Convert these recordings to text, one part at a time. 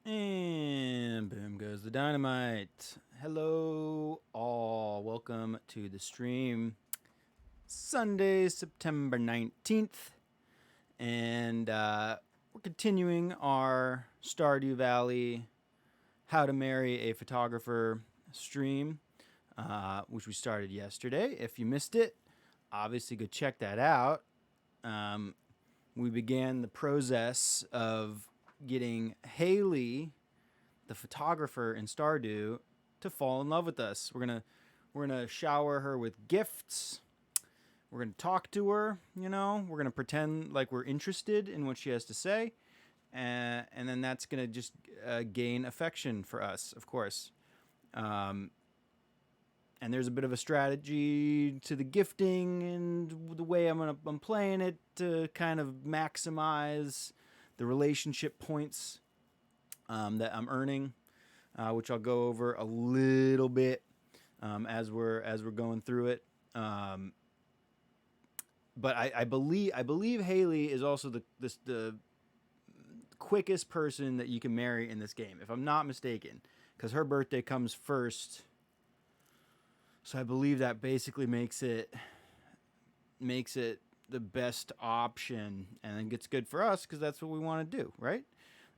And boom goes the dynamite. Hello, all. Welcome to the stream. Sunday, September 19th. And we're continuing our Stardew Valley How to Marry a Photographer stream, which we started yesterday. If you missed it, obviously go check that out. We began the process of getting Haley, the photographer in Stardew, to fall in love with us. We're gonna shower her with gifts. We're gonna talk to her. We're gonna pretend like we're interested in what she has to say, and then that's gonna just gain affection for us, of course. Um, and there's a bit of a strategy to the gifting and the way I'm playing it to kind of maximize the relationship points that I'm earning, which I'll go over a little bit as we're going through it. But I believe Haley is also the quickest person that you can marry in this game, if I'm not mistaken, because her birthday comes first. So I believe that basically makes it the best option, and then gets good for us because that's what we want to do, right?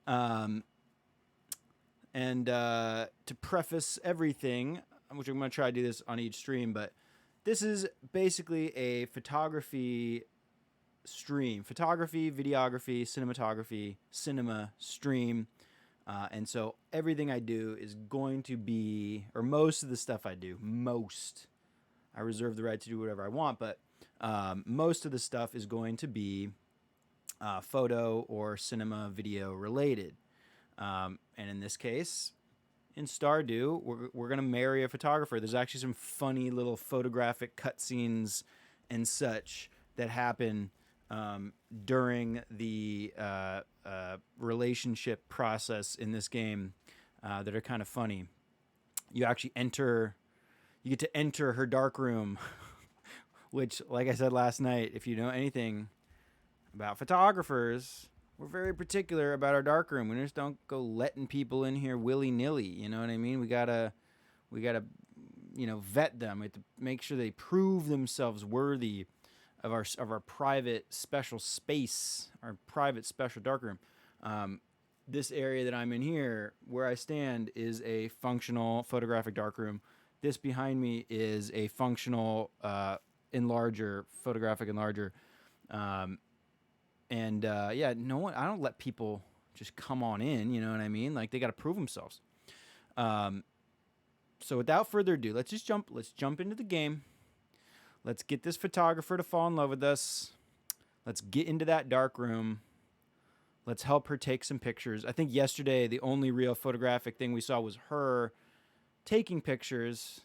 Um, and to preface everything, which I'm going to try to do this on each stream, but this is basically a photography stream, photography, videography, cinematography, cinema stream. And so everything I do is going to be, or most of the stuff I do, I reserve the right to do whatever I want, but most of the stuff is going to be photo or cinema video related. And in this case, in Stardew, we're going to marry a photographer. There's actually some funny little photographic cutscenes and such that happen during the relationship process in this game that are kind of funny. You actually you get to enter her dark room, which, like I said last night, if you know anything about photographers, we're very particular about our dark room. We just don't go letting people in here willy nilly. You know what I mean? We gotta vet them. We have to make sure they prove themselves worthy of our private special space, our private special darkroom. This area that I'm in here, where I stand, is a functional photographic darkroom. This behind me is a functional enlarger, photographic enlarger. Um, and yeah, no one. I don't let people just come on in. You know what I mean? Like, they got to prove themselves. Um, so without further ado, let's jump. Let's jump into the game. Let's get this photographer to fall in love with us. Let's get into that dark room. Let's help her take some pictures. I think yesterday the only real photographic thing we saw was her taking pictures,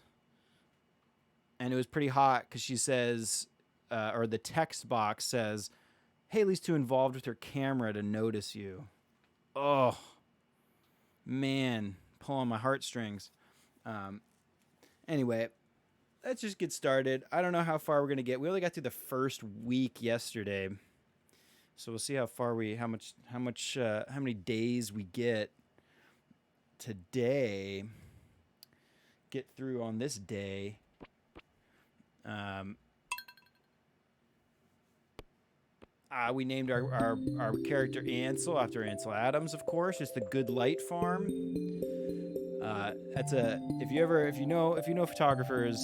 and it was pretty hot because she says, or the text box says, Haley's too involved with her camera to notice you. Oh, man, pulling my heartstrings. Um, anyway, let's just get started. I don't know how far we're gonna get. We only got through the first week yesterday, so we'll see how many days we get today. Get through on this day. Um, we named our character Ansel after Ansel Adams, of course. It's the Good Light Farm. That's a if you know photographers,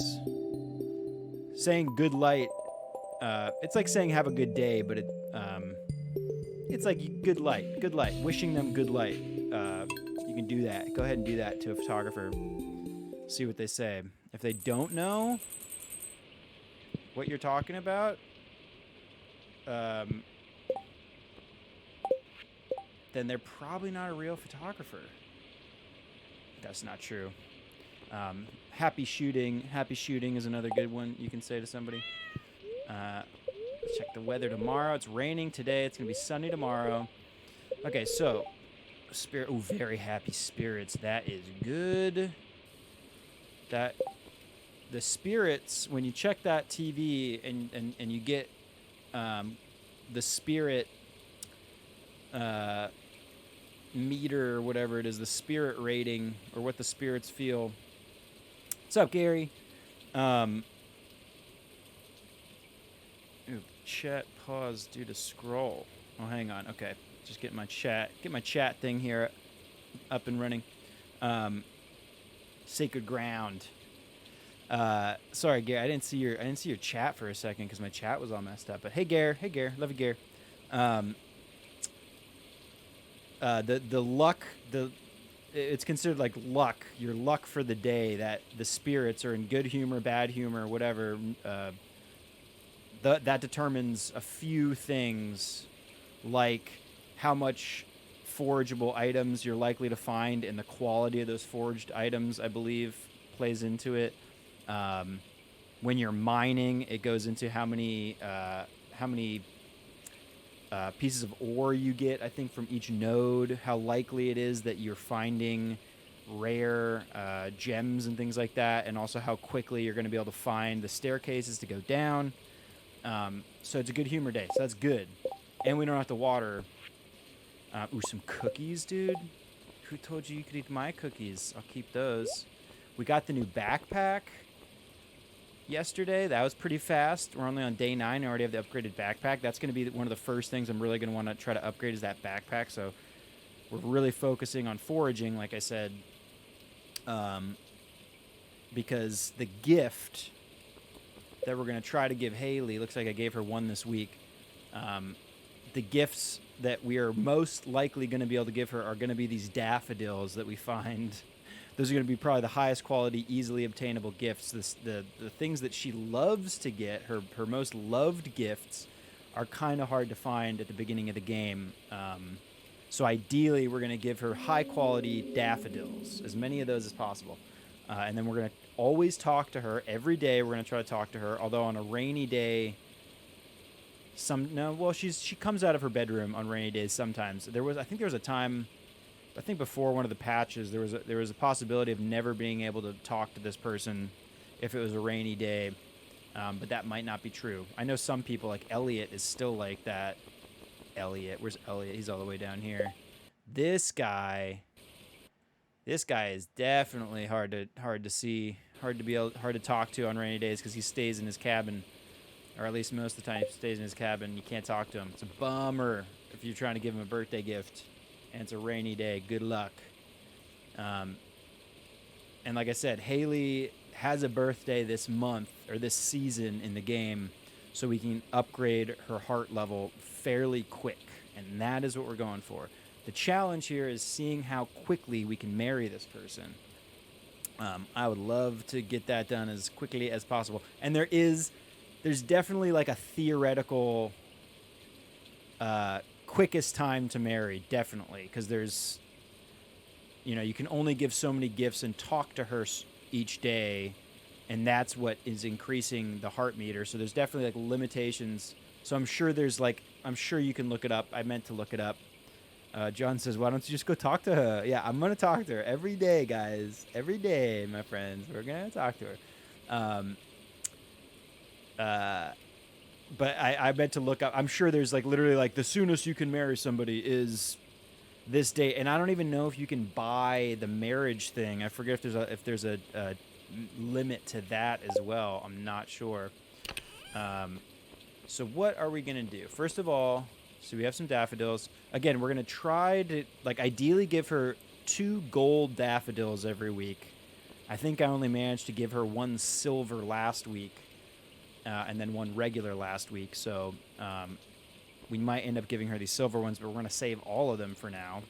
saying good light, it's like saying have a good day, but it's like good light, wishing them good light. You can do that. Go ahead and do that to a photographer. See what they say. If they don't know what you're talking about, um, then they're probably not a real photographer. That's not true. Happy shooting. Happy shooting is another good one you can say to somebody. Check the weather tomorrow. It's raining today. It's going to be sunny tomorrow. Okay, so spirit. Oh, very happy spirits. That is good. That the spirits, when you check that TV and you get the spirit meter or whatever it is, the spirit rating or what the spirits feel. What's up, Gary? Ooh, chat pause due to scroll. Oh, hang on. Okay, just get my chat thing here up and running. Sacred ground. Sorry, Gare. I didn't see your chat for a second because my chat was all messed up. But hey, Gare. Love you, Gare. The luck, it's considered like luck. Your luck for the day, that the spirits are in good humor, bad humor, whatever. That determines a few things, like how much forageable items you're likely to find, and the quality of those foraged items, I believe, plays into it. When you're mining, it goes into how many pieces of ore you get, I think, from each node, how likely it is that you're finding rare gems and things like that, and also how quickly you're going to be able to find the staircases to go down. So it's a good humor day, so that's good. And we don't have to water. Ooh, some cookies, dude. Who told you could eat my cookies? I'll keep those. We got the new backpack yesterday. That was pretty fast. We're only on day 9. I already have the upgraded backpack. That's going to be one of the first things I'm really going to want to try to upgrade, is that backpack. So we're really focusing on foraging, like I said, because the gift that we're going to try to give Haley, looks like I gave her one this week. The gifts that we are most likely going to be able to give her are going to be these daffodils that we find. Those are going to be probably the highest quality, easily obtainable gifts. The things that she loves to get, her most loved gifts, are kind of hard to find at the beginning of the game. So ideally, we're going to give her high-quality daffodils, as many of those as possible. And then we're going to always talk to her. Every day, we're going to try to talk to her. Although on a rainy day, she comes out of her bedroom on rainy days sometimes. I think there was a time, I think before one of the patches, there was a possibility of never being able to talk to this person if it was a rainy day, but that might not be true. I know some people, like Elliot, is still like that. Elliot, where's Elliot? He's all the way down here. This guy is definitely hard to see, hard to talk to on rainy days because he stays in his cabin, or at least most of the time he stays in his cabin. You can't talk to him. It's a bummer if you're trying to give him a birthday gift and it's a rainy day. Good luck. And like I said, Haley has a birthday this month, or this season in the game, so we can upgrade her heart level fairly quick, and that is what we're going for. The challenge here is seeing how quickly we can marry this person. I would love to get that done as quickly as possible. And there's definitely like a theoretical quickest time to marry, definitely, because there's, you can only give so many gifts and talk to her each day, and that's what is increasing the heart meter. So there's definitely like limitations. So I'm sure you can look it up. I meant to look it up. John says, why don't you just go talk to her? Yeah, I'm going to talk to her every day, guys. Every day, my friends. We're going to talk to her. But I meant to look up. I'm sure there's like literally like the soonest you can marry somebody is this day. And I don't even know if you can buy the marriage thing. I forget if there's a limit to that as well. I'm not sure. So what are we going to do? First of all, so we have some daffodils. Again, we're going to try to, like, ideally give her 2 gold daffodils every week. I think I only managed to give her 1 silver last week, and then 1 regular last week. So we might end up giving her these silver ones, but we're going to save all of them for now.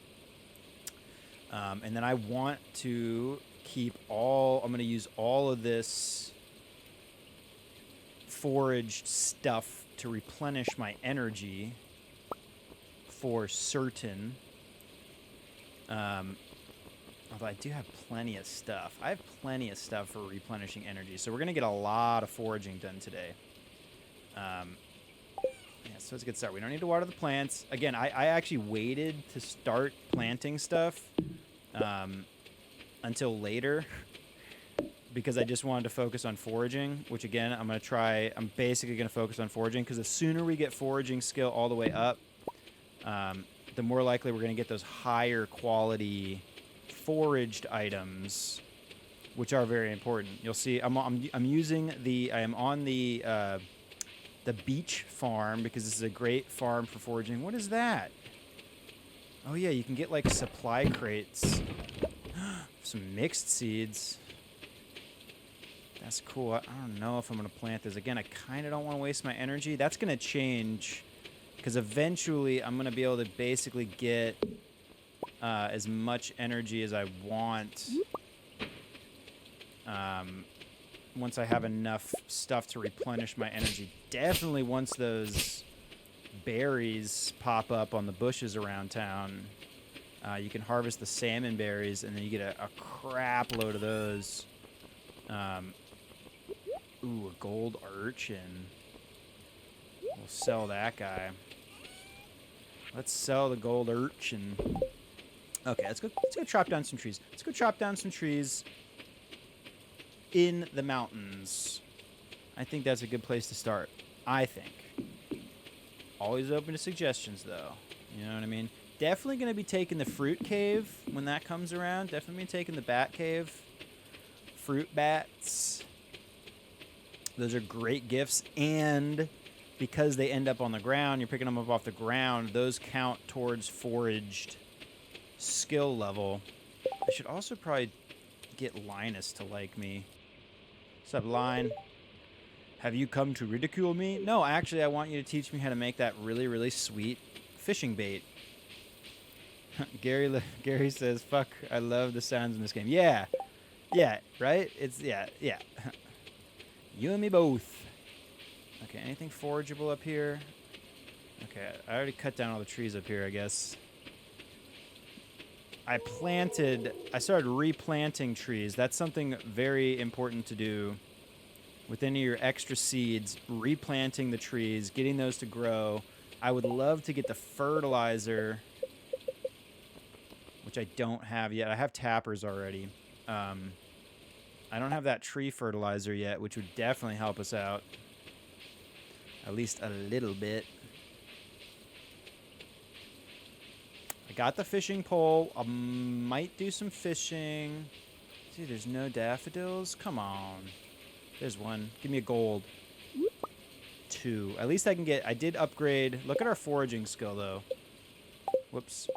And then I want to I'm going to use all of this foraged stuff to replenish my energy for certain. Although I do have plenty of stuff. I have plenty of stuff for replenishing energy. So we're going to get a lot of foraging done today. Yeah, so it's a good start. We don't need to water the plants. Again, I actually waited to start planting stuff until later because I just wanted to focus on foraging, which again, I'm basically going to focus on foraging because the sooner we get foraging skill all the way up, the more likely we're going to get those higher quality foraged items, which are very important. You'll see I'm using I am on the beach farm because this is a great farm for foraging. What is that? Oh yeah, you can get like supply crates. Some mixed seeds. That's cool. I don't know if I'm going to plant this. Again, I kind of don't want to waste my energy. That's going to change because eventually I'm going to be able to basically get as much energy as I want once I have enough stuff to replenish my energy. Definitely once those berries pop up on the bushes around town. You can harvest the salmon berries, and then you get a crap load of those. Ooh, a gold urchin. We'll sell that guy. Let's sell the gold urchin. Okay, let's go chop down some trees. Let's go chop down some trees in the mountains. I think that's a good place to start. I think. Always open to suggestions, though. You know what I mean? Definitely going to be taking the fruit cave when that comes around. Definitely taking the bat cave. Fruit bats. Those are great gifts. And because they end up on the ground, you're picking them up off the ground, those count towards foraged skill level. I should also probably get Linus to like me. What's up, Line? Have you come to ridicule me? No, actually, I want you to teach me how to make that really, really sweet fishing bait. Gary says, fuck, I love the sounds in this game. Yeah. Yeah, right? It's, yeah. You and me both. Okay, anything forageable up here? Okay, I already cut down all the trees up here, I guess. I started replanting trees. That's something very important to do. With any of your extra seeds, replanting the trees, getting those to grow. I would love to get the fertilizer, which I don't have yet. I have tappers already. I don't have that tree fertilizer yet, which would definitely help us out. At least a little bit. I got the fishing pole. I might do some fishing. See, there's no daffodils? Come on. There's one. Give me a gold. 2. At least I can get... I did upgrade. Look at our foraging skill, though. Whoops.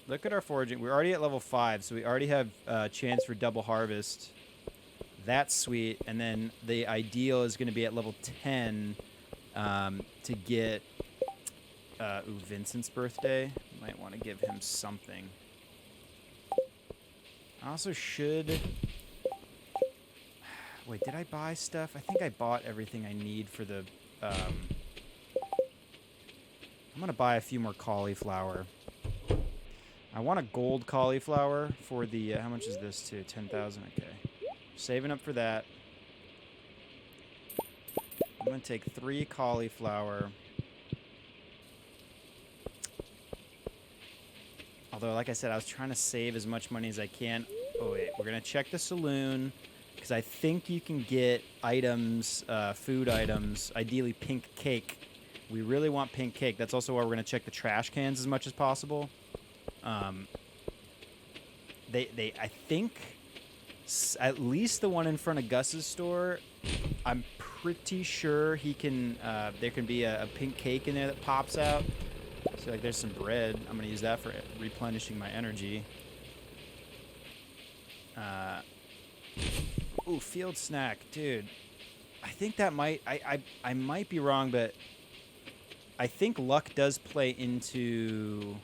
Look at our foraging. We're already at level 5, so we already have a chance for double harvest. That's sweet. And then the ideal is going to be at level 10 to get... Vincent's birthday. Might want to give him something. I also should... Wait, did I buy stuff? I think I bought everything I need for the... I'm going to buy a few more cauliflower. I want a gold cauliflower for the... how much is this, too? 10,000? Okay. Saving up for that. I'm going to take 3 cauliflower. Although, like I said, I was trying to save as much money as I can. Oh, wait. We're going to check the saloon. Because I think you can get items, food items, ideally pink cake. We really want pink cake. That's also why we're going to check the trash cans as much as possible. I think, at least the one in front of Gus's store, I'm pretty sure he can, there can be a pink cake in there that pops out. So, like, there's some bread. I'm going to use that for replenishing my energy. Ooh, field snack, dude. I think that might... I might be wrong, but I think luck does play into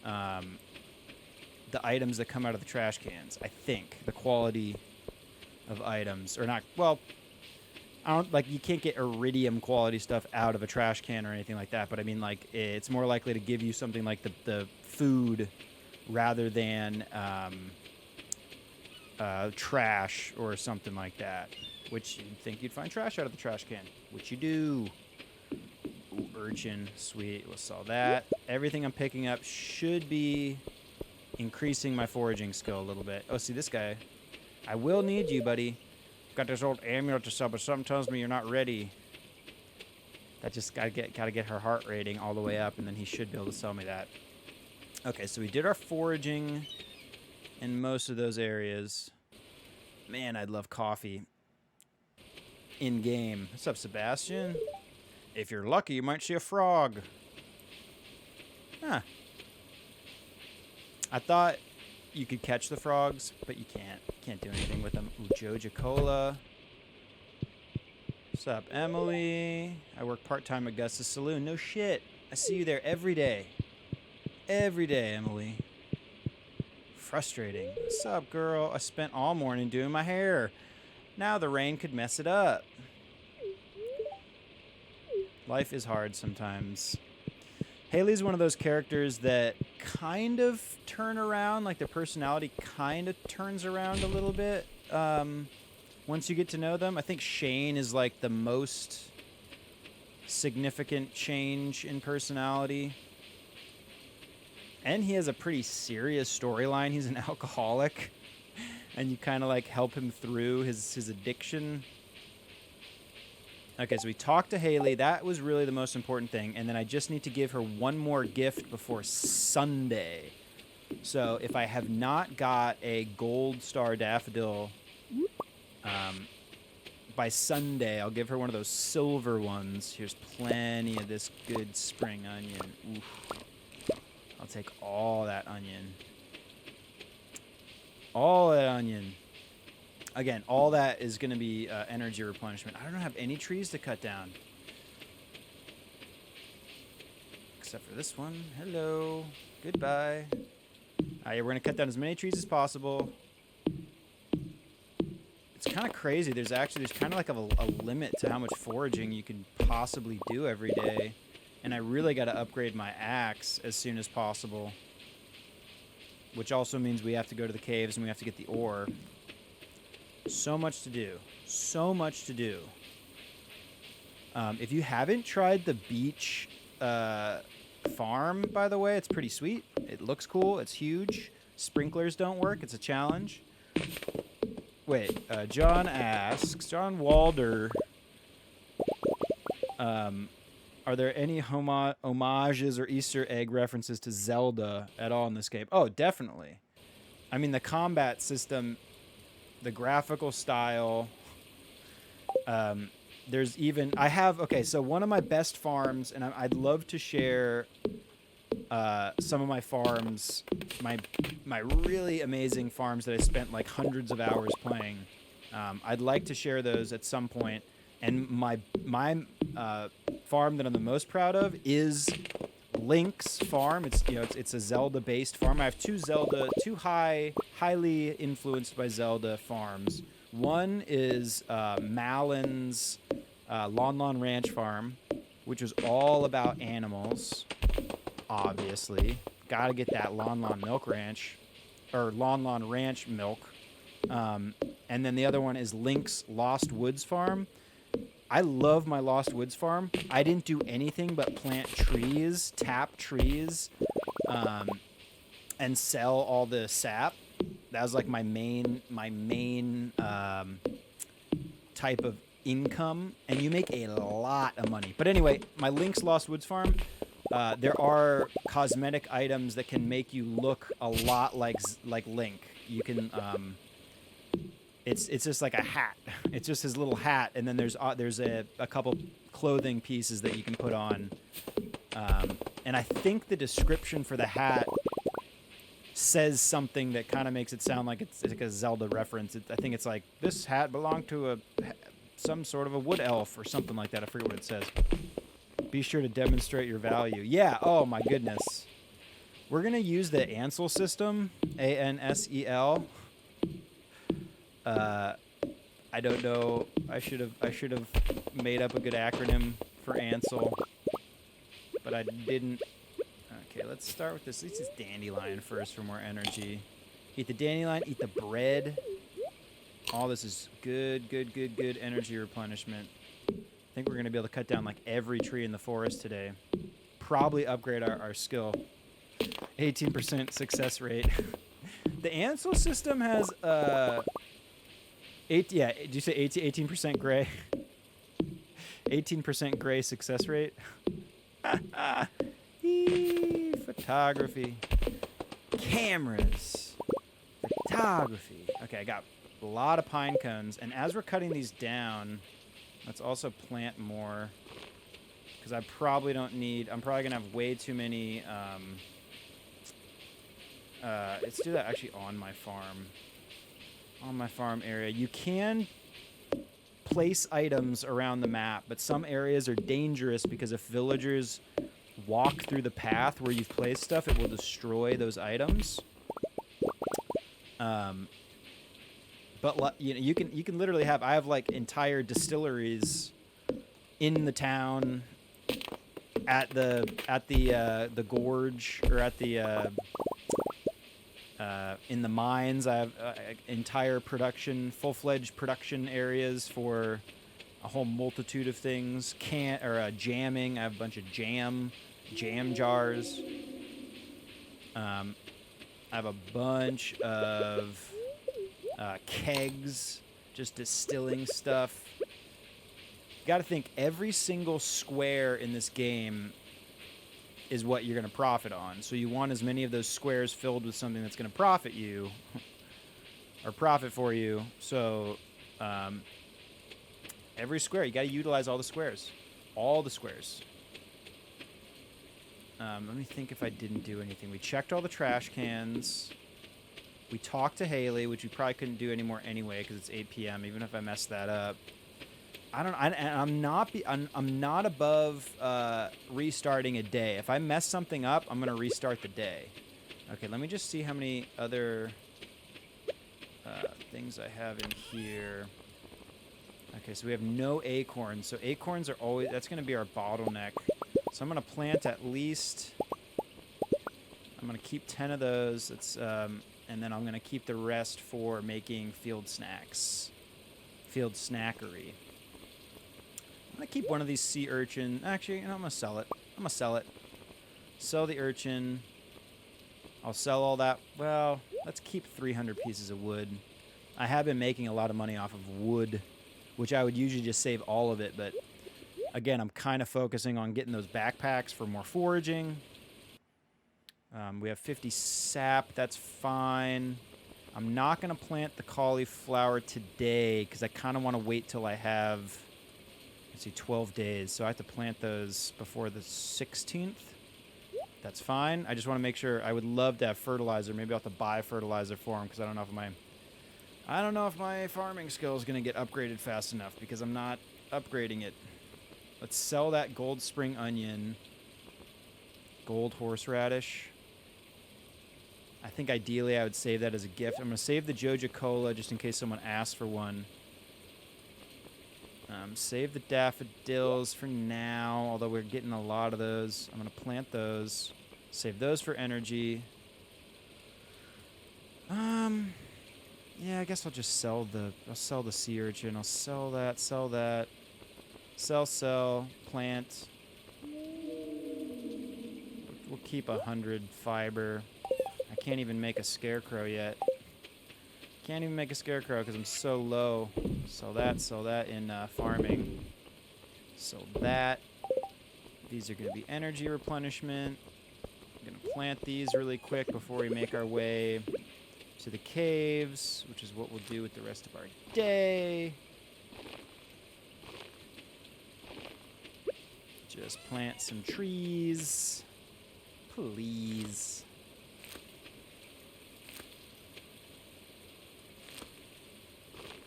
the items that come out of the trash cans. I think the quality of items, or not. Well, I don't like. You can't get iridium quality stuff out of a trash can or anything like that. But I mean, like, it's more likely to give you something like the food rather than trash or something like that, which you'd think you'd find trash out of the trash can, which you do. Ooh, urchin, sweet. We'll sell that. Everything I'm picking up should be increasing my foraging skill a little bit. Oh, see this guy. I will need you, buddy. Got this old amulet to sell, but something tells me you're not ready. That just gotta get her heart rating all the way up, and then he should be able to sell me that. Okay, so we did our foraging in most of those areas. Man, I'd love coffee in game. What's up, Sebastian? If you're lucky, you might see a frog. Huh. I thought you could catch the frogs, but you can't. You can't do anything with them. Ooh, Joja Cola. What's up, Emily? I work part-time at Augusta's Saloon. No shit. I see you there every day. Every day, Emily. Frustrating. What's up, girl? I spent all morning doing my hair. Now the rain could mess it up. Life is hard sometimes. Haley's one of those characters that kind of turn around, like their personality kind of turns around a little bit once you get to know them. I think Shane is like the most significant change in personality. And he has a pretty serious storyline. He's an alcoholic. And you kind of like help him through his addiction. Okay, so we talked to Haley. That was really the most important thing. And then I just need to give her one more gift before Sunday. So if I have not got a gold star daffodil by Sunday, I'll give her one of those silver ones. Here's plenty of this good spring onion. Oof. I'll take all that onion. All that onion. Again, all that is going to be energy replenishment. I don't have any trees to cut down. Except for this one. Hello. Goodbye. We're going to cut down as many trees as possible. It's kind of crazy. There's kind of like a limit to how much foraging you can possibly do every day. And I really got to upgrade my axe as soon as possible. Which also means we have to go to the caves and we have to get the ore. So much to do. So much to do. If you haven't tried the beach farm, by the way, it's pretty sweet. It looks cool. It's huge. Sprinklers don't work. It's a challenge. Wait, John asks, John Walder, are there any homages or Easter egg references to Zelda at all in this game? Oh, definitely. I mean, the combat system, the graphical style, there's even... so one of my best farms, and I'd love to share some of my farms, my really amazing farms that I spent like hundreds of hours playing. I'd like to share those at some point. And my farm that I'm the most proud of is Link's farm. It's a Zelda-based farm. I have two highly influenced by Zelda farms. One is Malin's Lon Lon Ranch farm, which is all about animals. Obviously, gotta get that Lon Lon Milk Ranch, or Lon Lon Ranch milk. And then the other one is Link's Lost Woods farm. I love my Lost Woods farm. I didn't do anything but plant trees, tap trees, and sell all the sap. That was like my main type of income, and you make a lot of money. But anyway, my Link's Lost Woods farm, there are cosmetic items that can make you look a lot like Link. You can it's just like a hat. It's just his little hat, and then there's a couple clothing pieces that you can put on. And I think the description for the hat says something that kind of makes it sound like it's like a Zelda reference. I think it's like, this hat belonged to some sort of a wood elf or something like that. I forget what it says. Be sure to demonstrate your value. Yeah, oh my goodness. We're going to use the Ansel system, ANSEL. I don't know. I should have made up a good acronym for Ansel, but I didn't. Okay, let's start with this. Let's use dandelion first for more energy. Eat the dandelion. Eat the bread. All this is good energy replenishment. I think we're gonna be able to cut down like every tree in the forest today. Probably upgrade our skill. 18% success rate. The Ansel system has did you say 18% gray? 18% gray success rate. photography, cameras, photography. Okay, I got a lot of pine cones, and as we're cutting these down, let's also plant more, because I probably don't need, I'm probably going to have way too many, let's do that actually on my farm area. You can place items around the map, but some areas are dangerous because if villagers walk through the path where you've placed stuff, it will destroy those items. But you know, you can literally have, I have like entire distilleries in the town, at the gorge, or at the in the mines. I have entire production, full-fledged production areas for a whole multitude of things. Jamming. I have a bunch of jam jars. I have a bunch of kegs, just distilling stuff. You got to think every single square in this game is what you're going to profit on. So you want as many of those squares filled with something that's going to profit you, or profit for you. So every square, you got to utilize all the squares. All the squares. Let me think if I didn't do anything. We checked all the trash cans. We talked to Haley, which we probably couldn't do anymore anyway because it's 8 p.m. Even if I messed that up, I'm not above restarting a day. If I mess something up, I'm gonna restart the day. Okay, let me just see how many other things I have in here. Okay, so we have no acorns. So acorns are always, that's gonna be our bottleneck. So I'm gonna plant at least. I'm gonna keep 10 of those. It's and then I'm going to keep the rest for making field snacks. Field snackery. I'm going to keep one of these sea urchin. Actually, you know, I'm going to sell it. Sell the urchin. I'll sell all that. Well, let's keep 300 pieces of wood. I have been making a lot of money off of wood, which I would usually just save all of it. But again, I'm kind of focusing on getting those backpacks for more foraging. We have 50 sap. That's fine. I'm not going to plant the cauliflower today because I kind of want to wait till I have, let's see, 12 days. So I have to plant those before the 16th. That's fine. I just want to make sure. I would love to have fertilizer. Maybe I'll have to buy fertilizer for them because I don't know if my farming skill is going to get upgraded fast enough because I'm not upgrading it. Let's sell that gold spring onion. Gold horseradish. I think ideally I would save that as a gift. I'm going to save the Joja Cola just in case someone asks for one. Save the daffodils for now, although we're getting a lot of those. I'm going to plant those. Save those for energy. Yeah, I guess I'll just sell the sea urchin. I'll sell that. Sell, plant. We'll keep 100 fiber. I can't even make a scarecrow yet. Can't even make a scarecrow because I'm so low. Sell that in farming. Sell that. These are going to be energy replenishment. I'm going to plant these really quick before we make our way to the caves, which is what we'll do with the rest of our day. Just plant some trees. Please.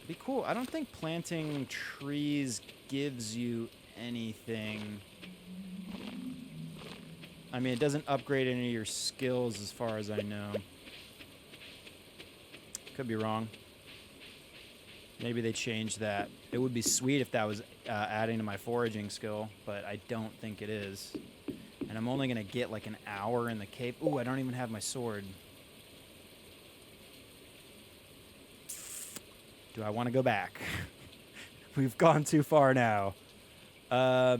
Be cool. I don't think planting trees gives you anything. I mean, it doesn't upgrade any of your skills as far as I know. Could be wrong. Maybe they changed that. It would be sweet if that was adding to my foraging skill, but I don't think it is. And I'm only going to get like an hour in the cave. Ooh, I don't even have my sword. Do I want to go back? We've gone too far now. I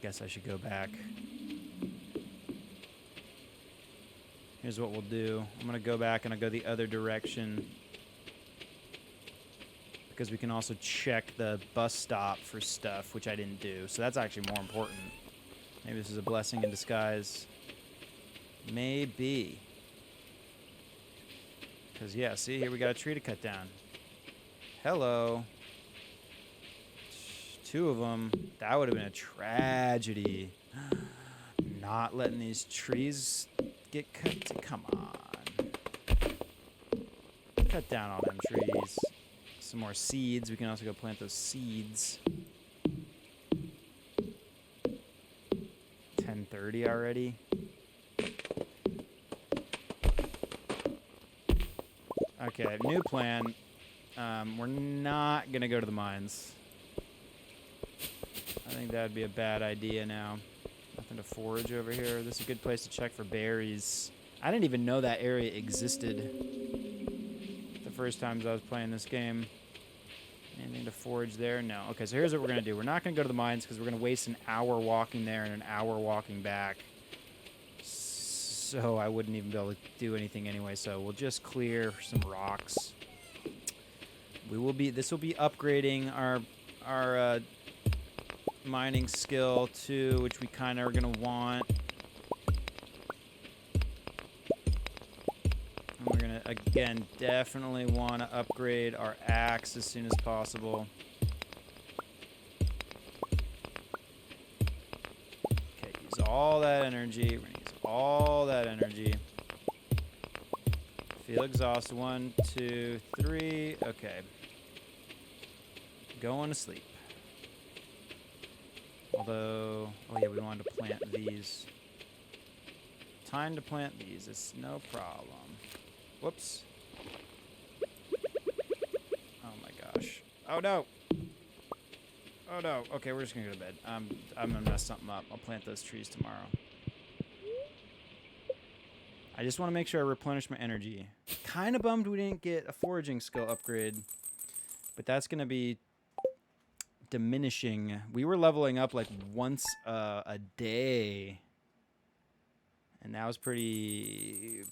guess I should go back. Here's what we'll do. I'm going to go back and I'll go the other direction. Because we can also check the bus stop for stuff, which I didn't do. So that's actually more important. Maybe this is a blessing in disguise. Maybe. Because, yeah, see, here we got a tree to cut down. Hello. 2 of them. That would have been a tragedy. Not letting these trees get cut. Come on. Cut down all them trees. Some more seeds. We can also go plant those seeds. 10:30 already. Okay, new plan. We're not going to go to the mines. I think that would be a bad idea now. Nothing to forage over here. This is a good place to check for berries. I didn't even know that area existed the first times I was playing this game. Anything to forage there? No. Okay, so here's what we're going to do. We're not going to go to the mines because we're going to waste an hour walking there and an hour walking back. So I wouldn't even be able to do anything anyway. So we'll just clear some rocks. This will be upgrading our mining skill too, which we kind of are going to want. And we're going to, again, definitely want to upgrade our axe as soon as possible. Okay, use all that energy. We're going to use all that energy. Feel exhausted. 1, 2, 3. Okay. Going to sleep. Although, oh yeah, we wanted to plant these. Time to plant these. It's no problem. Whoops. Oh my gosh. Oh no. Oh no. Okay, we're just gonna go to bed. I'm gonna mess something up. I'll plant those trees tomorrow. I just want to make sure I replenish my energy. Kind of bummed we didn't get a foraging skill upgrade, but that's gonna be diminishing. We were leveling up like once a day, and that was pretty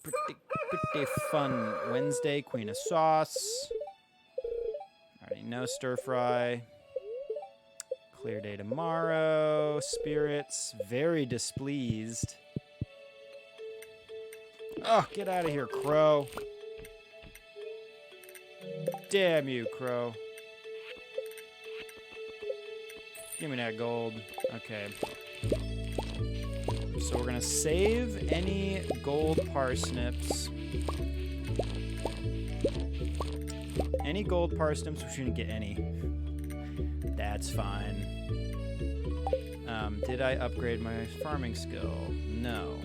fun. Wednesday, Queen of Sauce. Already know stir fry. Clear day tomorrow. Spirits very displeased. Oh, get out of here, Crow. Damn you, Crow. Give me that gold. Okay. So we're going to save any gold parsnips. Any gold parsnips, we shouldn't get any. That's fine. Did I upgrade my farming skill? No.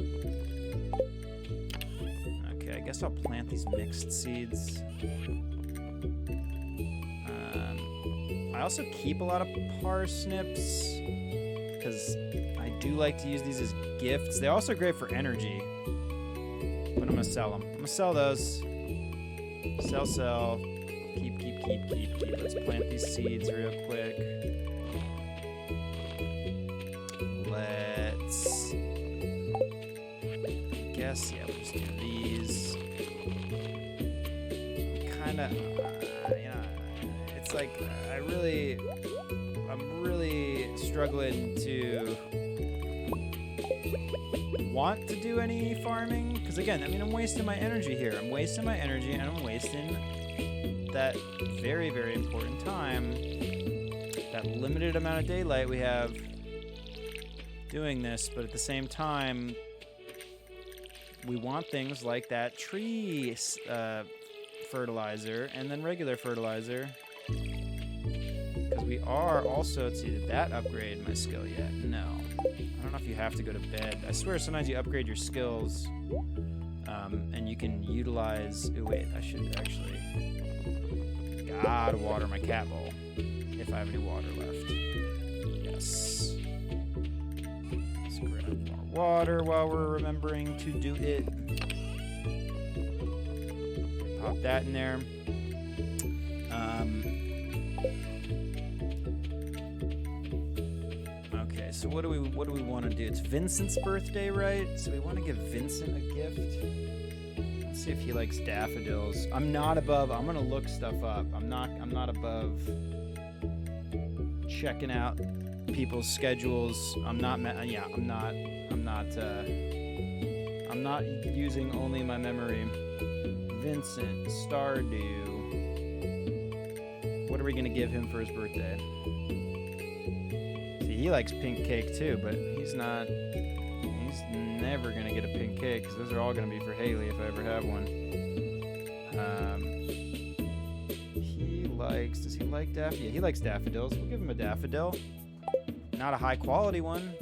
Okay, I guess I'll plant these mixed seeds. I also keep a lot of parsnips because I do like to use these as gifts. They're also great for energy, but I'm going to sell them. I'm going to sell those. Sell. Keep. Let's plant these seeds real quick. Let's... guess, yeah, we'll just do these. Kind of... it's like, I'm really struggling to want to do any farming. Because again, I mean, I'm wasting my energy here. I'm wasting my energy and I'm wasting that very, very important time, that limited amount of daylight we have doing this. But at the same time, we want things like that tree fertilizer and then regular fertilizer. Because we are also, let's see, did that upgrade my skill yet? No. I don't know if you have to go to bed. I swear sometimes you upgrade your skills and you can utilize... Oh, wait, I should actually... Gotta water my cat bowl if I have any water left. Yes. Let's grab more water while we're remembering to do it. Pop that in there. Okay, so what do we want to do? It's Vincent's birthday, right? So we want to give Vincent a gift. Let's see if he likes daffodils. I'm not above. I'm gonna look stuff up. I'm not above checking out people's schedules. I'm not using only my memory. Vincent, Stardew. What are we gonna give him for his birthday? See, he likes pink cake too, but he's never gonna get a pink cake because those are all gonna be for Haley if I ever have one. Does he like daffodils? Yeah, he likes daffodils. We'll give him a daffodil. Not a high quality one.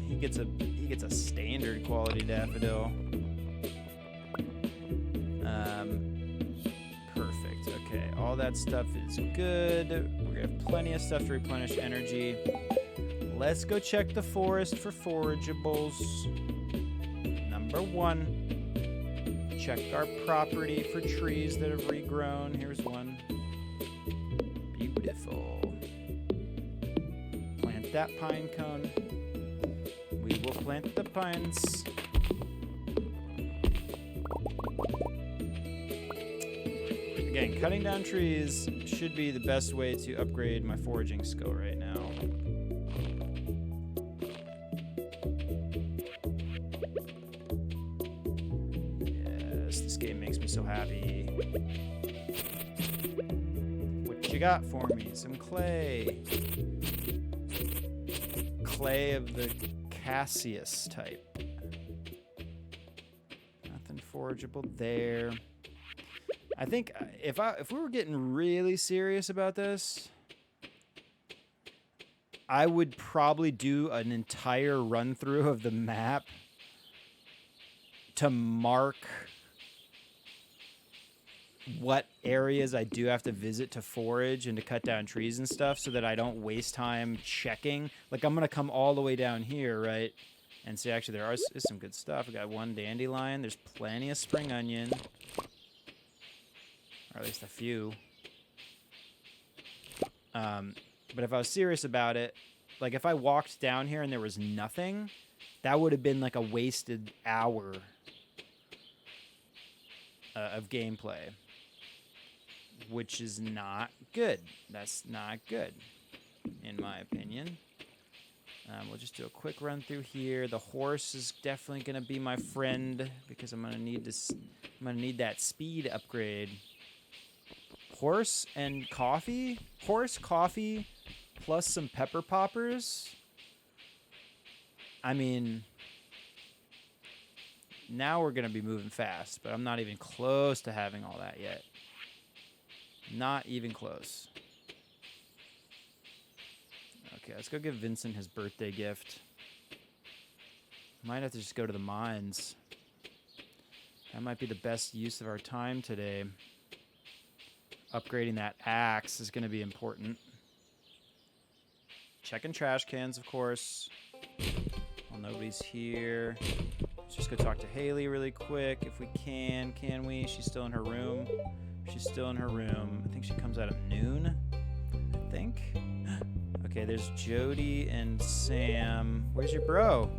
He gets a standard quality daffodil. Perfect. Okay, all that stuff is good. We're gonna have plenty of stuff to replenish energy. Let's go check the forest for forageables. Number 1. Check our property for trees that have regrown. Here's one. Beautiful. Plant that pine cone. We will plant the pines. Again, cutting down trees should be the best way to upgrade my foraging skill right now. This game makes me so happy. What you got for me? Some clay. Clay of the Cassius type. Nothing forageable there. I think if we were getting really serious about this, I would probably do an entire run through of the map to mark what areas I do have to visit to forage and to cut down trees and stuff so that I don't waste time checking. Like, I'm going to come all the way down here, right? And see, actually, there is some good stuff. We got one dandelion. There's plenty of spring onion. Or at least a few. But if I was serious about it, like if I walked down here and there was nothing, that would have been like a wasted hour of gameplay. Which is not good. That's not good, in my opinion. We'll just do a quick run through here. The horse is definitely gonna be my friend because I'm gonna need this. I'm gonna need that speed upgrade. Horse and coffee. Horse, coffee, plus some pepper poppers. I mean, now we're gonna be moving fast, but I'm not even close to having all that yet. Not even close. Okay, let's go give Vincent his birthday gift. Might have to just go to the mines. That might be the best use of our time today. Upgrading that axe is going to be important. Checking trash cans, of course. Well, nobody's here. Let's just go talk to Haley really quick if we can. Can we? She's still in her room. She's still in her room. I think she comes out at noon. I think. Okay, there's Jody and Sam. Where's your bro?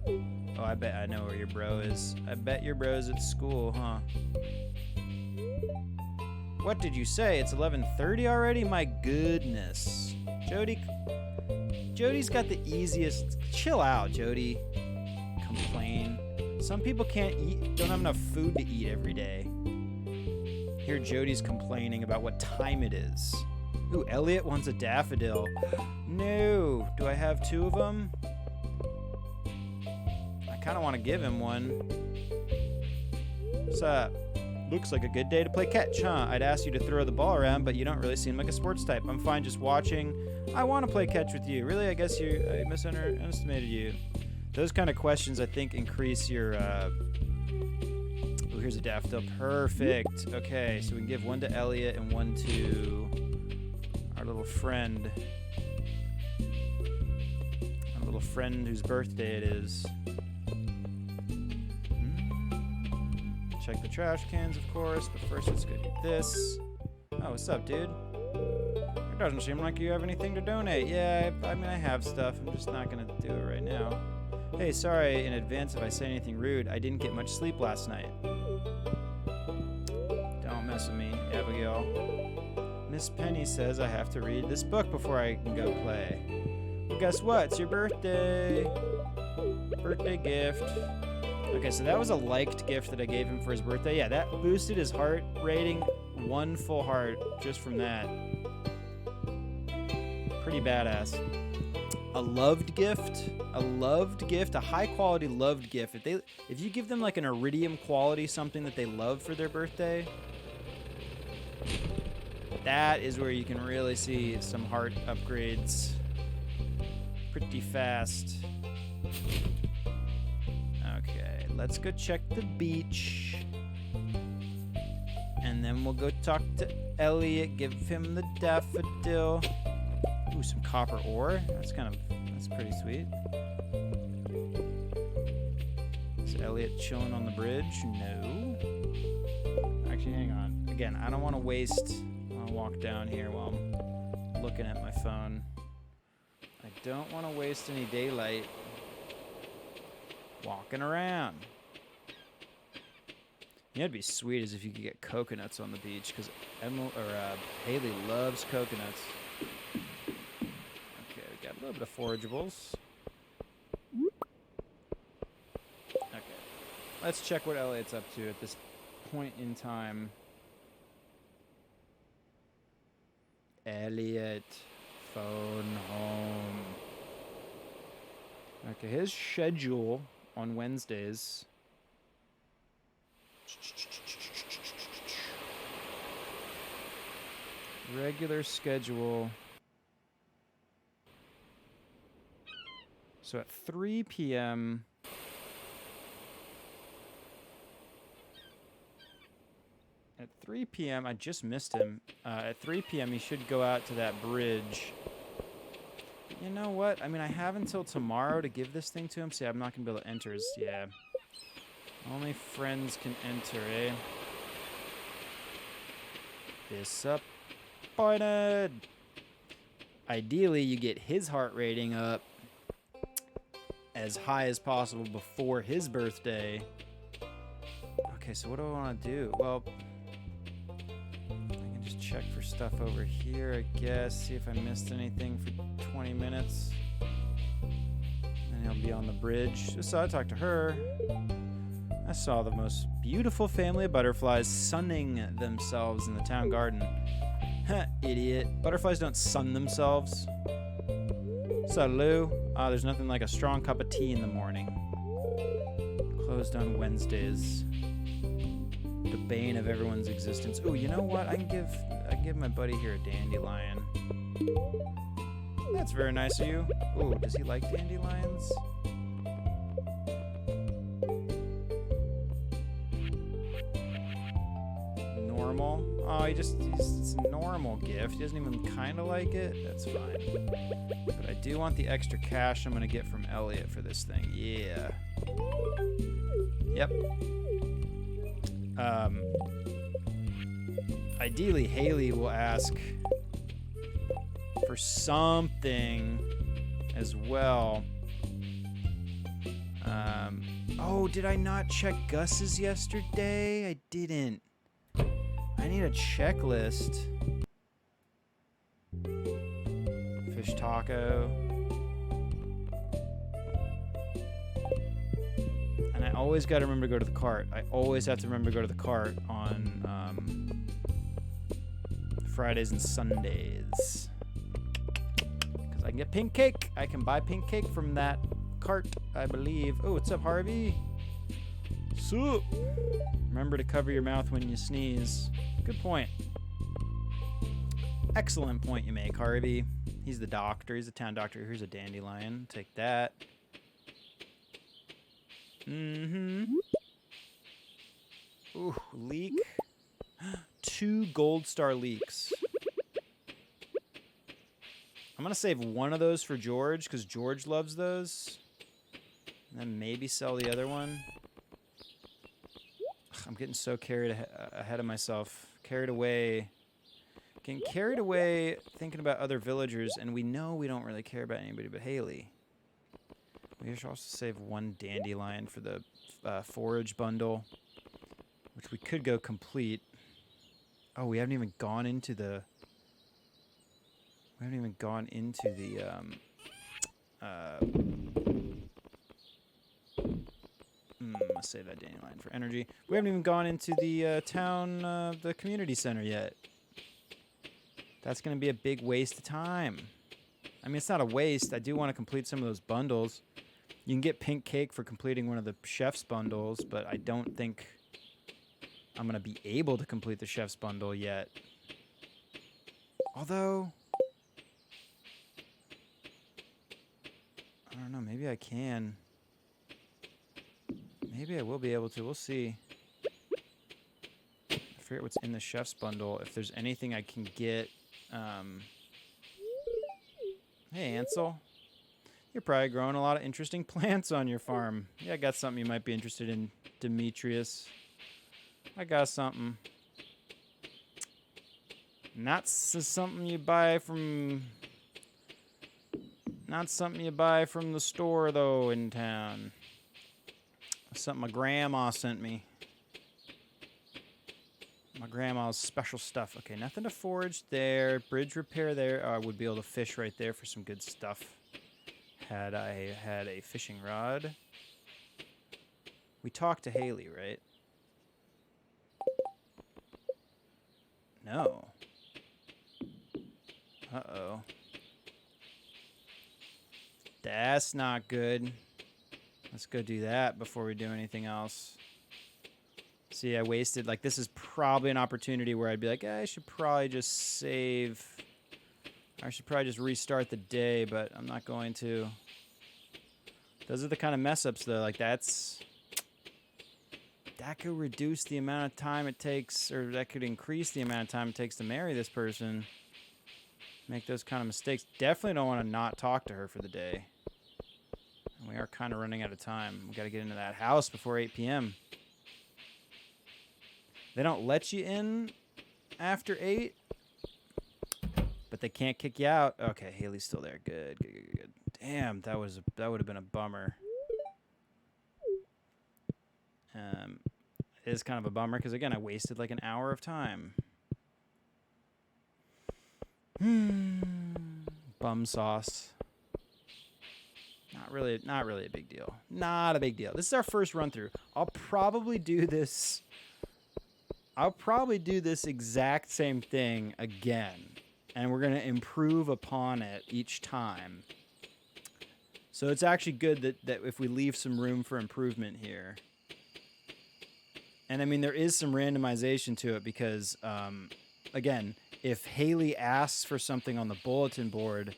Oh, I bet I know where your bro is. I bet your bro's at school, huh? What did you say? It's 11:30 already? My goodness. Jody's got the easiest. Chill out, Jody. Complain. Some people can't eat, don't have enough food to eat every day. Here Jody's complaining about what time it is. Ooh, Elliot wants a daffodil. No. Do I have 2 of them? I kind of want to give him one. What's up? Looks like a good day to play catch, huh? I'd ask you to throw the ball around, but you don't really seem like a sports type. I'm fine just watching. I want to play catch with you. Really? I guess I misunderestimated you. Those kind of questions, I think, increase your... Oh, here's a daffodil. Perfect. Okay, so we can give one to Elliot and one to our little friend. Our little friend whose birthday it is. Check the trash cans, of course, but first let's go do this. Oh, what's up, dude? It doesn't seem like you have anything to donate. Yeah, I mean, I have stuff. I'm just not going to do it right now. Hey, sorry in advance if I say anything rude. I didn't get much sleep last night. Don't mess with me, Abigail. Miss Penny says I have to read this book before I can go play. Well, guess what? It's your birthday. Birthday gift. Okay, so that was a liked gift that I gave him for his birthday. Yeah, that boosted his heart rating 1 full heart just from that. Pretty badass. A loved gift, a high quality loved gift. If you give them like an iridium quality something that they love for their birthday, that is where you can really see some heart upgrades pretty fast. Okay, let's go check the beach. And then we'll go talk to Elliot, give him the daffodil. Ooh, some copper ore. That's pretty sweet. Is Elliot chilling on the bridge? No. Actually, hang on. Again, I don't want to waste. I'll walk down here while I'm looking at my phone. I don't want to waste any daylight walking around. You know, it'd be sweet as if you could get coconuts on the beach, because Haley loves coconuts. A little bit of forageables. Okay. Let's check what Elliot's up to at this point in time. Elliot, phone home. Okay, his schedule on Wednesdays. Regular schedule. So at 3 p.m. At 3 p.m. I just missed him. At 3 p.m. he should go out to that bridge. But you know what? I mean, I have until tomorrow to give this thing to him. See, I'm not going to be able to enter his... Yeah. Only friends can enter, eh? Disappointed. Ideally, you get his heart rating up as high as possible before his birthday. Okay, so what do I want to do? Well, I can just check for stuff over here, I guess. See if I missed anything for 20 minutes. And he'll be on the bridge. Just so I talked to her. I saw the most beautiful family of butterflies sunning themselves in the town garden. Huh, idiot. Butterflies don't sun themselves. So, Lou, there's nothing like a strong cup of tea in the morning. Closed on Wednesdays. The bane of everyone's existence. Ooh, you know what? I can give my buddy here a dandelion. That's very nice of you. Ooh, does he like dandelions? Normal. Oh, it's a normal gift. He doesn't even kind of like it. That's fine. But I do want the extra cash I'm going to get from Elliot for this thing. Yeah. Yep. Ideally, Haley will ask for something as well. Oh, did I not check Gus's yesterday? I didn't. I need a checklist. Fish taco. And I always got to remember to go to the cart. I always have to remember to go to the cart on Fridays and Sundays. Because I can get pink cake. I can buy pink cake from that cart, I believe. Oh, what's up, Harvey? Sup? Remember to cover your mouth when you sneeze. Good point. Excellent point you make, Harvey. He's the doctor. He's the town doctor. Here's a dandelion. Take that. Mm-hmm. Ooh, leek. 2 gold star leeks. I'm going to save one of those for George, because George loves those. And then maybe sell the other one. I'm getting so carried ahead of myself. Carried away. Getting carried away thinking about other villagers, and we know we don't really care about anybody but Haley. We should also save 1 dandelion for the forage bundle, which we could go complete. Oh, we haven't even gone into the We haven't even gone into the let's save that dandelion for energy. We haven't even gone into the town, the community center yet. That's going to be a big waste of time. I mean, it's not a waste. I do want to complete some of those bundles. You can get pink cake for completing one of the chef's bundles, but I don't think I'm going to be able to complete the chef's bundle yet. Although, I don't know, maybe I can. Maybe I will be able to. We'll see. I forget what's in the chef's bundle. If there's anything I can get. Hey, Ansel. You're probably growing a lot of interesting plants on your farm. Yeah, I got something you might be interested in, Demetrius. I got something. Not something you buy from... Not something you buy from the store, though, in town. Something my grandma sent me. My grandma's special stuff. Okay, nothing to forage there. Bridge repair there. I would be able to fish right there for some good stuff. Had I had a fishing rod. We talked to Haley, right? No. Uh-oh. That's not good. Let's go do that before we do anything else. See, I wasted, like, this is probably an opportunity where I'd be like, I should probably just save. I should probably just restart the day, but I'm not going to. Those are the kind of mess-ups, though. Like, that could reduce the amount of time it takes, or that could increase the amount of time it takes to marry this person. Make those kind of mistakes. Definitely don't want to not talk to her for the day. And we are kind of running out of time. We got to get into that house before 8 p.m. They don't let you in after 8, but they can't kick you out. Okay, Haley's still there. Good, good, good, good. Damn, that would have been a bummer. It is kind of a bummer because, again, I wasted like an hour of time. Bum sauce. Not really a big deal. Not a big deal. This is our first run through. I'll probably do this exact same thing again. And we're going to improve upon it each time. So it's actually good that if we leave some room for improvement here. And I mean, there is some randomization to it because, again, if Haley asks for something on the bulletin board,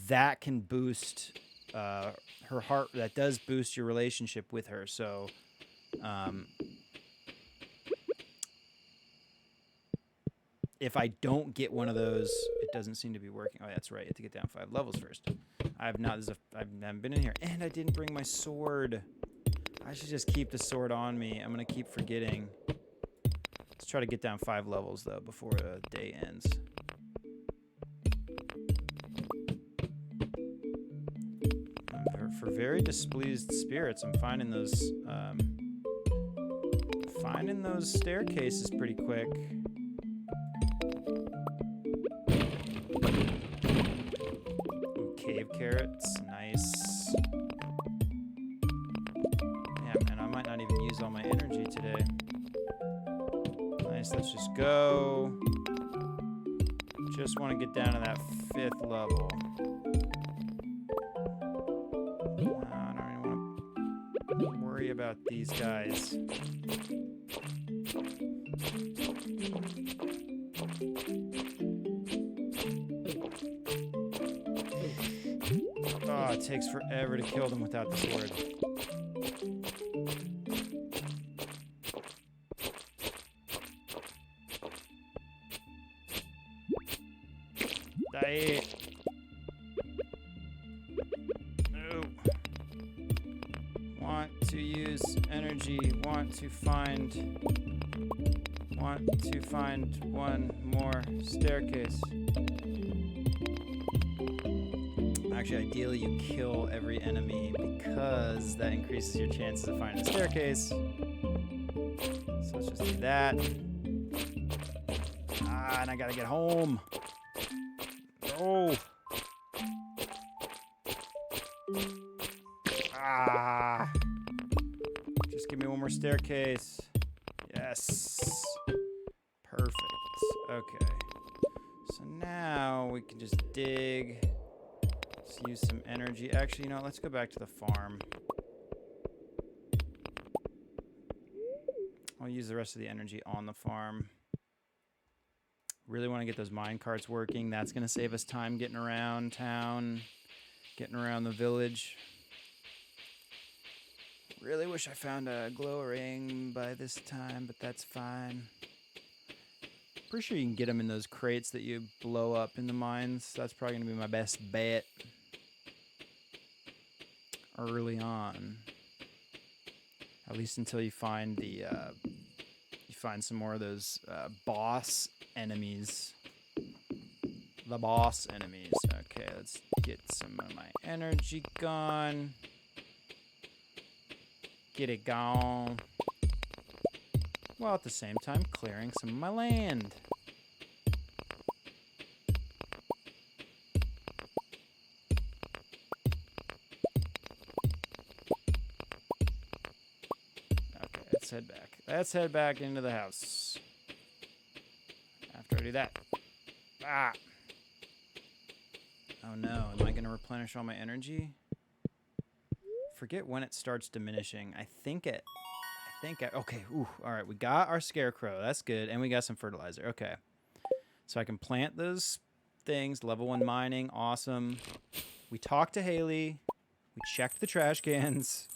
that can boost her heart. That does boost your relationship with her. So, if I don't get one of those, it doesn't seem to be working. Oh, that's right. You have to get down 5 levels first. I haven't been in here, and I didn't bring my sword. I should just keep the sword on me. I'm gonna keep forgetting. Let's try to get down 5 levels though before the day ends. For very displeased spirits, I'm finding those staircases pretty quick. Ooh, cave carrots, nice. Damn, and I might not even use all my energy today. Nice, let's just go. Just want to get down to that 5th level. I don't even want to worry about these guys. Oh, it takes forever to kill them without the sword. Die. No. Want to use energy. Want to find one more staircase. Actually, ideally you kill every enemy because that increases your chances of finding a staircase. So let's just do that. And I gotta get home. Oh. Ah. Just give me one more staircase. Yes. Perfect. Okay. So now we can just dig. Let's use some energy. Actually, you know what? Let's go back to the farm. I'll use the rest of the energy on the farm. Really want to get those mine carts working. That's going to save us time getting around town, getting around the village. Really wish I found a glow ring by this time, but that's fine. Pretty sure you can get them in those crates that you blow up in the mines. That's probably going to be my best bet early on. At least until you find the some more of those boss enemies. The boss enemies. Okay, let's get some of my energy gone. Get it gone. While at the same time clearing some of my land. Okay, let's head back. Let's head back into the house. After I do that. Ah! Oh no, am I going to replenish all my energy? Forget when it starts diminishing. Okay, ooh, all right, we got our scarecrow. That's good, and we got some fertilizer. Okay. So I can plant those things, level 1 mining, awesome. We talked to Haley. We checked the trash cans.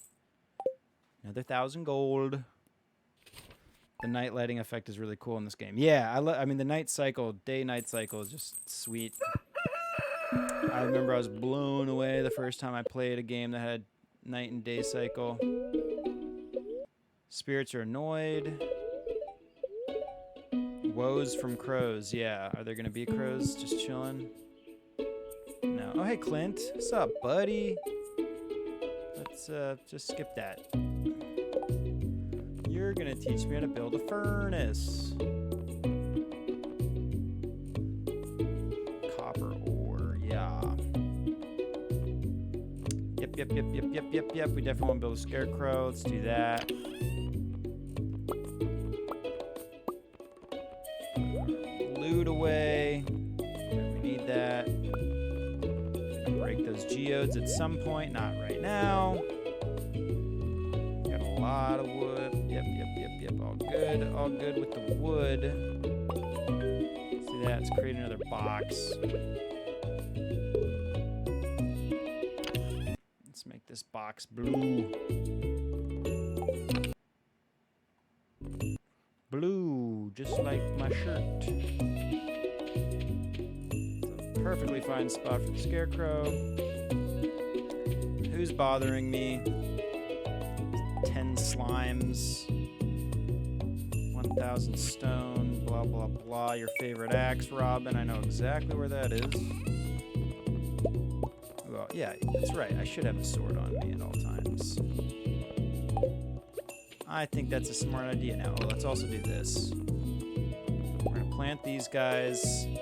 Another 1,000 gold. The night lighting effect is really cool in this game. Yeah, I mean, the night cycle, day-night cycle is just sweet. I remember I was blown away the first time I played a game that had night and day cycle. Spirits are annoyed. Woes from crows. Yeah, are there going to be crows just chilling? No. Oh, hey, Clint. What's up, buddy? Let's just skip that. You're going to teach me how to build a furnace. Copper ore. Yeah. Yep. We definitely want to build a scarecrow. Let's do that. Loot away. We need that. Break those geodes at some point. Not right now. Got a lot of wood. Yep. All good with the wood. See that? Let's create another box. Make this box blue. Blue, just like my shirt. It's a perfectly fine spot for the scarecrow. Who's bothering me? 10 slimes. 1,000 stone. Blah, blah, blah. Your favorite axe, Robin. I know exactly where that is. Well, yeah, that's right. I should have a sword on me at all times. I think that's a smart idea. Now, let's also do this. We're going to plant these guys. I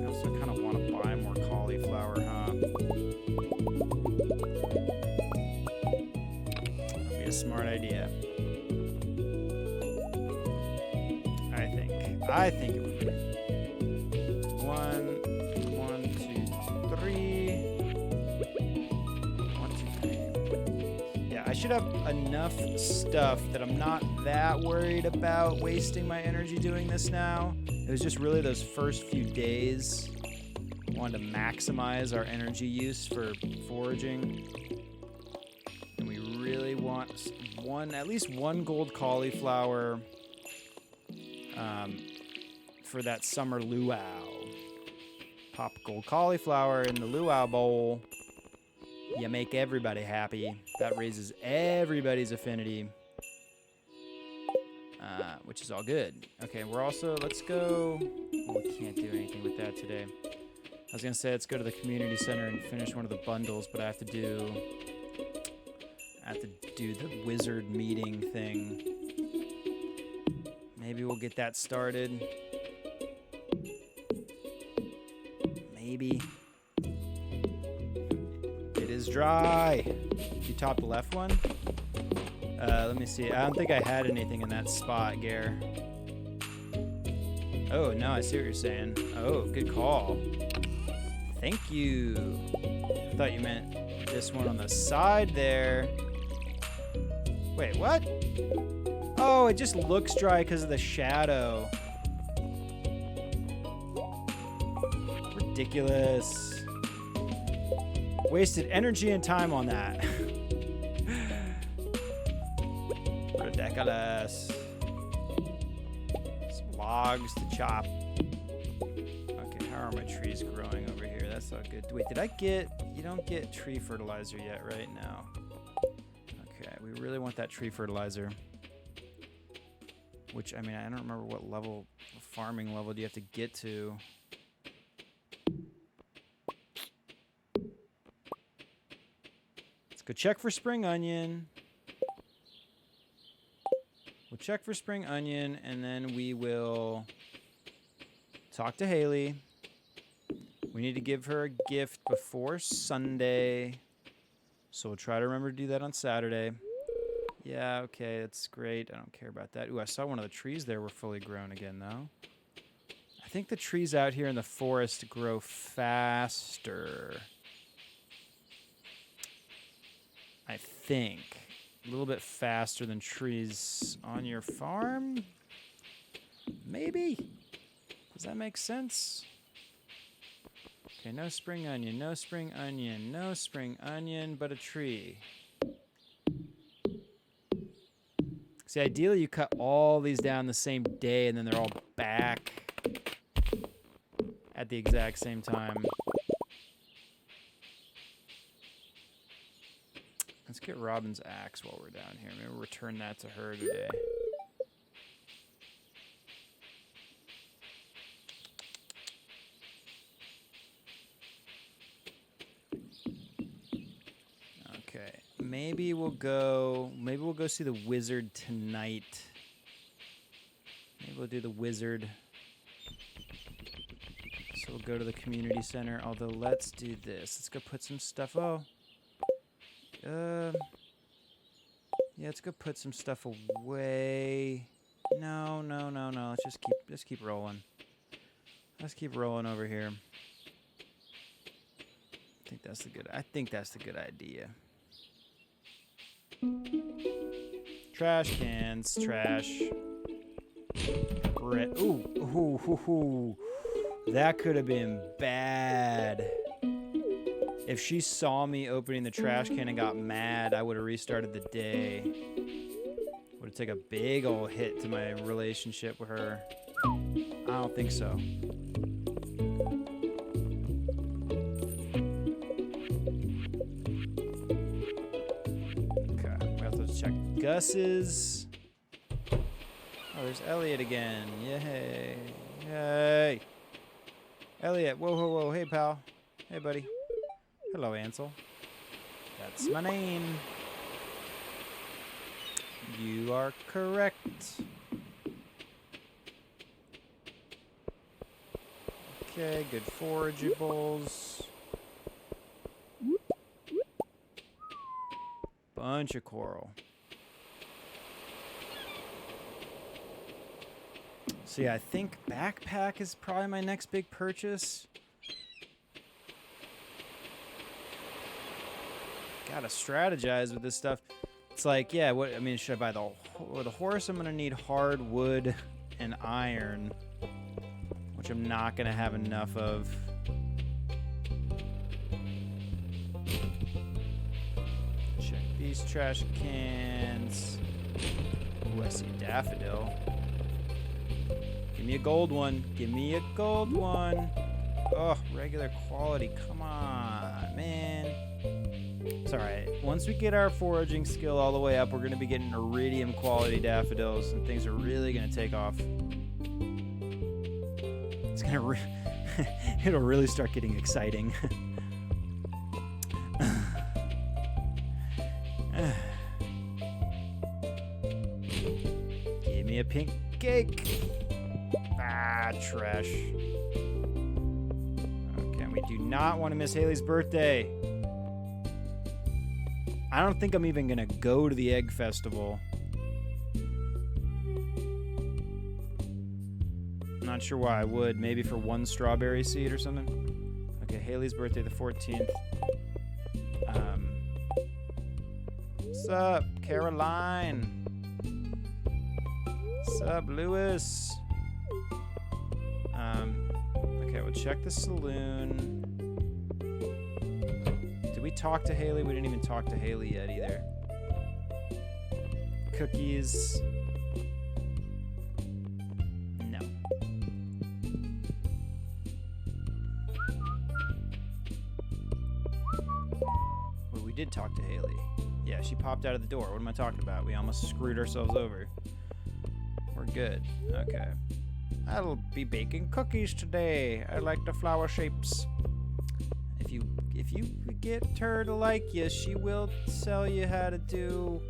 also kind of want to buy more cauliflower, huh? That'd be a smart idea. I think it would be. 1, 2, 3. 1, 2, 3. Yeah, I should have enough stuff that I'm not that worried about wasting my energy doing this now. It was just really those first few days. I wanted to maximize our energy use for foraging. And we really want at least one gold cauliflower for that summer luau. Pop gold cauliflower in the luau bowl. You make everybody happy. That raises everybody's affinity. Which is all good. Okay, we're also, let's go. Oh, we can't do anything with that today. I was going to say let's go to the community center and finish one of the bundles, but I have to do the wizard meeting thing. Maybe we'll get that started. Maybe. It is dry. You top the left one? Let me see. I don't think I had anything in that spot, Gare. Oh, no, I see what you're saying. Oh, good call. Thank you. I thought you meant this one on the side there. Wait, what? Oh, it just looks dry because of the shadow. Ridiculous. Wasted energy and time on that. Ridiculous. Some logs to chop. Okay, how are my trees growing over here? That's not good. Wait, did I get... You don't get tree fertilizer yet, right? No. Okay, we really want that tree fertilizer. Which, I mean, I don't remember what level, farming level do you have to get to. Let's go check for spring onion. We'll check for spring onion, and then we will talk to Haley. We need to give her a gift before Sunday. So we'll try to remember to do that on Saturday. Yeah, okay, that's great. I don't care about that. Ooh, I saw one of the trees there were fully grown again, though. I think the trees out here in the forest grow faster. I think. A little bit faster than trees on your farm? Maybe? Does that make sense? Okay, no spring onion, no spring onion, no spring onion, but a tree. See, ideally you cut all these down the same day and then they're all back at the exact same time. Let's get Robin's axe while we're down here. Maybe we'll return that to her today. Okay, maybe we'll go see the wizard tonight. Maybe we'll do the wizard. So we'll go to the community center, although let's do this. Let's go put some stuff, yeah, let's go put some stuff away. No. Let's just keep rolling. Let's keep rolling over here. I think that's the good idea. Trash cans, trash. Ooh. That could have been bad. If she saw me opening the trash can and got mad, I would have restarted the day. Would have taken a big old hit to my relationship with her. I don't think so. Okay, we have to check Gus's. Oh, there's Elliot again. Yay. Yay. Elliot, whoa. Hey, pal. Hey, buddy. Hello, Ansel. That's my name. You are correct. Okay, good forageables. Bunch of coral. So yeah, I think backpack is probably my next big purchase. Gotta strategize with this stuff. It's like, yeah, should I buy the horse? I'm gonna need hardwood and iron, which I'm not gonna have enough of. Check these trash cans. Ooh, I see daffodil. Give me a gold one. Give me a gold one. Oh, regular quality. Come on, man. It's alright. Once we get our foraging skill all the way up, we're going to be getting iridium quality daffodils, and things are really going to take off. It's going to it'll really start getting exciting. Give me a pink cake. Ah, trash. Okay, we do not want to miss Haley's birthday. I don't think I'm even going to go to the egg festival. Not sure why I would. Maybe for one strawberry seed or something. Okay, Haley's birthday the 14th. What's up, Caroline? What's up, Lewis? Okay, we'll check the saloon. Did we talk to Haley? We didn't even talk to Haley yet either. Cookies. No. Well, we did talk to Haley. Yeah, she popped out of the door. What am I talking about? We almost screwed ourselves over. We're good. Okay. I'll be baking cookies today. I like the flower shapes. If you get her to like you, she will tell you how to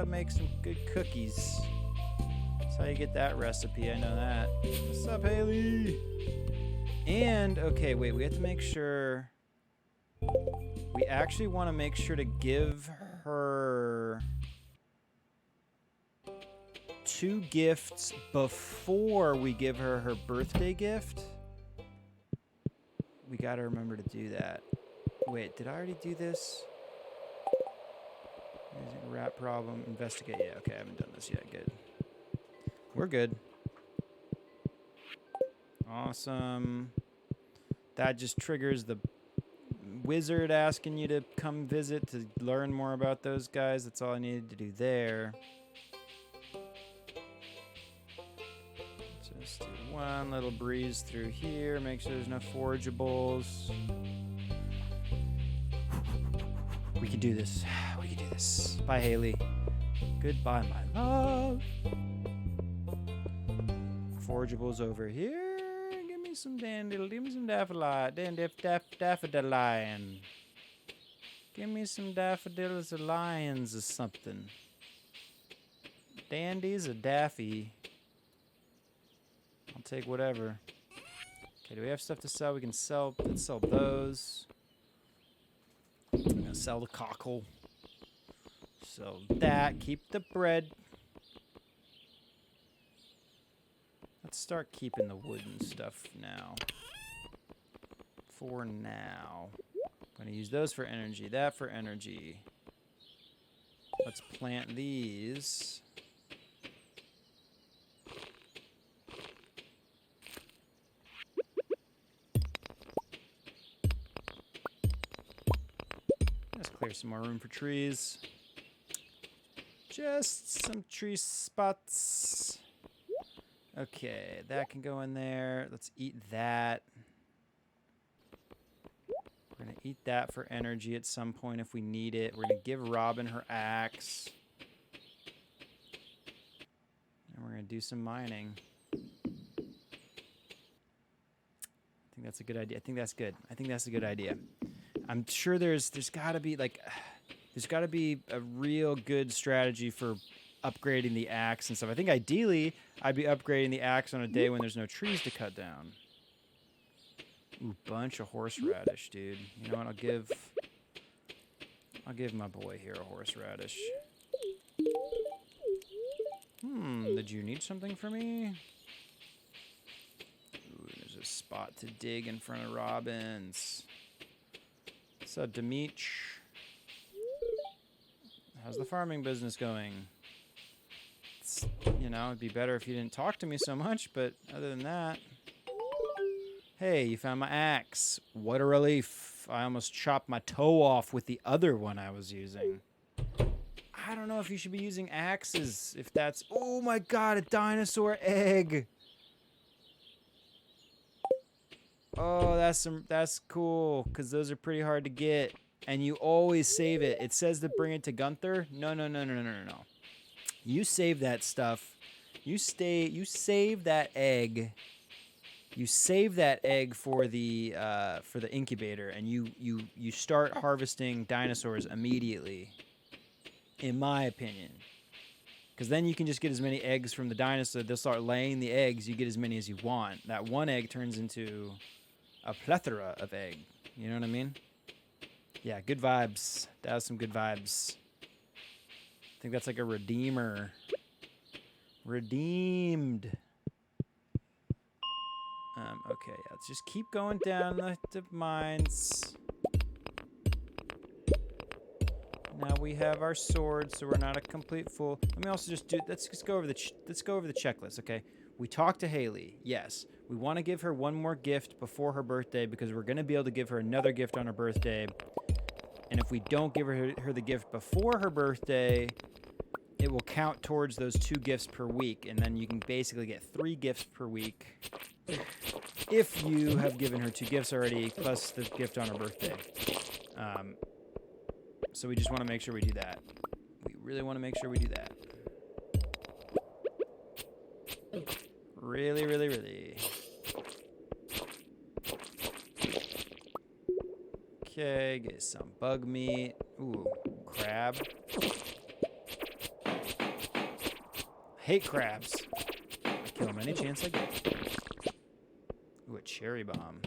make some good cookies. That's how you get that recipe. I know that. What's up, Haley? And okay, wait, we have to make sure. We actually want to make sure to give her 2 gifts before we give her her birthday gift. We gotta remember to do that. Wait, did I already do this? Rat problem. Investigate. Yeah, okay, I haven't done this yet. Good. We're good. Awesome. That just triggers the wizard asking you to come visit to learn more about those guys. That's all I needed to do there. Just do one little breeze through here. Make sure there's no forageables. We can do this. We can do this. Bye, Haley. Goodbye, my love. Forageables over here. Give me some daffodil. Give me some daffodilion. Give me some daffodils or lions or something. Dandies or daffy. I'll take whatever. Okay, do we have stuff to sell? We can sell. Let's sell those. I'm gonna sell the cockle. Sell that. Keep the bread. Let's start keeping the wooden stuff now. For now. I'm gonna use those for energy. That for energy. Let's plant these. Let's clear some more room for trees. Just some tree spots. Okay, that can go in there. Let's eat that. We're going to eat that for energy at some point if we need it. We're going to give Robin her axe. And we're going to do some mining. I think that's a good idea. I think that's good. I think that's a good idea. I'm sure there's got to be there's got to be a real good strategy for upgrading the axe and stuff. I think ideally I'd be upgrading the axe on a day when there's no trees to cut down. Ooh, bunch of horseradish, dude. You know what? I'll give my boy here a horseradish. Did you need something for me? Ooh, there's a spot to dig in front of Robin's. What's up, Demetch? How's the farming business going? You know, it'd be better if you didn't talk to me so much, but other than that... Hey, you found my axe. What a relief. I almost chopped my toe off with the other one I was using. I don't know if you should be using axes, if that's... Oh my god, a dinosaur egg! Oh, that's cool, because those are pretty hard to get. And you always save it. It says to bring it to Gunther. No. You save that stuff. You save that egg. You save that egg for the incubator, and you start harvesting dinosaurs immediately. In my opinion. Because then you can just get as many eggs from the dinosaur. They'll start laying the eggs. You get as many as you want. That one egg turns into a plethora of egg. You know what I mean? Yeah, good vibes. That was some good vibes. I think that's like a redeemer. Redeemed. Okay, yeah, let's just keep going down the mines. Now we have our sword, so we're not a complete fool. Let me also just do. Let's go over the checklist, okay? We talked to Haley. Yes, we want to give her one more gift before her birthday because we're gonna be able to give her another gift on her birthday. And if we don't give her the gift before her birthday, it will count towards those 2 gifts per week, and then you can basically get 3 gifts per week if you have given her 2 gifts already, plus the gift on her birthday. So we just want to make sure we do that. We really want to make sure we do that. Really, really, really. Okay, get some bug meat. Ooh, crab. Hate crabs. I kill them any chance I get. Ooh, a cherry bomb.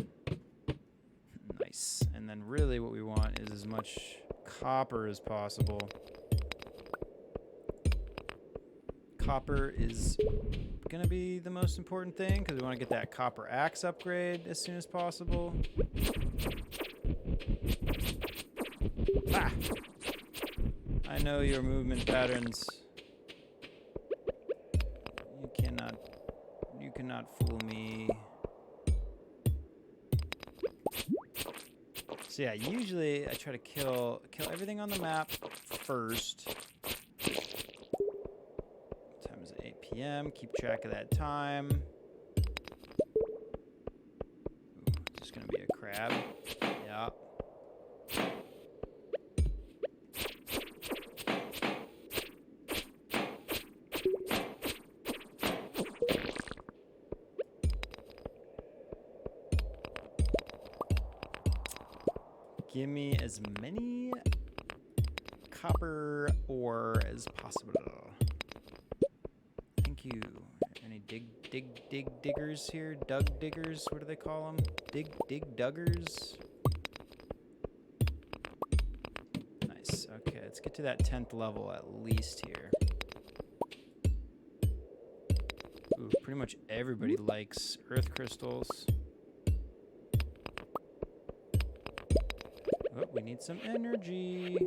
Nice. And then really what we want is as much copper as possible. Copper is going to be the most important thing because we want to get that copper axe upgrade as soon as possible. Ah! I know your movement patterns. You cannot fool me. So yeah, usually I try to kill everything on the map first. Time is 8 p.m. Keep track of that time. Ooh, just gonna be a crab. Yeah. Give me as many copper ore as possible. Thank you. Any diggers here? Dug diggers? What do they call them? Dig duggers? Nice. Okay, let's get to that 10th level at least here. Ooh, pretty much everybody likes earth crystals. Oh, we need some energy.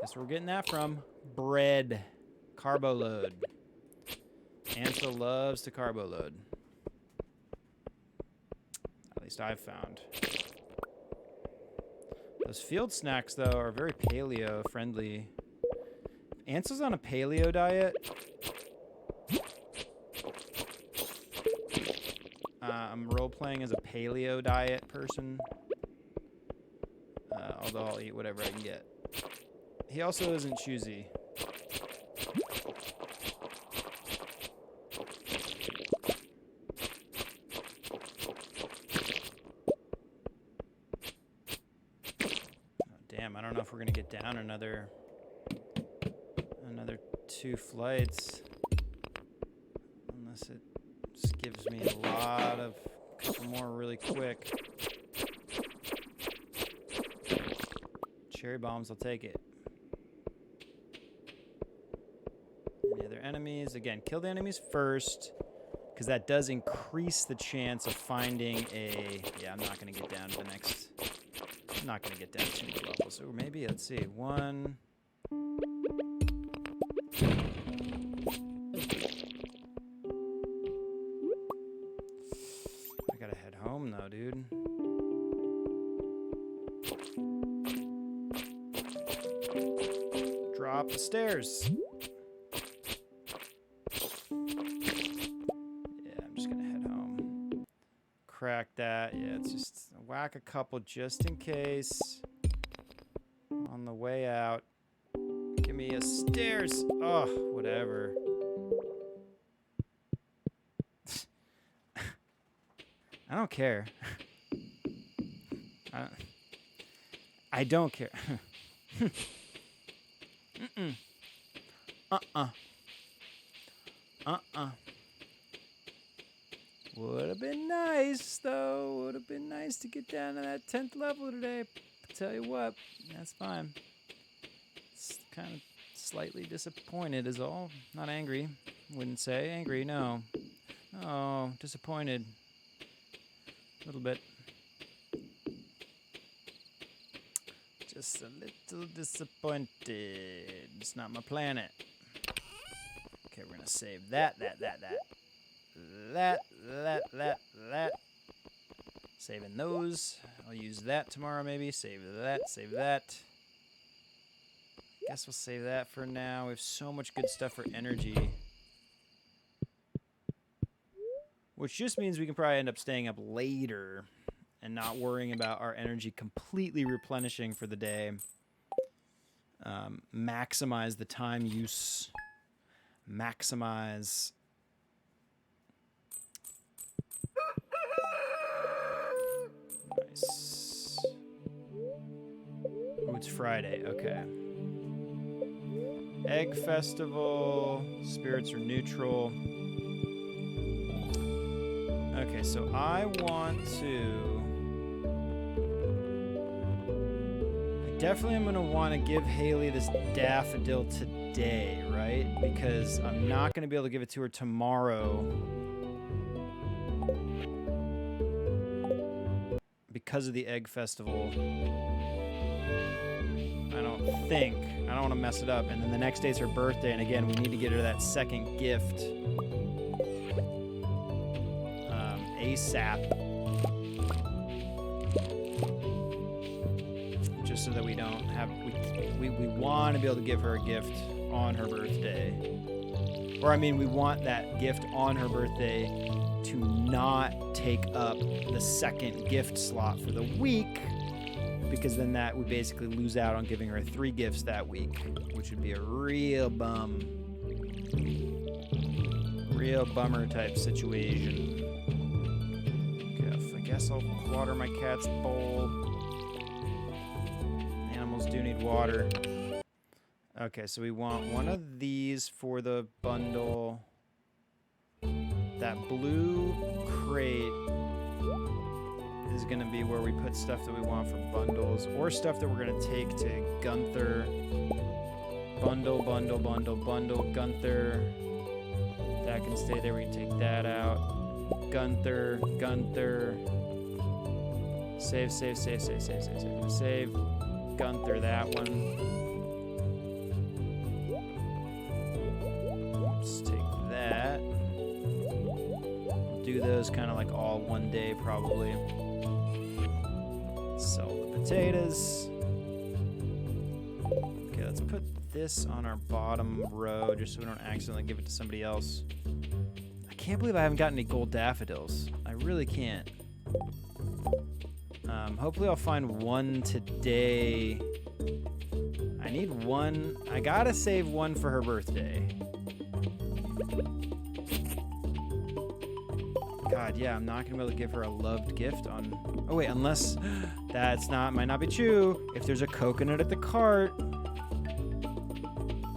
Guess where we're getting that from? Bread. Carbo load. Ansel loves to carbo load. At least I've found. Those field snacks, though, are very paleo friendly. Ansel's on a paleo diet. I'm role-playing as a paleo diet person. Although I'll eat whatever I can get. He also isn't choosy. Oh, damn, I don't know if we're gonna get down another 2 flights. Unless it just gives me a lot of couple more really quick. Cherry bombs, I'll take it. Any other enemies? Again, kill the enemies first, because that does increase the chance of finding a... Yeah, I'm not going to get down to the next... I'm not going to get down to the levels. Or maybe, let's see, 1... I gotta head home, though, dude. Drop the stairs. Yeah, I'm just gonna head home. Crack that. Yeah, it's just whack a couple just in case. On the way out. Give me a stairs. Oh, whatever. I don't care. I don't care. Would have been nice, though. Would have been nice to get down to that 10th level today. Tell you what, that's fine. It's kind of slightly disappointed is all. Not angry. Wouldn't say angry, no. Oh, disappointed. A little bit. Just a little disappointed. It's not my planet. Okay, we're gonna save that. Saving those. I'll use that tomorrow maybe. Save that. Guess we'll save that for now. We have so much good stuff for energy. Which just means we can probably end up staying up later and not worrying about our energy completely replenishing for the day. Maximize the time use. Maximize. Nice. Oh, it's Friday. Okay. Egg Festival. Spirits are neutral. Okay, so I want to... I definitely am going to want to give Haley this daffodil today, right? Because I'm not going to be able to give it to her tomorrow. Because of the Egg Festival. I don't think. I don't want to mess it up. And then the next day's her birthday, and again, we need to get her that second gift. ASAP. Just so that we don't have... We want to be able to give her a gift on her birthday. Or, I mean, we want that gift on her birthday to not take up the second gift slot for the week, because then that would basically lose out on giving her 3 gifts that week, which would be a real bum. Real bummer type situation. Okay, I guess I'll water my cat's bowl. Animals do need water. Okay, so we want one of these for the bundle. That blue crate is going to be where we put stuff that we want for bundles, or stuff that we're going to take to Gunther. Bundle, Gunther. That can stay there. We can take that out. Gunther. Save. Save. Gunther, that one. Let's take that. Do those kind of like all one day probably. Sell the potatoes. Okay, let's put this on our bottom row just so we don't accidentally give it to somebody else. I can't believe I haven't gotten any gold daffodils. I really can't. Hopefully I'll find one today. I need one. I gotta save one for her birthday. God, yeah, I'm not gonna be able to give her a loved gift on... Oh wait, unless might not be true. If there's a coconut at the cart,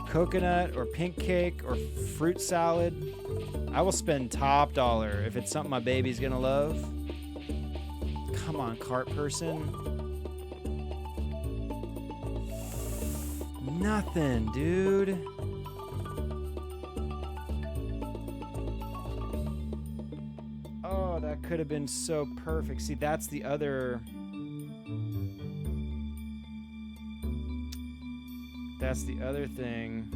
coconut or pink cake or fruit salad, I will spend top dollar if it's something my baby's gonna love. Come on, cart person. Nothing, dude. Oh, that could have been so perfect. See, that's the other... That's the other thing.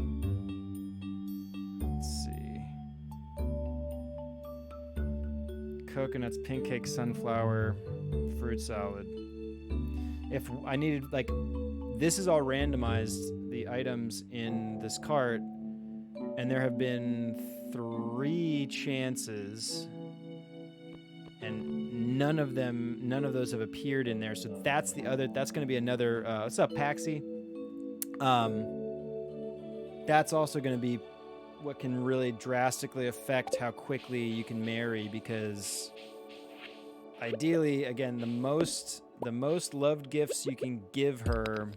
Let's see. Coconuts, pink cake, sunflower, fruit salad. If I needed, like, this is all randomized, the items in this cart, and there have been 3 chances, and none of those have appeared in there. So that's the other, that's going to be another, what's up, Paxi? That's also going to be what can really drastically affect how quickly you can marry, because ideally, again, the most loved gifts you can give her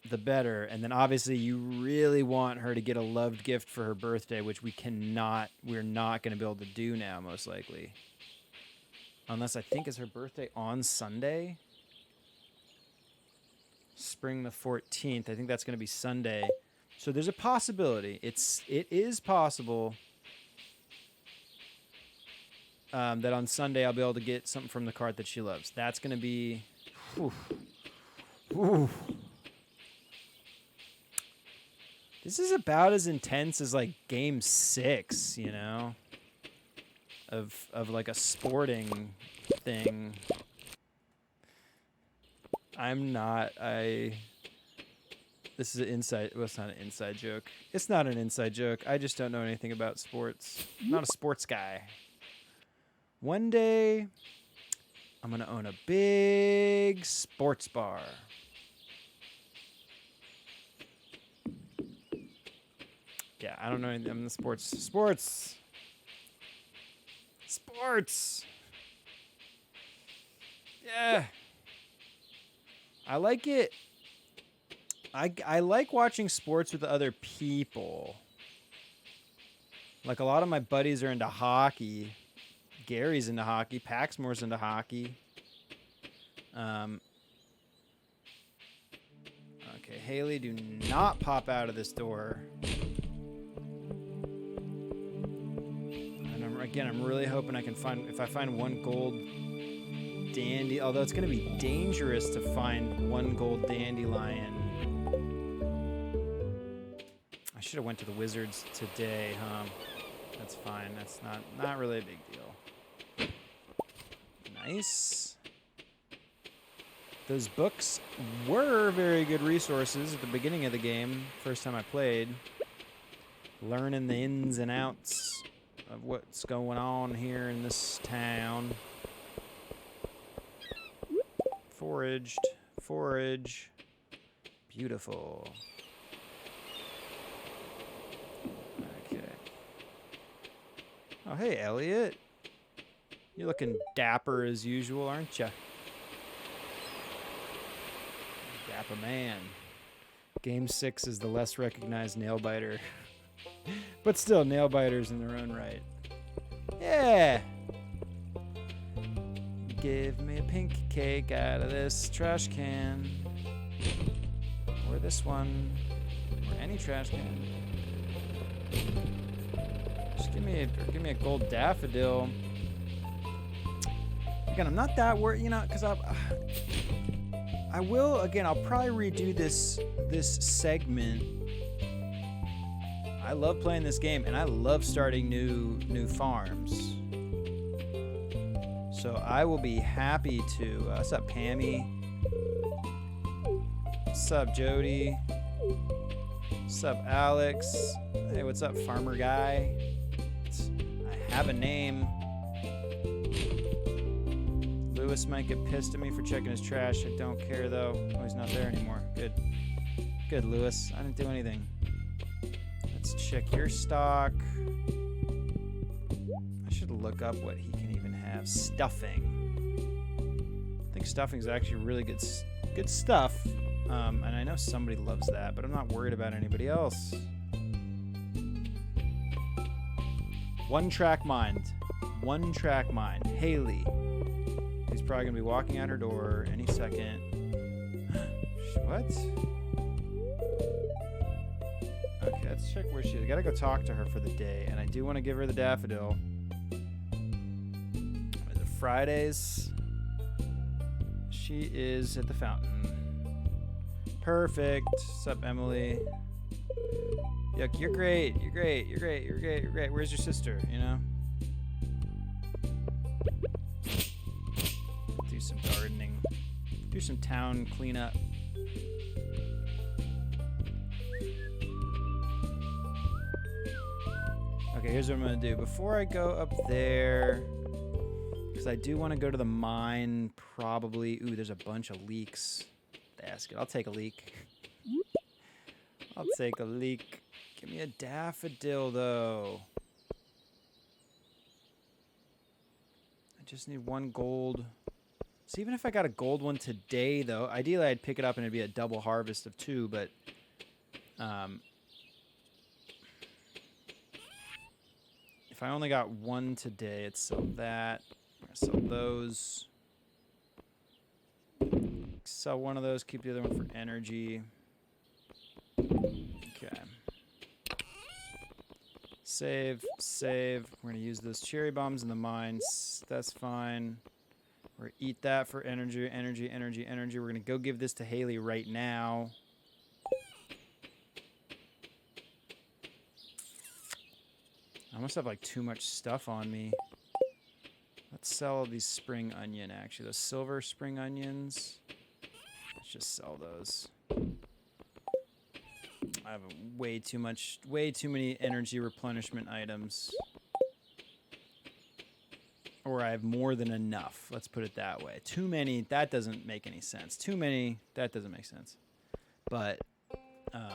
the better. And then obviously you really want her to get a loved gift for her birthday, which we're not going to be able to do now, most likely. Unless I think is her birthday on Sunday? Spring the 14th. I think that's going to be Sunday. So there's a possibility. It is possible that on Sunday I'll be able to get something from the cart that she loves. That's going to be... Whew. Ooh. This is about as intense as like game 6, you know, of like a sporting thing. This is an inside, well, it's not an inside joke. It's not an inside joke. I just don't know anything about sports. I'm not a sports guy. One day, I'm going to own a big sports bar. Yeah, I don't know anything. I'm in the sports. Yeah. I like it. I like watching sports with other people. Like a lot of my buddies are into hockey. Gary's into hockey. Paxmore's into hockey. Okay, Haley, do not pop out of this door. And I'm really hoping I can if I find one gold dandy, although it's going to be dangerous to find one gold dandelion. I should have went to the Wizards today, huh? That's fine. That's not really a big deal. Nice. Those books were very good resources at the beginning of the game, first time I played. Learning the ins and outs of what's going on here in this town. Forage. Beautiful. Okay. Oh, hey, Elliot. You're looking dapper as usual, aren't you? Dapper man. Game 6 is the less recognized nail biter. But still, nail biters in their own right. Yeah! Give me a pink cake out of this trash can. Or this one. Or any trash can. Just give me a gold daffodil. Again, I'm not that worried, you know, because I will, again, I'll probably redo this segment. I love playing this game, and I love starting new farms. So I will be happy to... what's up, Pammy? What's up, Jody? What's up, Alex? Hey, what's up, Farmer Guy? I have a name. Lewis might get pissed at me for checking his trash. I don't care, though. Oh, he's not there anymore. Good. Good, Lewis. I didn't do anything. Let's check your stock. I should look up what he can even have. Stuffing. I think stuffing is actually really good stuff. And I know somebody loves that, but I'm not worried about anybody else. One track mind. Haley. He's probably going to be walking out her door any second. What? Okay, let's check where she is. I gotta go talk to her for the day, and I do want to give her the daffodil. The Fridays. She is at the fountain. Perfect. What's up, Emily? Yuck, you're great. You're great. Where's your sister, you know? Do some gardening. Do some town cleanup. Okay, here's what I'm going to do. Before I go up there, because I do want to go to the mine, probably. Ooh, there's a bunch of leeks. Basket. I'll take a leek. Give me a daffodil, though. I just need one gold So even if I got a gold one today, though, ideally I'd pick it up and it'd be a double harvest of 2, but if I only got 1 today, I'd sell that. I'm gonna sell those. Sell one of those, keep the other one for energy. Okay. Save, save. We're gonna use those cherry bombs in the mines. That's fine. We're gonna eat that for energy, energy, energy, energy. We're gonna go give this to Haley right now. I must have like too much stuff on me. Let's sell these spring onion, actually. Those silver spring onions. Let's just sell those. I have way too many energy replenishment items. Or I have more than enough. Let's put it that way. Too many, that doesn't make any sense. Too many, that doesn't make sense. But I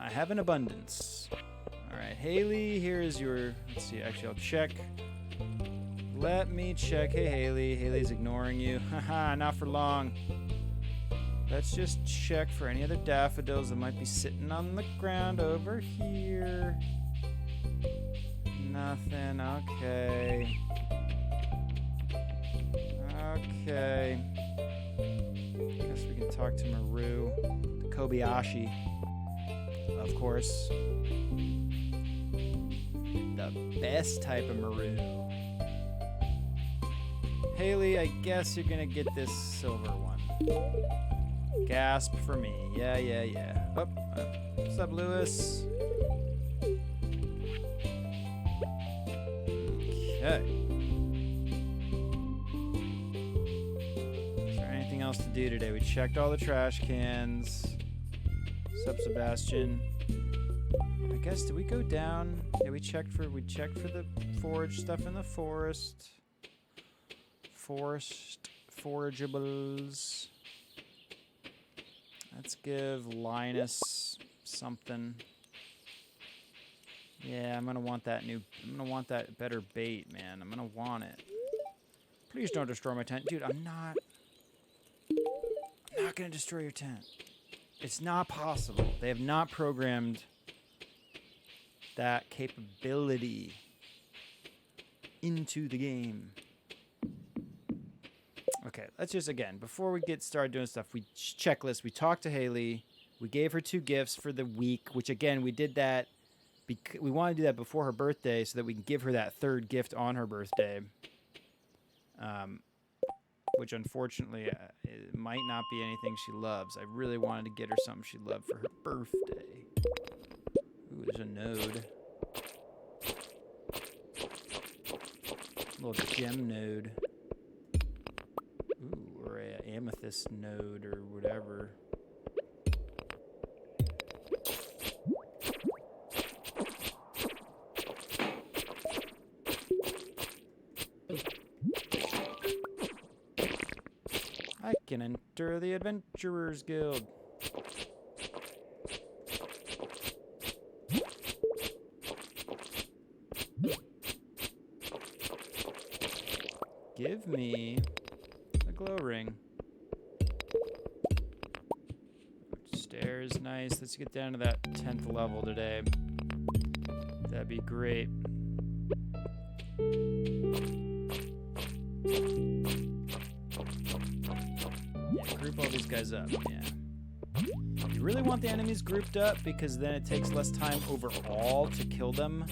have an abundance. All right, Haley, here is your, let's see, actually I'll check. Let me check. Hey, Haley. Haley's ignoring you. Haha, not for long. Let's just check for any other daffodils that might be sitting on the ground over here. Nothing. Okay. Okay. Guess we can talk to Maru. To Kobayashi. Of course. The best type of Maru. Haley, I guess you're gonna get this silver one. Gasp for me. Yeah, yeah, yeah. Oh, what's up, Lewis? Okay. Is there anything else to do today? We checked all the trash cans. What's up, Sebastian? I guess, did we go down? Yeah, we checked for the forage stuff in the forest. Forageables. Let's give Linus something. Yeah, I'm gonna want that better bait, man. I'm gonna want it. Please don't destroy my tent. Dude, I'm not gonna destroy your tent. It's not possible. They have not programmed that capability into the game. Okay, let's just, again, before we get started doing stuff, we checklist. We talked to Haley. We gave her 2 gifts for the week, which, again, we did that. We want to do that before her birthday so that we can give her that 3rd gift on her birthday. Which, unfortunately, it might not be anything she loves. I really wanted to get her something she loved for her birthday. Ooh, there's a node. A little gem node. Ooh, or an amethyst node or whatever. I can enter the Adventurers Guild. Give me a glow ring. Stairs, nice. Let's get down to that 10th level today. That'd be great. Yeah, group all these guys up, yeah. You really want the enemies grouped up because then it takes less time overall to kill them.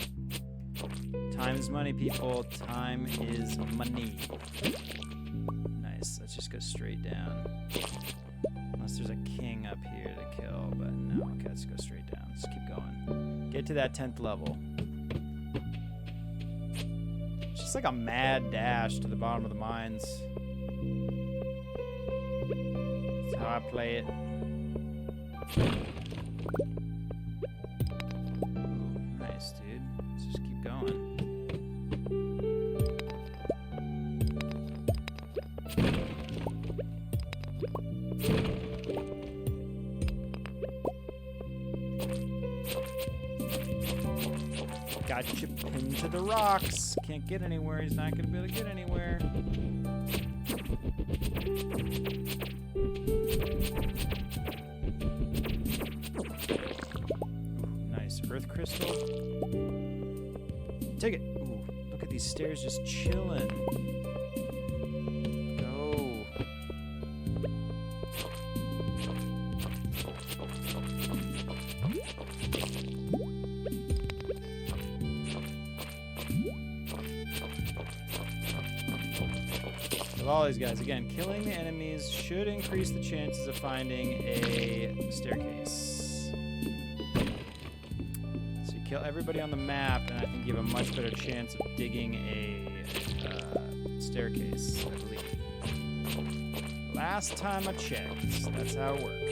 Time is money, people. Time is money. Nice. Let's just go straight down. Unless there's a king up here to kill, but no. Okay, let's go straight down. Let's keep going. Get to that 10th level. It's just like a mad dash to the bottom of the mines. That's how I play it. Ooh, nice, dude. Let's just keep going. I chipped him to the rocks. Can't get anywhere. He's not going to be able to get anywhere. Ooh, nice. Earth crystal. Take it. Ooh, look at these stairs just chilling. Go. With all these guys, again, killing the enemies should increase the chances of finding a staircase. So you kill everybody on the map, and I think you have a much better chance of digging a staircase, I believe. Last time I checked, that's how it worked.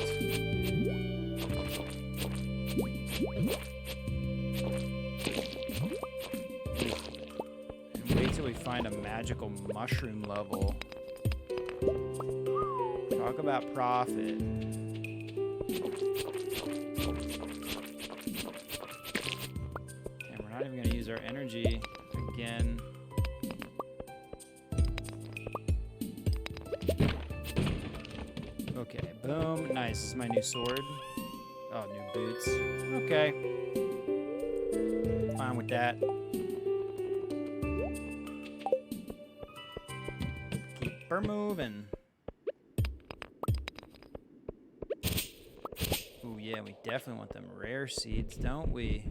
And wait till we find a magical mushroom level. Talk about profit. Damn, we're not even going to use our energy again. Okay, boom. Nice. This is my new sword. Oh, new boots. Okay. Fine with that. Keep her moving. Ooh, yeah, we definitely want them rare seeds, don't we?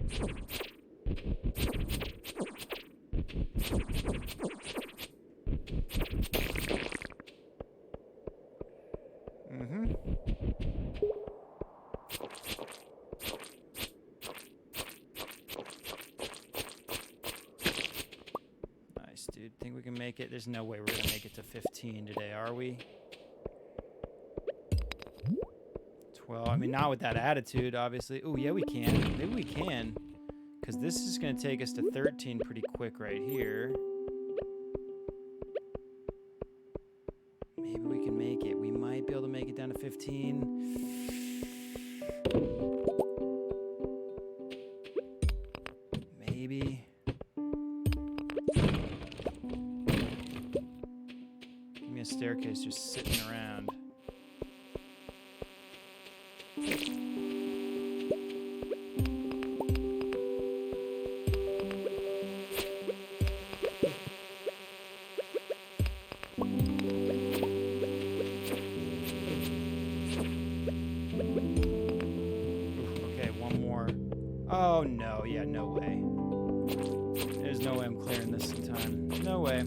Nice, dude. Think we can make it? There's no way we're gonna make it to 15 today, are we? 12. I mean, not with that attitude, obviously. Ooh, yeah, we can. Maybe we can. Because this is gonna take us to 13 pretty quick right here. Maybe we can make it. We might be able to make it down to 15. Maybe. Give me a staircase just sitting around. Oh, no. Yeah, no way. There's no way I'm clearing this in time. No way.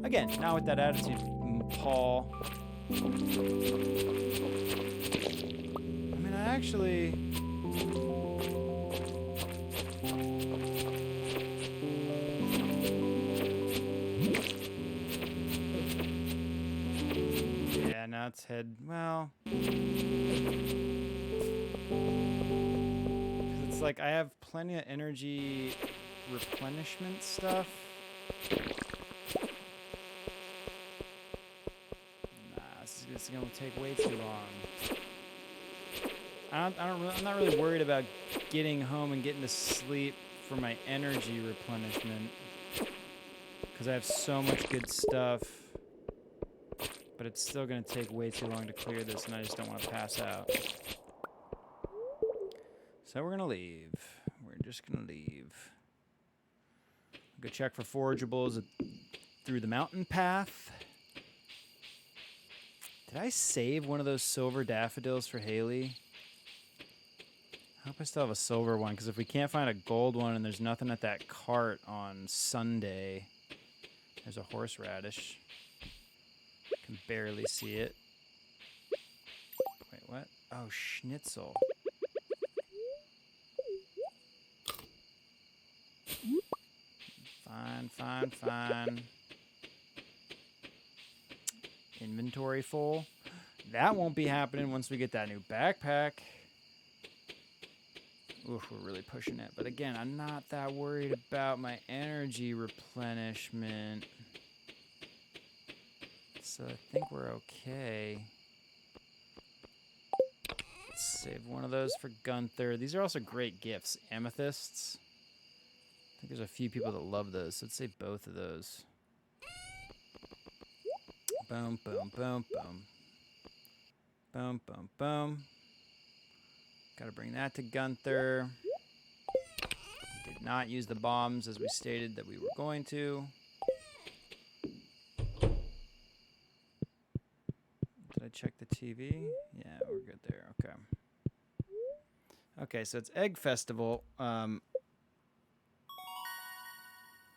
Again, not with that attitude, Paul. I mean, I actually... Yeah, now it's head... Well... Like, I have plenty of energy replenishment stuff. Nah, this is gonna take way too long. I'm not really worried about getting home and getting to sleep for my energy replenishment, because I have so much good stuff. But it's still gonna take way too long to clear this, and I just don't want to pass out. So we're gonna leave. We're just gonna leave. Go check for forageables through the mountain path. Did I save one of those silver daffodils for Haley? I hope I still have a silver one, because if we can't find a gold one and there's nothing at that cart on Sunday, there's a horseradish. Can barely see it. Wait, what? Oh, schnitzel. Fine. Inventory full. That won't be happening once we get that new backpack. Oof, we're really pushing it. But again, I'm not that worried about my energy replenishment. So I think we're okay. Let's save one of those for Gunther. These are also great gifts. Amethysts. I think there's a few people that love those, so let's save both of those. Boom, boom, boom, boom. Boom, boom, boom. Gotta bring that to Gunther. Did not use the bombs as we stated that we were going to. Did I check the TV? Yeah, we're good there. Okay. Okay, so it's Egg Festival. Level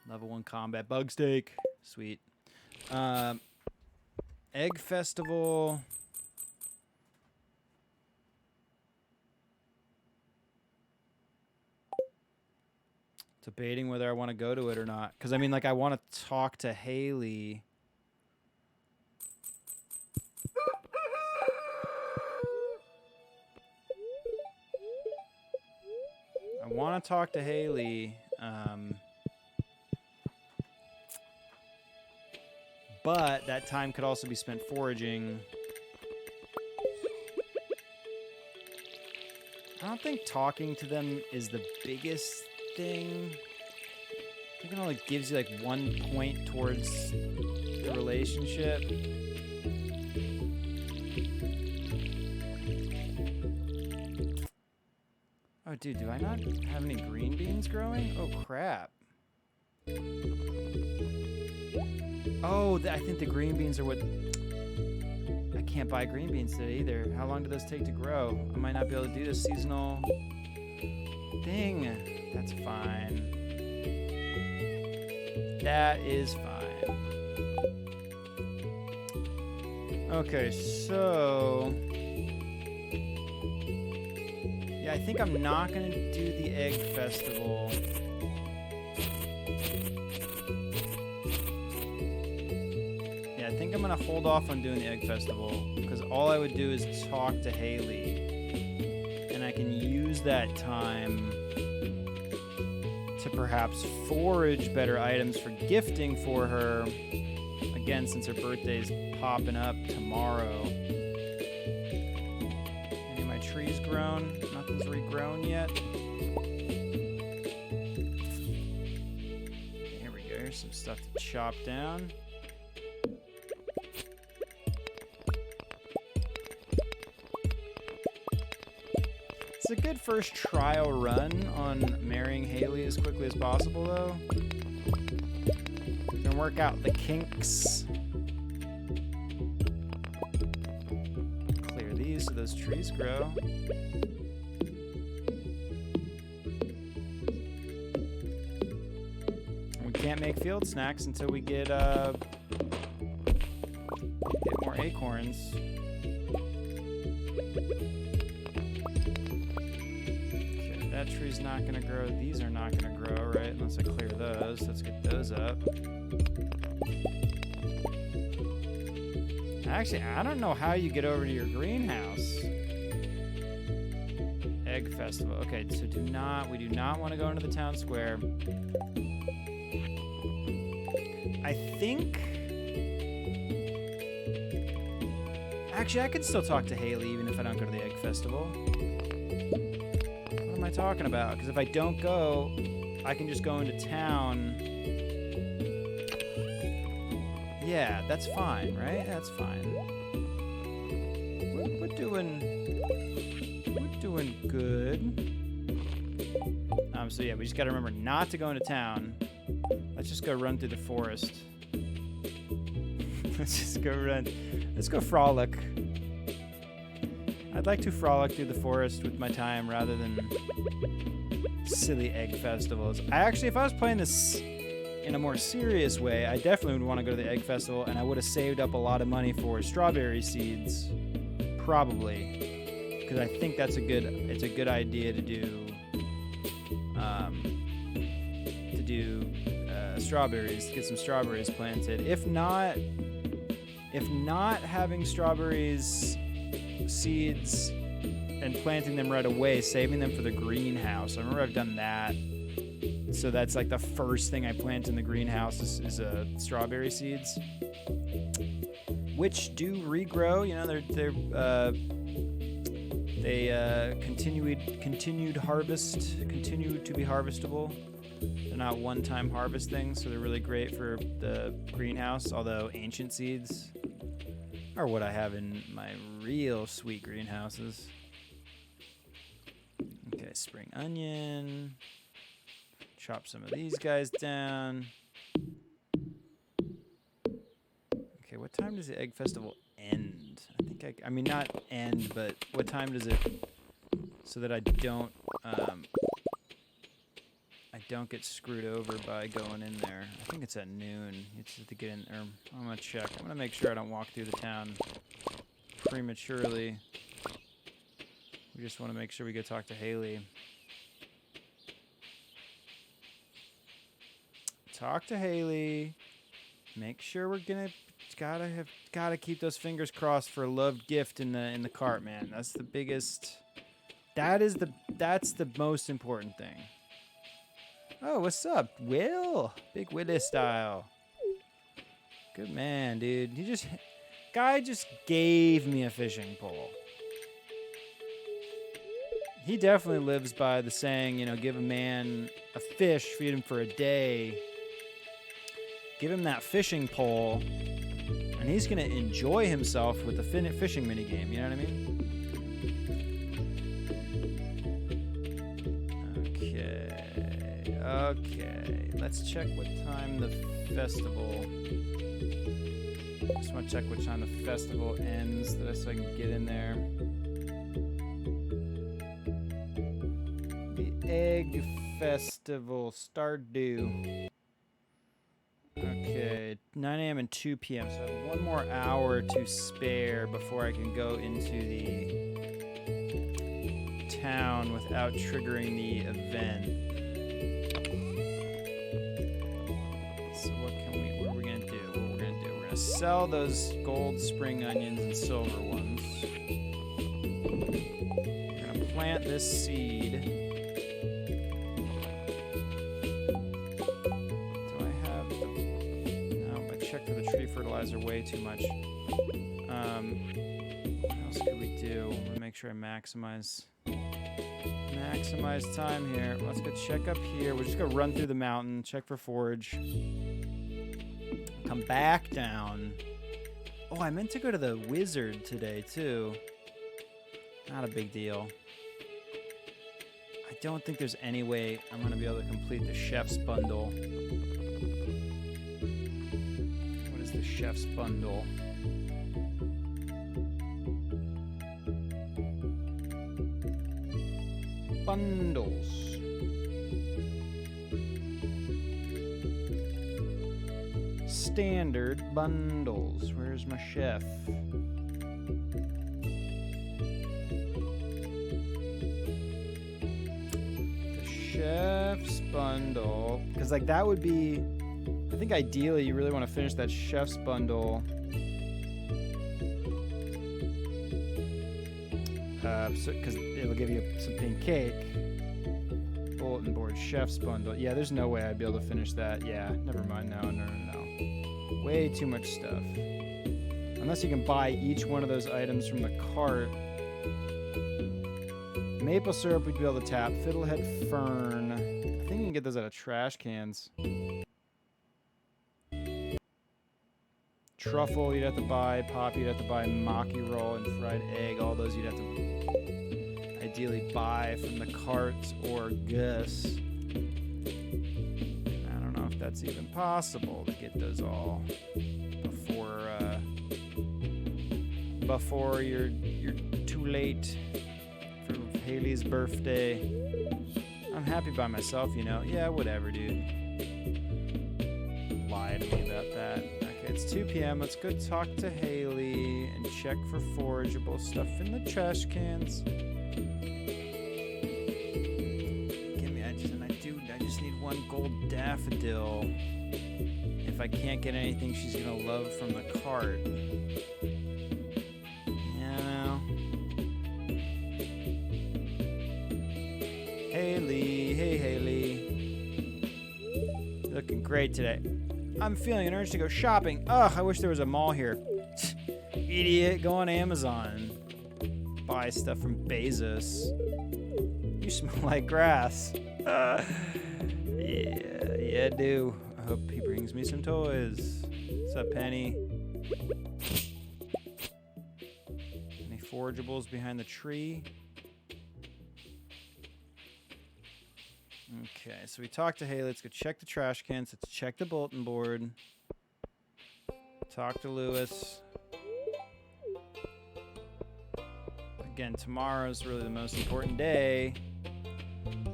1 combat. Bug steak. Sweet. Egg Festival. Debating whether I want to go to it or not. Because, I mean, like, I want to talk to Haley. I want to talk to Haley. But that time could also be spent foraging. I don't think talking to them is the biggest thing. I think it only gives you like 1 point towards the relationship. Oh, dude, do I not have any green beans growing? Oh, crap. Oh, I think the green beans are what... I can't buy green beans today either. How long do those take to grow? I might not be able to do this seasonal thing. That's fine. That is fine. Okay, so... Yeah, I think I'm not going to do the Egg Festival. Yeah, I think I'm going to hold off on doing the Egg Festival because all I would do is talk to Haley. And I can use that time to perhaps forage better items for gifting for her. Again, since her birthday's popping up tomorrow. Any of my trees grown? Nothing's regrown yet. Here we go. Here's some stuff to chop down. It's a good first trial run on marrying Haley as quickly as possible, though. Gonna work out the kinks. Clear these so those trees grow. We can't make field snacks until we get more acorns. Okay, that tree's not gonna grow. These are not gonna grow, right? Unless I clear those. Let's get those up. Actually, I don't know how you get over to your greenhouse. Egg Festival. Okay, so we do not want to go into the town square. I think... Actually, I could still talk to Haley even if I don't go to the Egg Festival. What am I talking about? Because if I don't go, I can just go into town. Yeah, that's fine, right? That's fine. We're doing good. So yeah, we just gotta remember not to go into town. Let's just go run through the forest. Let's just go run. Let's go frolic. I'd like to frolic through the forest with my time rather than silly egg festivals. If I was playing this in a more serious way, I definitely would want to go to the Egg Festival, and I would have saved up a lot of money for strawberry seeds, probably, because I think it's a good idea to do strawberries, to get some strawberries planted. If not having strawberries seeds and planting them right away, saving them for the greenhouse. I remember I've done that. So that's like the first thing I plant in the greenhouse is strawberry seeds, which do regrow. You know, They continued to be harvestable. They're not one-time harvest things, so they're really great for the greenhouse. Although ancient seeds are what I have in my real sweet greenhouses. Okay, spring onion. Chop some of these guys down. Okay, what time does the egg festival end? I mean not end, but what time does it, so that I don't get screwed over by going in there. I think it's at noon. You just have to get in, or I'm gonna check. I'm gonna make sure I don't walk through the town prematurely. We just want to make sure we go talk to Haley. Talk to Haley. Make sure we're gonna gotta keep those fingers crossed for a loved gift in the cart, man. That's the biggest. That's the most important thing. Oh, what's up, Will? Big Willie style. Good man, dude. Guy just gave me a fishing pole. He definitely lives by the saying, you know, give a man a fish, feed him for a day. Give him that fishing pole, and he's gonna enjoy himself with the fishing minigame. You know what I mean? Okay, let's check what time the festival. Just want to check what time the festival ends, so I can get in there. The Egg Festival, Stardew. Okay, 9 a.m. and 2 p.m. So I have one more hour to spare before I can go into the town without triggering the event. Sell those gold spring onions and silver ones. We're gonna plant this seed. Do I have the... No, I checked for the tree fertilizer way too much. What else could we do? I'm gonna make sure I maximize time here. Let's go check up here. We're just gonna run through the mountain, check for forage. Come back down. Oh, I meant to go to the wizard today, too. Not a big deal. I don't think there's any way I'm going to be able to complete the chef's bundle. What is the chef's bundle? Bundles. Standard bundles. Where's my chef? The chef's bundle. Because, like, that would be... I think ideally you really want to finish that chef's bundle. Because it'll give you some pink cake. Bulletin board chef's bundle. Yeah, there's no way I'd be able to finish that. Yeah, never mind. No. Way too much stuff. Unless you can buy each one of those items from the cart. Maple syrup we'd be able to tap. Fiddlehead fern. I think you can get those out of trash cans. Truffle you'd have to buy. Poppy you'd have to buy. Maki roll and fried egg. All those you'd have to ideally buy from the carts or Gus. That's even possible to get those all before you're too late for Haley's birthday. I'm happy by myself, you know. Yeah, whatever, dude. Lie to me about that. Okay, it's 2 p.m. Let's go talk to Haley and check for forageable stuff in the trash cans. I just need one gold daffodil. If I can't get anything she's gonna love from the cart. You know. Haley, hey Haley. Looking great today. I'm feeling an urge to go shopping. Ugh, I wish there was a mall here. Idiot, go on Amazon. Buy buy stuff from Bezos. You smell like grass. Yeah, I do. I hope he brings me some toys. What's up, Penny? Any forageables behind the tree? Okay, so we talked to Haley. Let's go check the trash cans. Let's check the bulletin board. Talk to Lewis. Again, tomorrow's really the most important day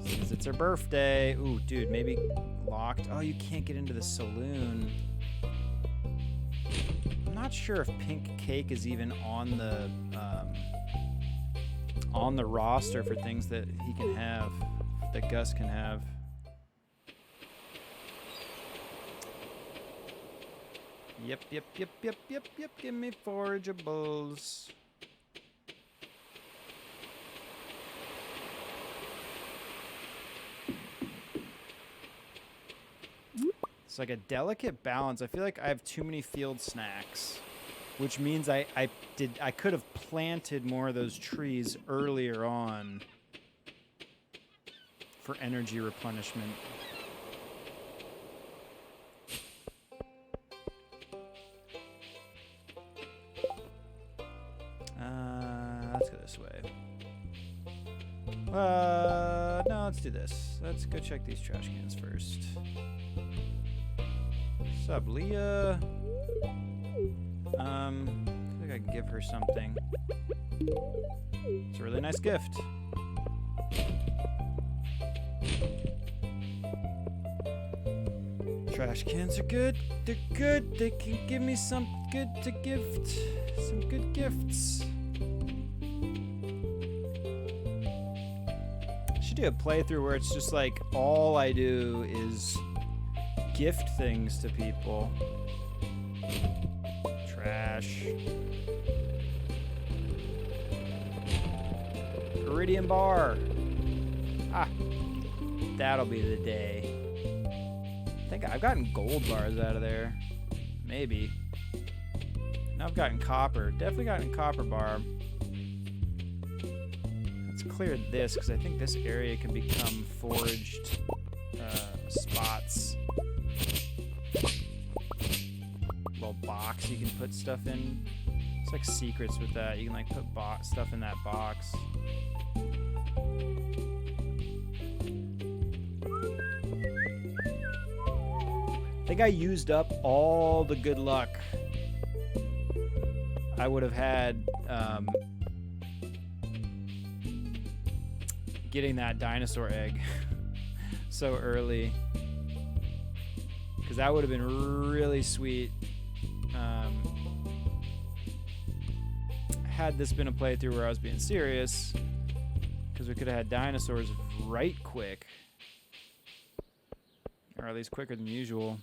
since it's her birthday. Ooh, dude, maybe locked. Oh, you can't get into the saloon. I'm not sure if Pink Cake is even on the roster for things that he can have, that Gus can have. Yep. Give me forageables. It's like a delicate balance. I feel like I have too many field snacks, which means I could have planted more of those trees earlier on for energy replenishment. Let's go this way. No, let's do this. Let's go check these trash cans first. What's up, Leah? I think I can give her something. It's a really nice gift. Trash cans are good. They're good. They can give me some good to gift. Some good gifts. I should do a playthrough where it's just like all I do is gift things to people. Trash. Iridium bar. Ah, that'll be the day. I think I've gotten gold bars out of there. Maybe. Now I've gotten copper. Definitely gotten copper bar. Let's clear this because I think this area can become foraged spots. Little box you can put stuff in. It's like secrets with that. You can like put stuff in that box. I think I used up all the good luck I would have had getting that dinosaur egg so early, because that would have been really sweet. Had this been a playthrough where I was being serious, because we could have had dinosaurs right quick, or at least quicker than usual.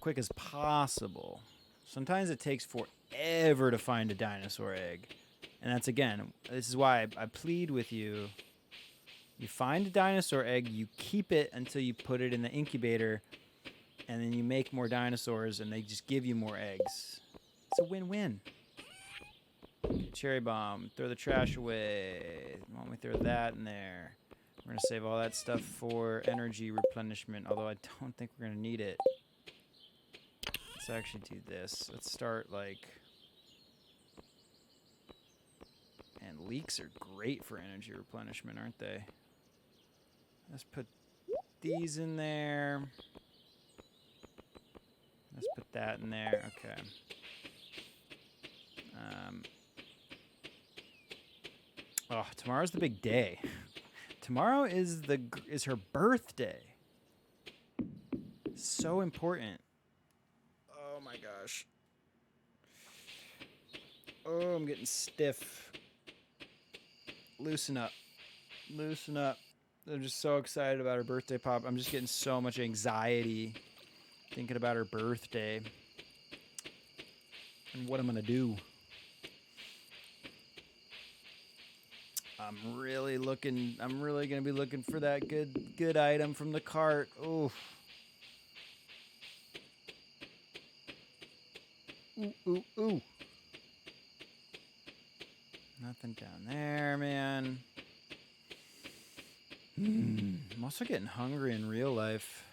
Quick as possible. Sometimes it takes forever to find a dinosaur egg. And that's, again, this is why I plead with you. You find a dinosaur egg, you keep it until you put it in the incubator, and then you make more dinosaurs, and they just give you more eggs. It's a win-win. Cherry bomb. Throw the trash away. Why don't we throw that in there? We're going to save all that stuff for energy replenishment, although I don't think we're going to need it. Let's actually do this. Let's start, like... And leeks are great for energy replenishment, aren't they? Let's put these in there. Let's put that in there. Okay. Oh, tomorrow's the big day. Tomorrow is her birthday. So important. Oh my gosh. Oh, I'm getting stiff. Loosen up. Loosen up. I'm just so excited about her birthday pop. I'm just getting so much anxiety thinking about her birthday and what I'm going to do. I'm really going to be looking for that good item from the cart. Ooh. Ooh. Nothing down there, man. I'm also getting hungry in real life.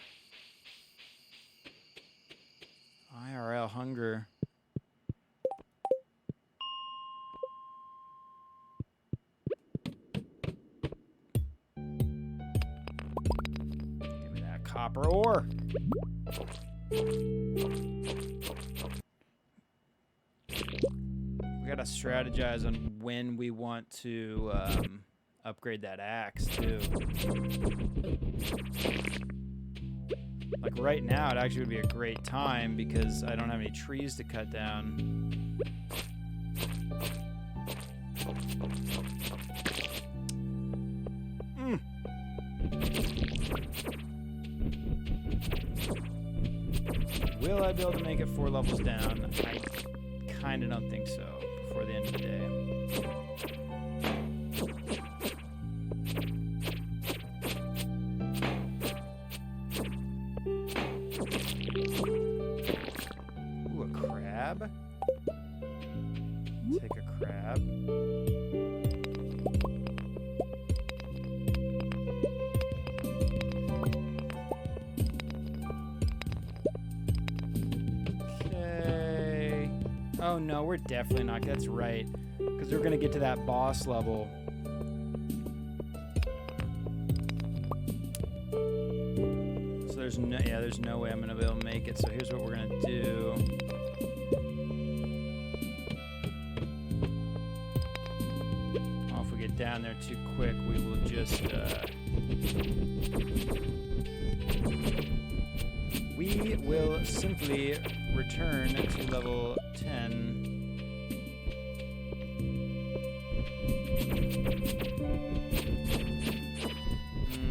IRL hunger. Give me that copper ore. We gotta strategize on when we want to upgrade that axe too. Like right now, it actually would be a great time because I don't have any trees to cut down. Will I be able to make it 4 levels down? I kind of don't think so before the end of the day. Ooh, a crab? Take a crab. Oh no, we're definitely not. That's right. Because we're going to get to that boss level. So there's no way I'm going to be able to make it. So here's what we're going to do. Oh, if we get down there too quick, we will just... we will simply return to level 10.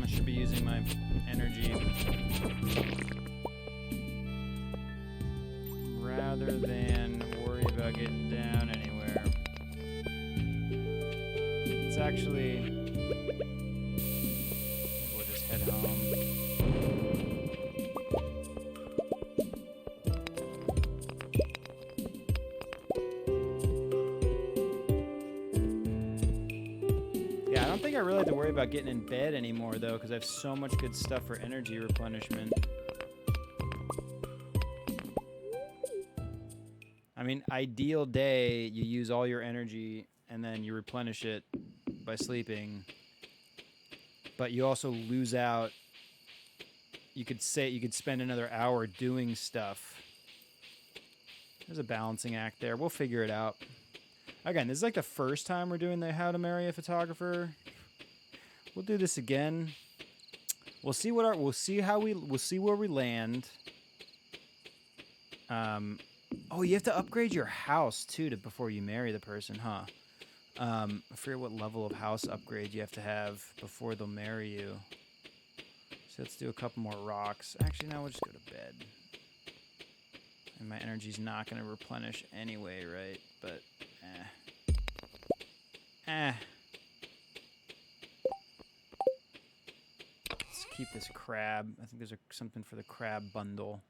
I should be using my energy rather than worry about getting down anywhere. It's actually... we'll just head home. I really have to worry about getting in bed anymore, though, because I have so much good stuff for energy replenishment. I mean, ideal day, you use all your energy, and then you replenish it by sleeping. But you also lose out. You could spend another hour doing stuff. There's a balancing act there. We'll figure it out. Again, this is like the first time we're doing the How to Marry a Photographer. We'll do this again. We'll see where we land. Oh, you have to upgrade your house too before you marry the person, huh? I forget what level of house upgrade you have to have before they'll marry you. So let's do a couple more rocks. Actually, now we'll just go to bed. And my energy's not going to replenish anyway, right? But, Let's keep this crab. I think there's something for the crab bundle.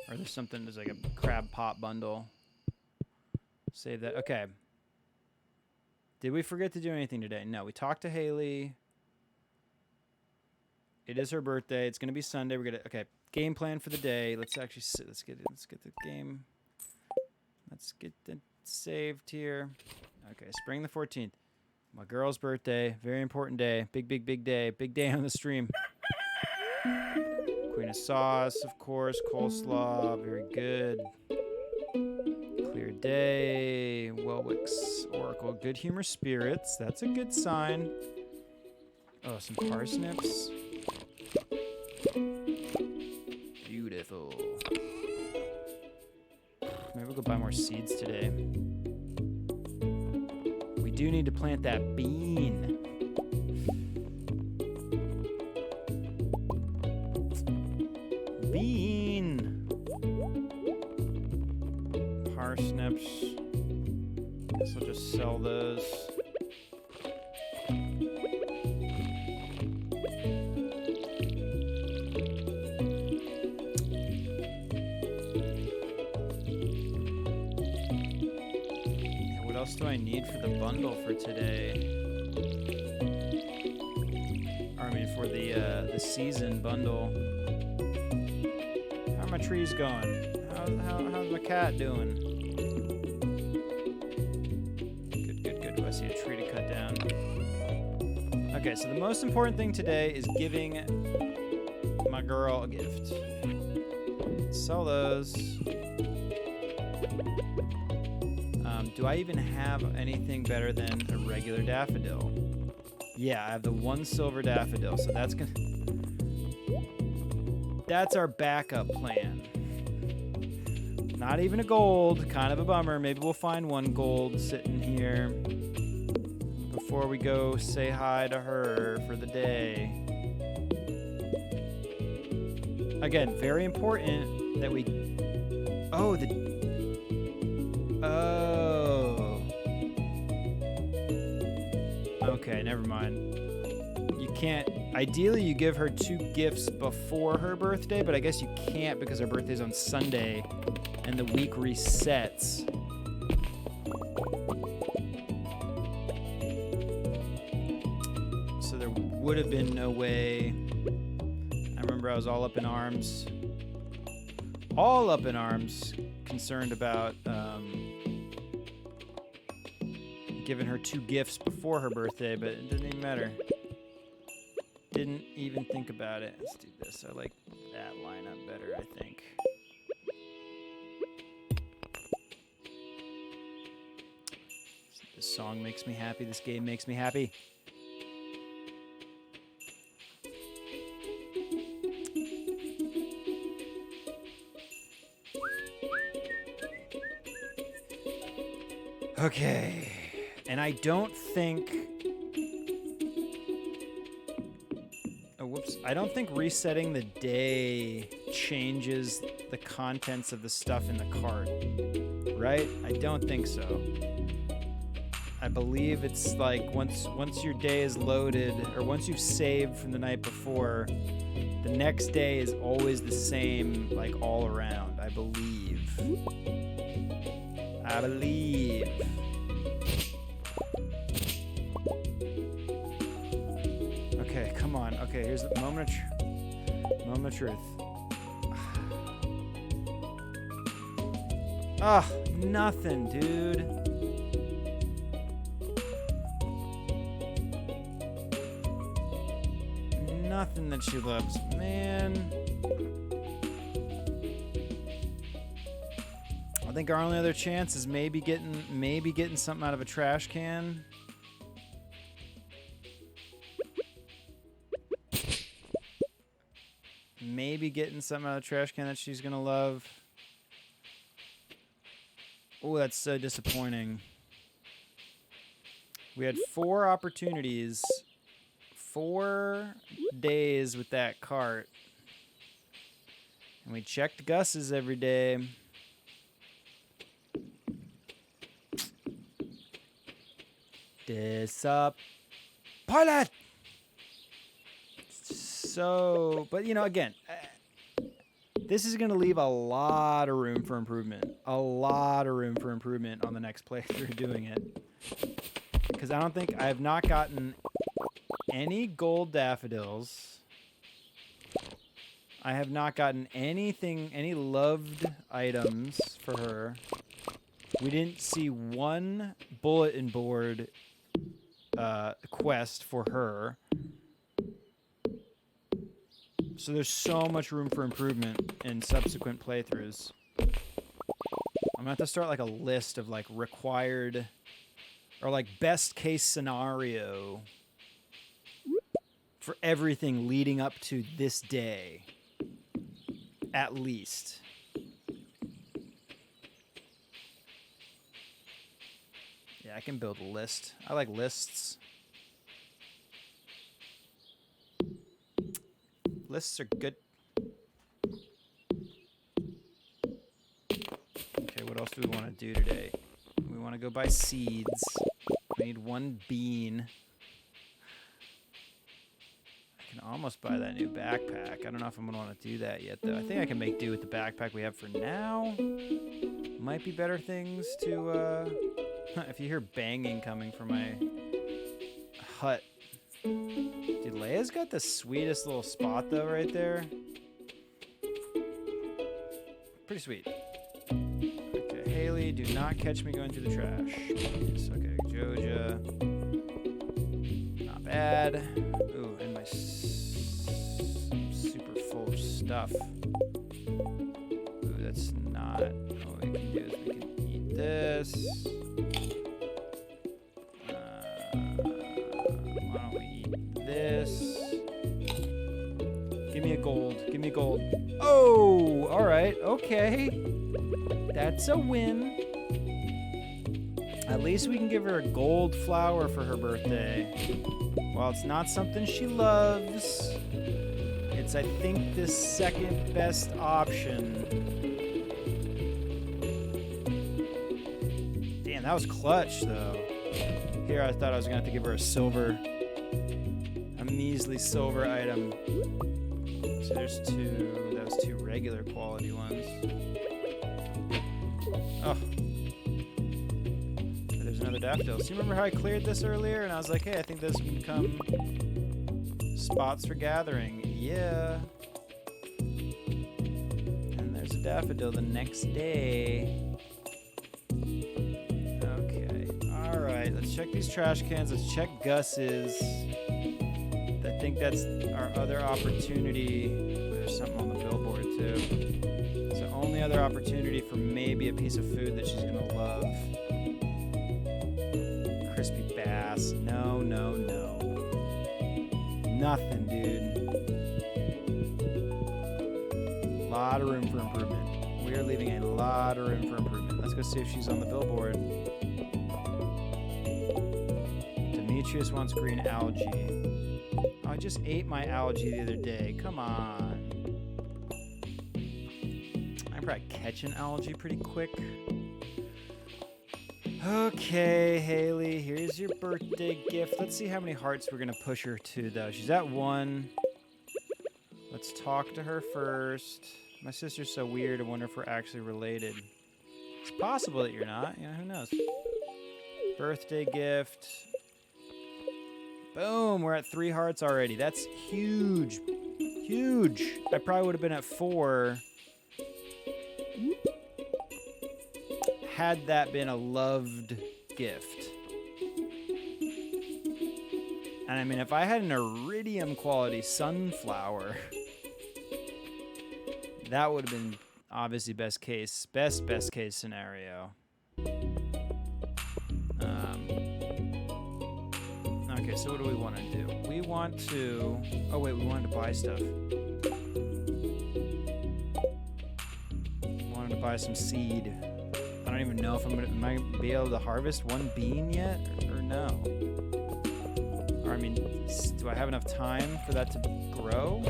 Or there's like a crab pot bundle. Save that. Okay. Did we forget to do anything today? No, we talked to Haley. It is her birthday. It's going to be Sunday. Okay. Game plan for the day. Let's actually let's get the game. Let's get it saved here. Okay, spring the 14th. My girl's birthday. Very important day. Big day. Big day on the stream. Queen of sauce, of course. Coleslaw. Very good. Clear day. Welwick's Oracle. Good humor spirits. That's a good sign. Oh, some parsnips. Beautiful. Maybe we'll go buy more seeds today. We do need to plant that bean. Bean. Parsnips. Guess I'll just sell those. else do I need for the bundle for today? Or, I mean, for the season bundle. How are my trees going? How's my cat doing? Good. Do I see a tree to cut down? Okay, so the most important thing today is giving my girl a gift. Sell those. Do I even have anything better than a regular daffodil? Yeah, I have the 1 silver daffodil, so that's our backup plan. Not even a gold, kind of a bummer. Maybe we'll find 1 gold sitting here before we go say hi to her for the day. Again, very important that we... Oh. Okay, never mind. You can't... Ideally, you give her 2 gifts before her birthday, but I guess you can't because her birthday's on Sunday and the week resets. So there would have been no way... I remember I was all up in arms, concerned about giving her 2 gifts before her birthday, but it didn't even matter. Didn't even think about it. Let's do this. I like that lineup better, I think. This song makes me happy. This game makes me happy. Okay, and I don't think... Oh, whoops. I don't think resetting the day changes the contents of the stuff in the cart, right? I don't think so. I believe it's like once your day is loaded, or once you've saved from the night before, the next day is always the same, like all around, I believe. Okay, come on. Okay, here's the moment of truth. Ah, nothing, dude. Nothing that she loves, man. I think our only other chance is maybe getting something out of a trash can. Maybe getting something out of the trash can that she's gonna love. Oh, that's so disappointing. We had 4 opportunities, 4 days with that cart. And we checked Gus's every day. Disappointed! So, but you know, again, this is going to leave a lot of room for improvement. A lot of room for improvement on the next playthrough doing it. Because I have not gotten any gold daffodils. I have not gotten any loved items for her. We didn't see 1 bulletin board quest for her. So there's so much room for improvement in subsequent playthroughs. I'm gonna have to start like a list of like required or like best case scenario for everything leading up to this day. At least. Yeah, I can build a list. I like lists. Lists are good. Okay, what else do we want to do today? We want to go buy seeds. We need 1 bean. I can almost buy that new backpack. I don't know if I'm going to want to do that yet, though. I think I can make do with the backpack we have for now. Might be better things to If you hear banging coming from my hut. Dude, Leia's got the sweetest little spot, though, right there. Pretty sweet. Okay, Haley, do not catch me going through the trash. Please. Okay, Joja. Not bad. Ooh, and my super full of stuff. Ooh, that's not... What we can do is we can eat this. Why don't we eat this? Give me a gold. Give me a gold. Oh, all right. Okay. That's a win. At least we can give her a gold flower for her birthday. While it's not something she loves, it's, I think, the second best option. Damn, that was clutch, though. Here, I thought I was going to have to give her a measly silver item. So there's two, that was two regular quality ones. Oh. There's another daffodil. So you remember how I cleared this earlier? And I was like, hey, I think this can become spots for gathering. Yeah. And there's a daffodil the next day. Okay. Alright, let's check these trash cans. Let's check Gus's. I think that's our other opportunity. There's something on the billboard, too. It's the only other opportunity for maybe a piece of food that she's going to love. Crispy bass. No, no, no. Nothing, dude. A lot of room for improvement. We are leaving a lot of room for improvement. Let's go see if she's on the billboard. Demetrius wants green algae. I just ate my algae the other day. Come on. I can probably catch an algae pretty quick. Okay, Haley, here's your birthday gift. Let's see how many hearts we're going to push her to, though. She's at 1. Let's talk to her first. My sister's so weird, I wonder if we're actually related. It's possible that you're not. You know, who knows? Birthday gift. Boom, we're at 3 hearts already. That's huge. Huge. I probably would have been at 4 had that been a loved gift. And I mean, if I had an iridium quality sunflower, that would have been obviously best case scenario. Okay, so what do we want to do? We want to... Oh, wait, we wanted to buy stuff. We wanted to buy some seed. I don't even know if am I going to be able to harvest 1 bean yet? Or no? Or, I mean, do I have enough time for that to grow?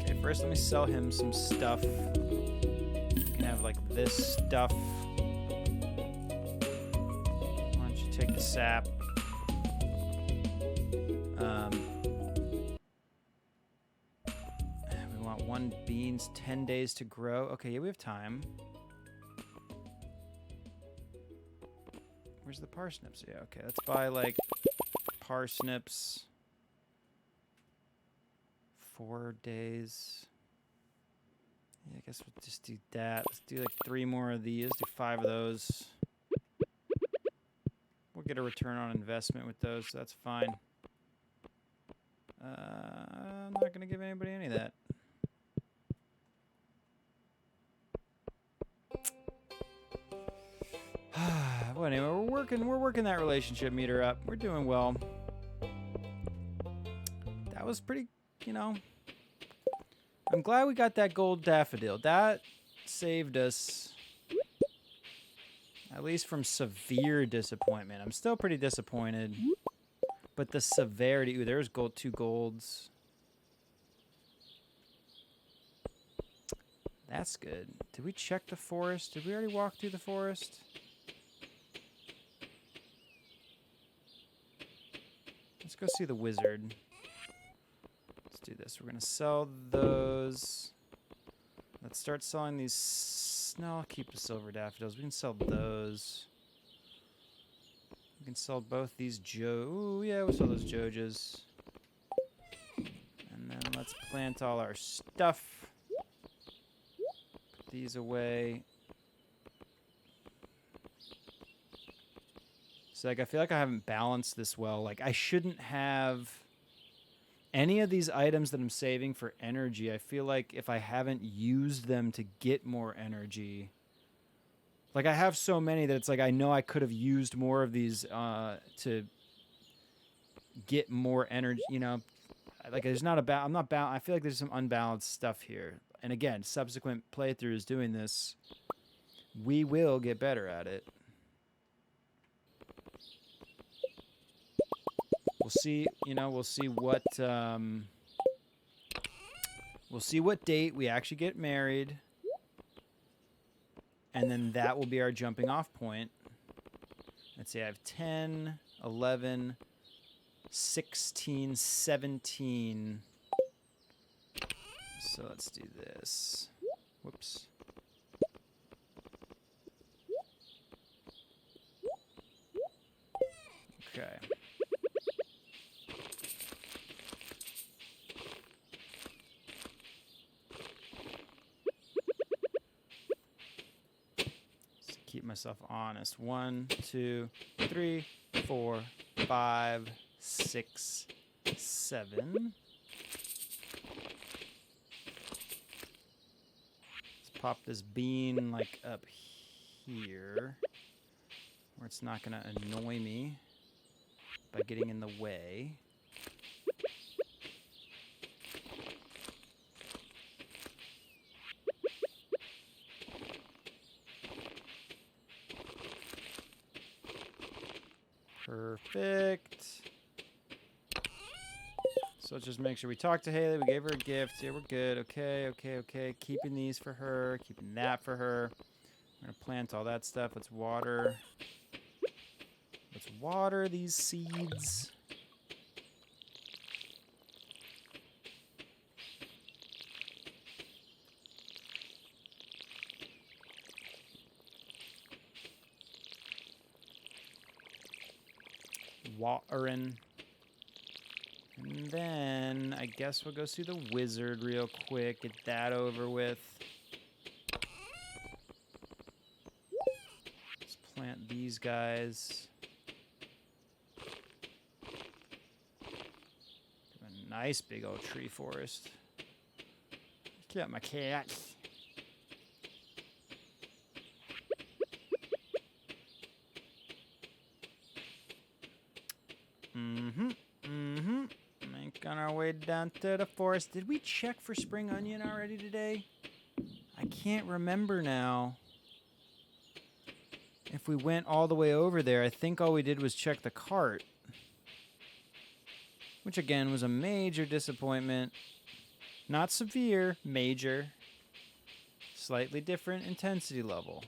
Okay, first let me sell him some stuff. You can have, like, this stuff. Take the sap. We want 1 beans, 10 days to grow. Okay, yeah, we have time. Where's the parsnips? Yeah, okay, let's buy, like, parsnips. 4 days. Yeah, I guess we'll just do that. Let's do, like, 3 more of these. Do 5 of those. We'll get a return on investment with those, so that's fine. I'm not going to give anybody any of that. Well, anyway, we're working that relationship meter up. We're doing well. That was pretty, you know. I'm glad we got that gold daffodil. That saved us. At least from severe disappointment. I'm still pretty disappointed. But the severity... Ooh, there's 2 golds. That's good. Did we check the forest? Did we already walk through the forest? Let's go see the wizard. Let's do this. We're going to sell those. Let's start selling these. No, I'll keep the silver daffodils. We can sell those. We can sell both these Ooh, yeah, we'll sell those Jojas. And then let's plant all our stuff. Put these away. So, like, I feel like I haven't balanced this well. Like, I shouldn't have any of these items that I'm saving for energy. I feel like if I haven't used them to get more energy, like I have so many that it's like I know I could have used more of these to get more energy. You know, like there's not about. I'm not I feel like there's some unbalanced stuff here. And again, subsequent playthroughs doing this, we will get better at it. We'll see. You know, we'll see what. We'll see what date we actually get married. And then that will be our jumping off point. Let's see, I have 10, 11, 16, 17. So let's do this. Whoops. Okay. Keep myself honest. 1, 2, 3, 4, 5, 6, 7. Let's pop this bean like up here, where it's not gonna annoy me by getting in the way. Perfect. So let's just make sure we talk to Haley. We gave her a gift. Yeah, we're good. Okay, okay, okay. Keeping these for her. Keeping that for her. We're going to plant all that stuff. Let's water. Let's water these seeds. Watering. And then I guess we'll go see the wizard real quick. Get that over with. Let's plant these guys. A nice big old tree forest. Get my cats. Making our way down to the forest. Did we check for spring onion already today? I can't remember now. If we went all the way over there, I think all we did was check the cart. Which again was a major disappointment. Not severe, major. Slightly different intensity level.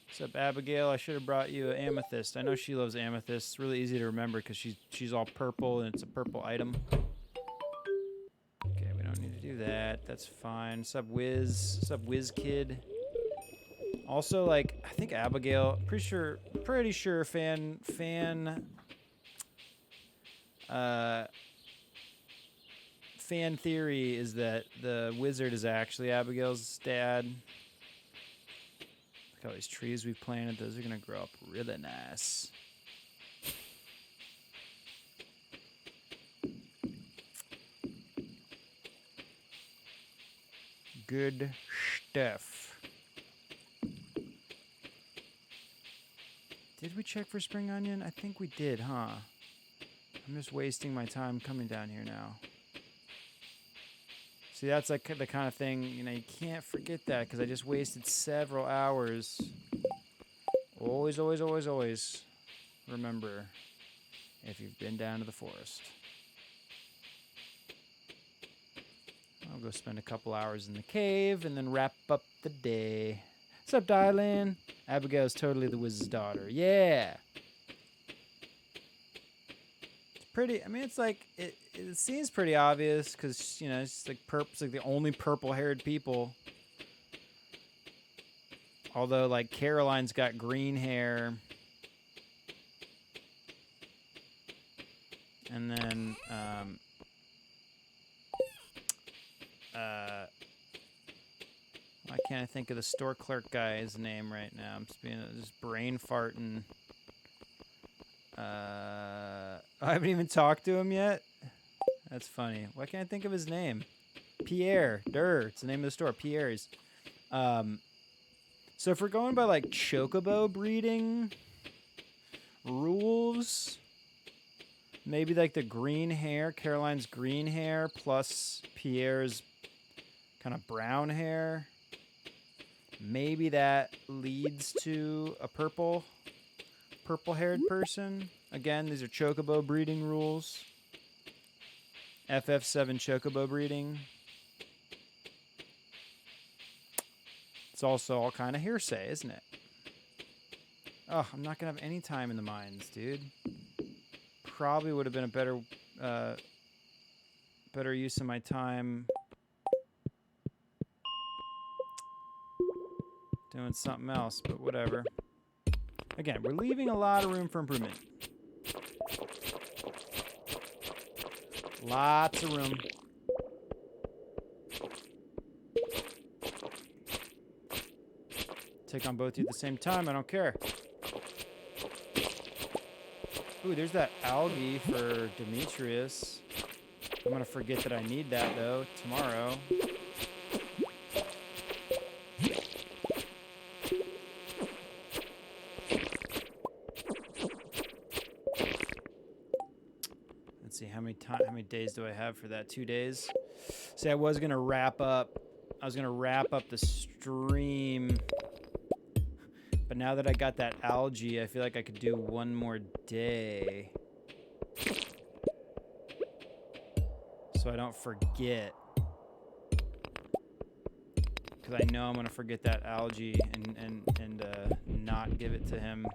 What's up, Abigail? I should have brought you an amethyst. I know she loves amethyst. It's really easy to remember because she's all purple and it's a purple item. Okay, we don't need to do that. That's fine. What's up, Wiz? What's up, Wiz Kid? Also, like, I think Abigail, pretty sure fan theory is that the wizard is actually Abigail's dad. Look at all these trees we've planted. Those are going to grow up really nice. Good stuff. Did we check for spring onion? I think we did, huh? I'm just wasting my time coming down here now. See, that's like the kind of thing, you know, you can't forget that because I just wasted several hours. Always, always, always, always remember if you've been down to the forest. I'll go spend a couple hours in the cave and then wrap up the day. What's up, darling? Abigail's totally the wizard's daughter. Yeah. pretty. I mean, it's like it seems pretty obvious because you know it's like it's like the only purple-haired people. Although like Caroline's got green hair, and then why can't I think of the store clerk guy's name right now? I'm just brain farting. I haven't even talked to him yet. That's funny. Why can't I think of his name? Pierre. It's the name of the store. Pierre's. So if we're going by like chocobo breeding rules, maybe like the green hair, Caroline's green hair plus Pierre's kind of brown hair. Maybe that leads to a purple-haired person. Again, these are chocobo breeding rules. FF7 chocobo breeding. It's also all kind of hearsay, isn't it? Oh, I'm not going to have any time in the mines, dude. Probably would have been a better use of my time doing something else, but whatever. Again, we're leaving a lot of room for improvement. Lots of room. Take on both of you at the same time, I don't care. Ooh, there's that algae for Demetrius. I'm gonna forget that I need that though tomorrow. Let's see, how many days do I have for that? 2 days. See, I was gonna wrap up the stream, but now that I got that algae, I feel like I could do one more day, so I don't forget. Because I know I'm gonna forget that algae and not give it to him.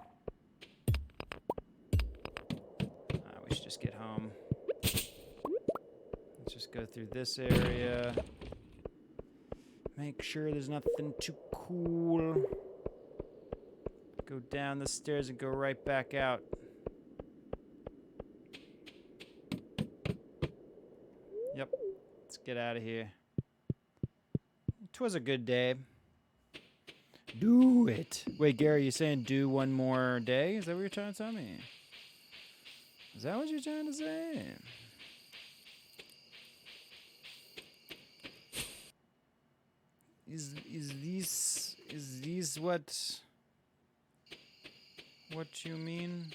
We should just get home. Let's just go through this area. Make sure there's nothing too cool. Go down the stairs and go right back out. Yep. Let's get out of here. It was a good day. Do it. Wait, Gary, you saying do one more day? Is that what you're trying to tell me? Is that what you're trying to say? Is these what you mean?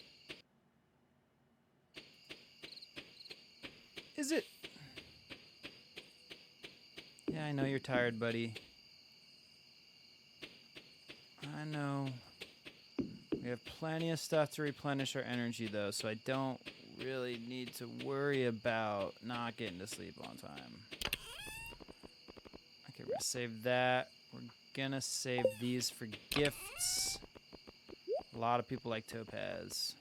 Is it? Yeah, I know you're tired, buddy. I know. We have plenty of stuff to replenish our energy, though, so I don't really need to worry about not getting to sleep on time. Okay, we're gonna save that. We're gonna save these for gifts. A lot of people like topaz.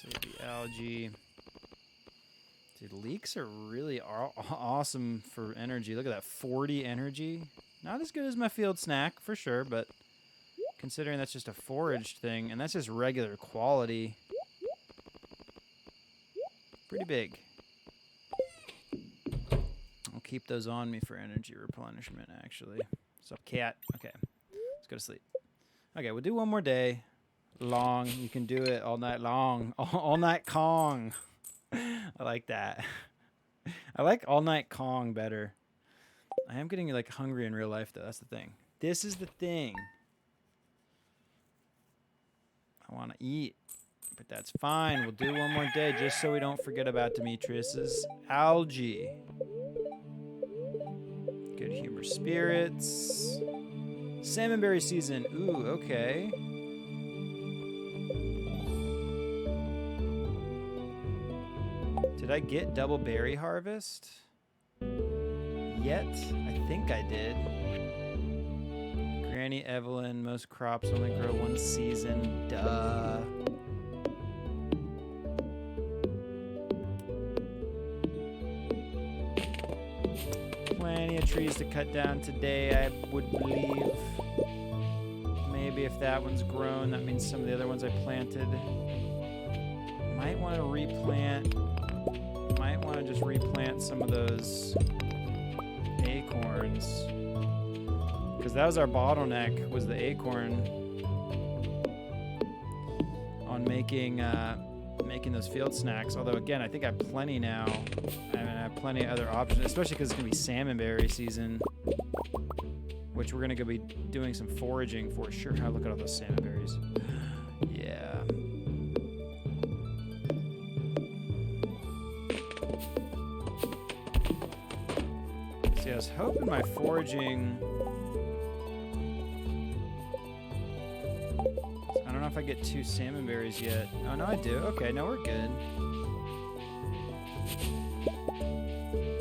Save the algae. Dude, leeks are really awesome for energy. Look at that, 40 energy. Not as good as my field snack, for sure, but considering that's just a foraged thing, and that's just regular quality. Pretty big. I'll keep those on me for energy replenishment, actually. What's up, cat? Okay, let's go to sleep. Okay, we'll do one more day. Long. You can do it all night long. All night Kong. I like that. I like all night Kong better. I am getting like hungry in real life, though. That's the thing. This is the thing. I want to eat, but that's fine. We'll do one more day just so we don't forget about Demetrius's algae. Good humor spirits. Salmonberry season. Ooh, okay. Did I get double berry harvest yet? I think I did. Granny Evelyn, most crops only grow one season. Duh. Plenty of trees to cut down today, I would believe. Maybe if that one's grown, that means some of the other ones I planted. Might want to replant. Might want to just replant some of those acorns. Because that was our bottleneck, was the acorn on making those field snacks. Although, again, I think I have plenty now. I have plenty of other options, especially because it's going to be salmonberry season, which we're going to go be doing some foraging for sure. Oh, look at all those salmonberries. Yeah. See, I was hoping my foraging... I don't know if I get 2 salmonberries yet. Oh, no, I do. Okay, no, we're good.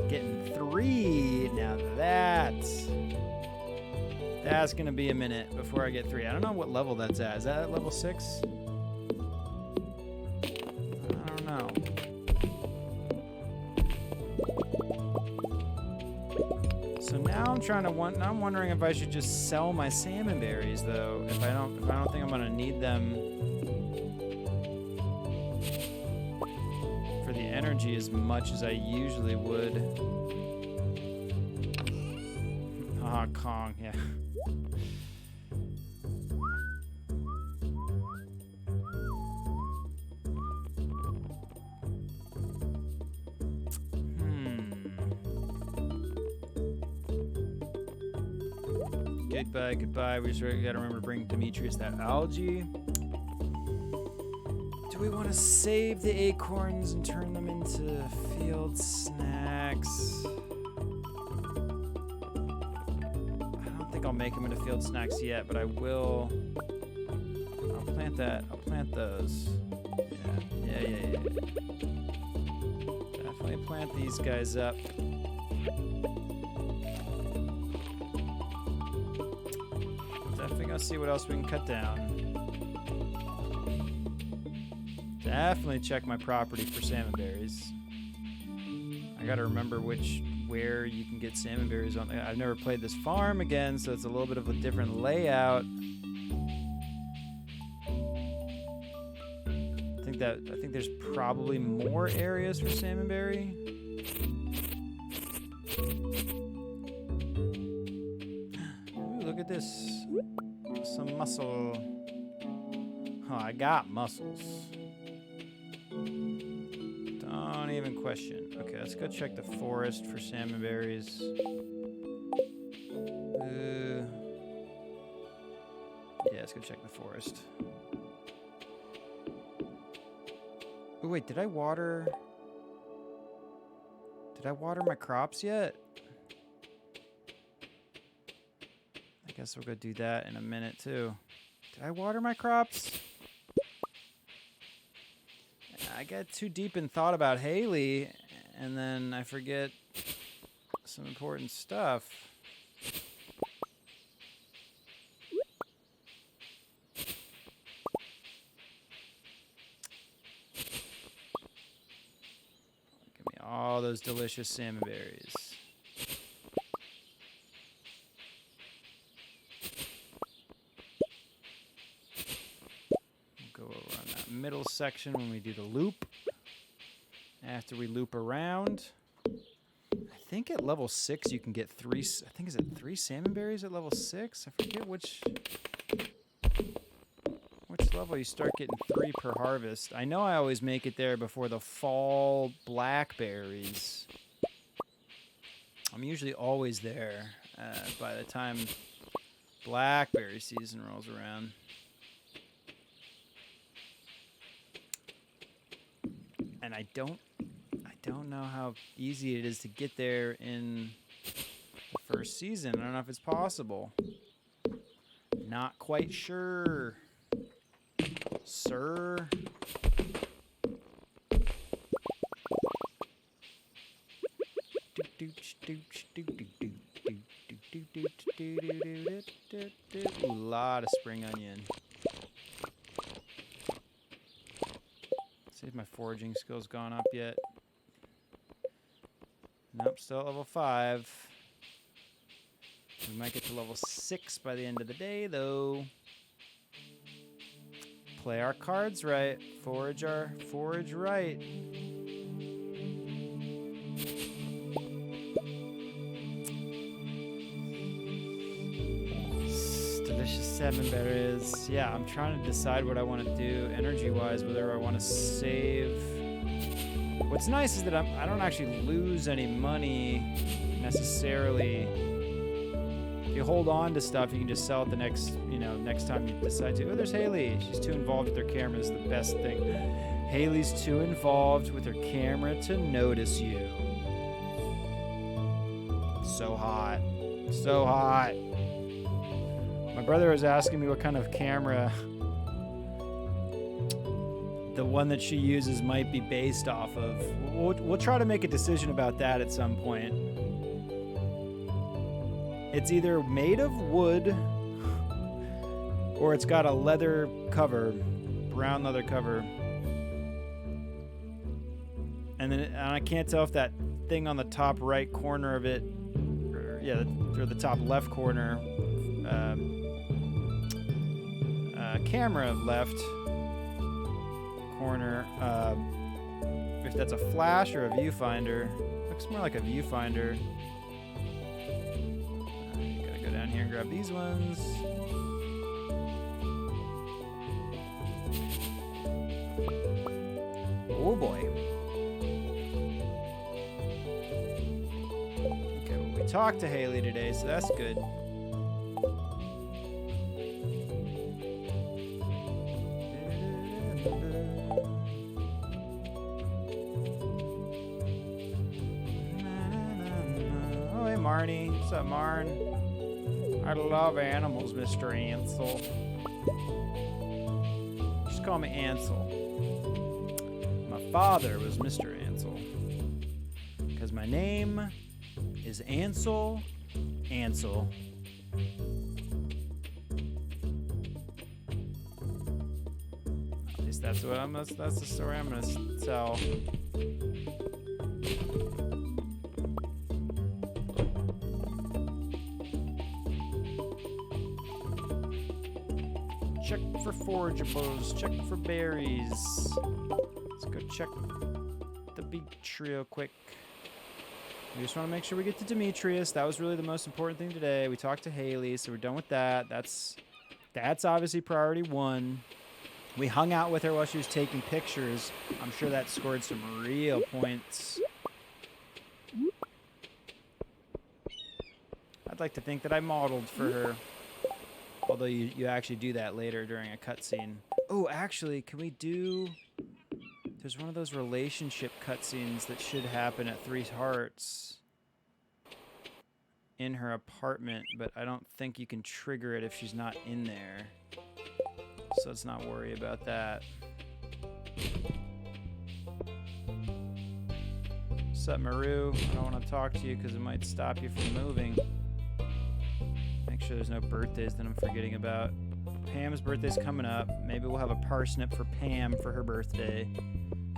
Getting 3. Now that's going to be a minute before I get 3. I don't know what level that's at. Is that at level 6? I don't know. So now I'm wondering if I should just sell my salmonberries though. If I don't think I'm gonna need them for the energy as much as I usually would. Ah, Kong, yeah. Goodbye. We just gotta remember to bring Demetrius that algae. Do we want to save the acorns and turn them into field snacks? I don't think I'll make them into field snacks yet, but I will. I'll plant that. I'll plant those. Yeah. Definitely plant these guys up. Let's see what else we can cut down. Definitely check my property for salmonberries. I gotta remember where you can get salmonberries on. I've never played this farm again, so it's a little bit of a different layout. I think there's probably more areas for salmonberry. Ooh, look at this. Some muscle. Oh, I got muscles. Don't even question. Okay, let's go check the forest for salmonberries. Yeah, let's go check the forest. Oh, wait, did I water my crops yet? I guess we'll go do that in a minute too. Did I water my crops? I get too deep in thought about Haley, and then I forget some important stuff. Give me all those delicious salmon berries. Middle section when we do the loop. After we loop around, I think at level 6 you can get 3. I think is it 3 salmon berries at level 6. I forget which level you start getting 3 per harvest. I know I always make it there before the fall blackberries. I'm usually always there by the time blackberry season rolls around. And I don't know how easy it is to get there in the first season. I don't know if it's possible. Not quite sure, sir. Ooh, lot of spring onion. See if my foraging skill's gone up yet. Nope, still at level 5. We might get to level 6 by the end of the day, though. Play our cards right. Forage right. Delicious salmon berries. Yeah, I'm trying to decide what I want to do energy-wise, whether I want to save. What's nice is that I don't actually lose any money necessarily. If you hold on to stuff, you can just sell it the next time you decide to. Oh, there's Haley. She's too involved with her camera. This is the best thing. Haley's too involved with her camera to notice you. So hot. So hot. My brother was asking me what kind of camera the one that she uses might be based off of. We'll try to make a decision about that at some point. It's either made of wood or it's got a leather cover, brown leather cover. And I can't tell if that thing on the top right corner of it, or the top left corner, camera left corner, if that's a flash or a viewfinder. Looks more like a viewfinder. Gotta go down here and grab these ones. Oh boy. Okay, well, we talked to Haley today, so that's good. Oh, hey, Marnie. What's up, Marn? I love animals, Mr. Ansel. Just call me Ansel. My father was Mr. Ansel. Because my name is Ansel. At least that's the story I'm gonna tell. Check for forageables, check for berries. Let's go check the beach real quick. We just want to make sure we get to Demetrius. That was really the most important thing today. We talked to Haley, so we're done with that. That's obviously priority 1. We hung out with her while she was taking pictures. I'm sure that scored some real points. I'd like to think that I modeled for her. Although you actually do that later during a cutscene. Oh, actually, can we do... There's one of those relationship cutscenes that should happen at 3 Hearts in her apartment, but I don't think you can trigger it if she's not in there. So let's not worry about that. What's up, Maru? I don't want to talk to you because it might stop you from moving. Make sure there's no birthdays that I'm forgetting about. Pam's birthday's coming up. Maybe we'll have a parsnip for Pam for her birthday.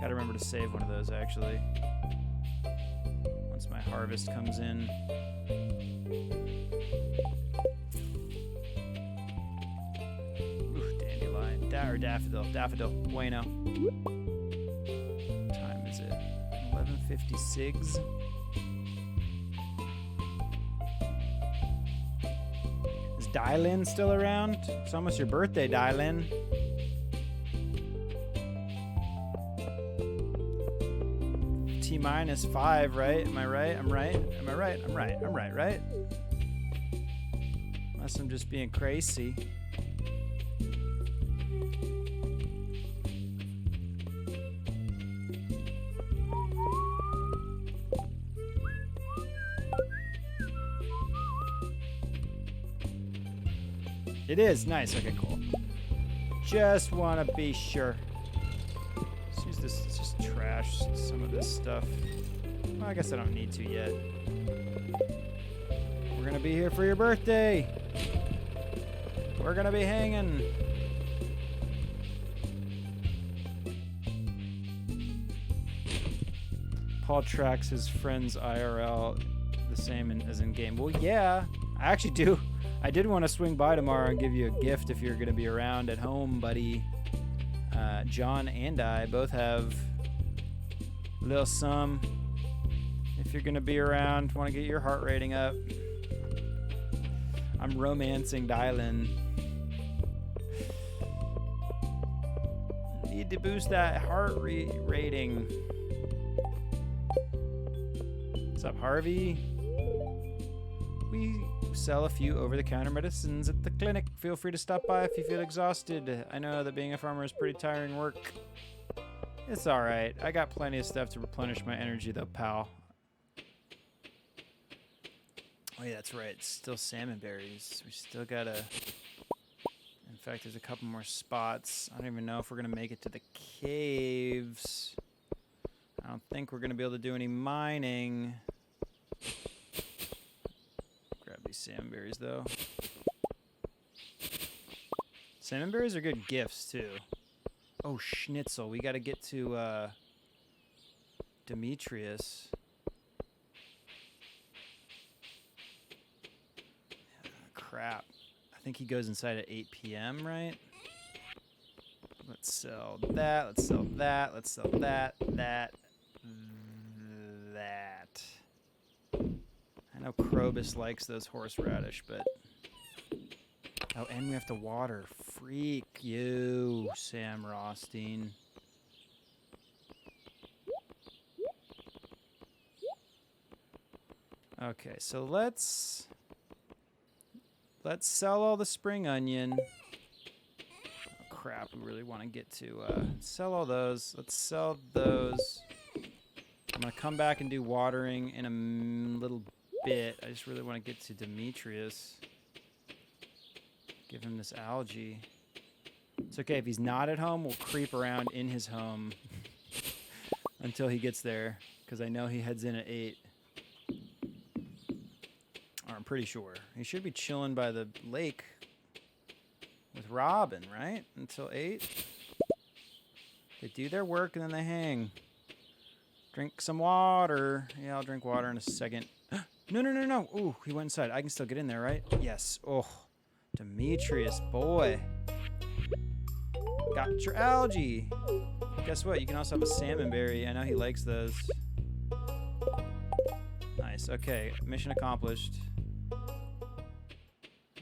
Gotta remember to save one of those, actually. Once my harvest comes in. Ooh, dandelion. Daffodil. Daffodil. Bueno. What time is it? 11:56. Is Dylan still around? It's almost your birthday, Dylan. T-5, right? Am I right? I'm right? Am I right? I'm right. I'm right, right? Unless I'm just being crazy. It is nice. Okay, cool. Just want to be sure. Let's use this. Let's just trash some of this stuff. Well, I guess I don't need to yet. We're gonna be here for your birthday. We're gonna be hanging. Paul tracks his friends IRL the same as in game. Well, yeah, I actually do. I did want to swing by tomorrow and give you a gift if you're gonna be around at home, buddy. John and I both have a little sum. If you're gonna be around, want to get your heart rating up. I'm romancing Dylan. Need to boost that heart rating. What's up, Harvey? We sell a few over-the-counter medicines at the clinic. Feel free to stop by if you feel exhausted. I know that being a farmer is pretty tiring work. It's alright. I got plenty of stuff to replenish my energy though, pal. Oh yeah, that's right. It's still salmon berries. We still gotta... In fact, there's a couple more spots. I don't even know if we're gonna make it to the caves. I don't think we're gonna be able to do any mining. Grab these salmon berries though. Salmon berries are good gifts too. Oh, schnitzel. We gotta get to Demetrius. Crap. I think he goes inside at 8 p.m., right? Let's sell that. Let's sell that. Let's sell that. That. I know Krobus likes those horseradish, but... Oh, and we have to water. Freak you, Sam Rothstein. Okay, so let's sell all the spring onion. Oh, crap, we really want to get to sell all those. Let's sell those. I'm going to come back and do watering in a little bit. I just really want to get to Demetrius. Give him this algae. It's okay, if he's not at home, we'll creep around in his home until he gets there, because I know he heads in at 8. Or I'm pretty sure. He should be chilling by the lake with Robin, right? Until 8. They do their work and then they hang. Drink some water. Yeah, I'll drink water in a second. No. Ooh, he went inside. I can still get in there, right? Yes. Oh, Demetrius, boy. Got your algae. Guess what? You can also have a salmon berry. I know he likes those. Nice. Okay, mission accomplished.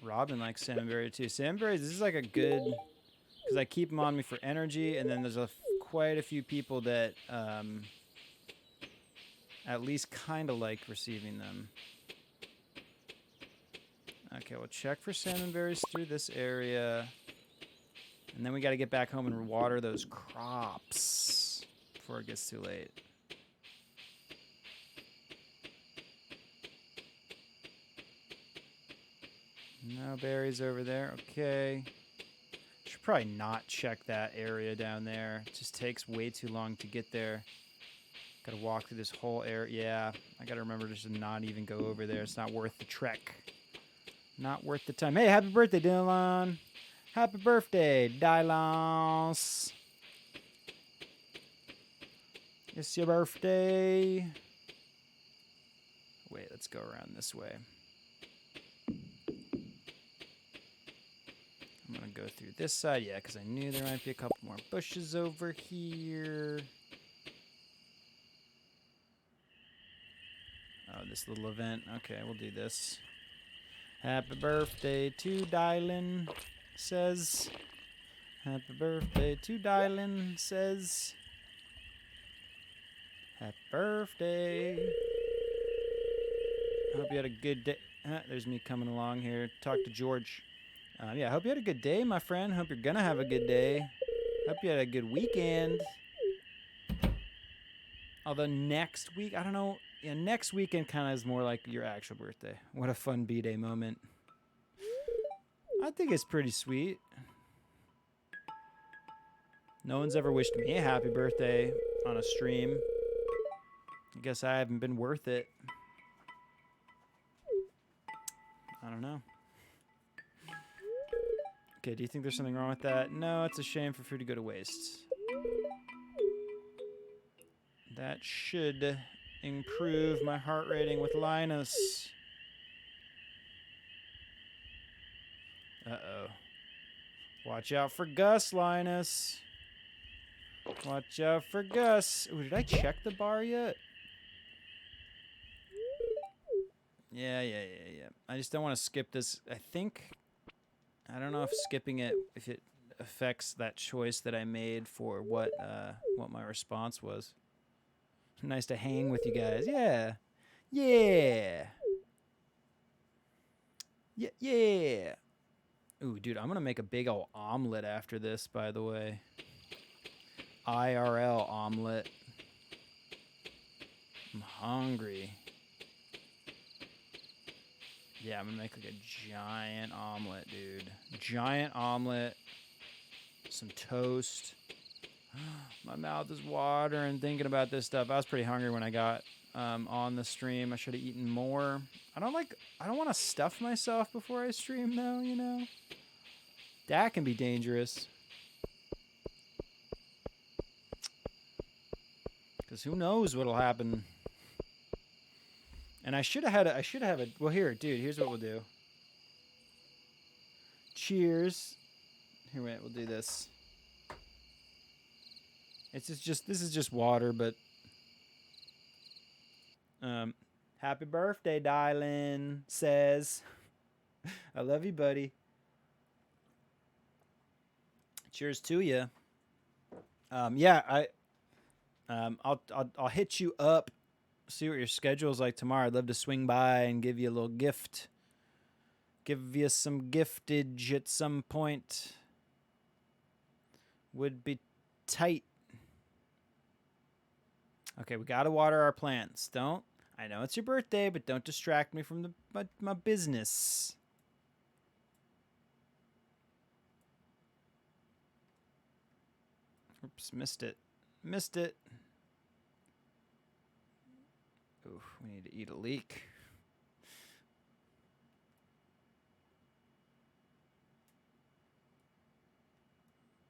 Robin likes salmon berry too. Salmon berries, this is like a good... Because I keep them on me for energy, and then there's quite a few people that at least kind of like receiving them. Okay, we'll check for salmon berries through this area. And then we got to get back home and water those crops before it gets too late. No berries over there. Okay. Should probably not check that area down there. It just takes way too long to get there. Gotta walk through this whole area. Yeah, I gotta remember just to not even go over there. It's not worth the trek. Not worth the time. Hey, happy birthday, Dylan. Happy birthday, Dylan. It's your birthday. Wait, let's go around this way. I'm gonna go through this side, yeah, because I knew there might be a couple more bushes over here. Oh, this little event. Okay, we'll do this. Happy birthday to Dylan, says. Happy birthday to Dylan, says. Happy birthday. Hope you had a good day. There's me coming along here. Talk to George. Yeah, I hope you had a good day, my friend. Hope you're going to have a good day. Hope you had a good weekend. Although next week, I don't know. Yeah, next weekend kind of is more like your actual birthday. What a fun B-Day moment. I think it's pretty sweet. No one's ever wished me a happy birthday on a stream. I guess I haven't been worth it. I don't know. Okay, do you think there's something wrong with that? No, it's a shame for food to go to waste. That should improve my heart rating with Linus. Uh-oh. Watch out for Gus, Linus. Watch out for Gus. Ooh, did I check the bar yet? Yeah. I just don't want to skip this. I don't know if skipping it, if it affects that choice that I made for what my response was. Nice to hang with you guys. Yeah. Ooh, dude, I'm going to make a big old omelet after this, by the way. IRL omelet. I'm hungry. Yeah, I'm going to make like a giant omelet, dude. Giant omelet. Some toast. My mouth is watering thinking about this stuff. I was pretty hungry when I got on the stream. I should have eaten more. I don't want to stuff myself before I stream, though, you know? That can be dangerous. Because who knows what'll happen. And I should have a, well, here, dude, here's what we'll do. Cheers. Here, wait, we'll do this. This is just water, but happy birthday, Dylan says. I love you, buddy. Cheers to you. Yeah, I'll hit you up. See what your schedule's like tomorrow. I'd love to swing by and give you a little gift. Give you some giftage at some point. Would be tight. Okay, we gotta water our plants. I know it's your birthday, but don't distract me from my business. Oops, missed it. Ooh, we need to eat a leek.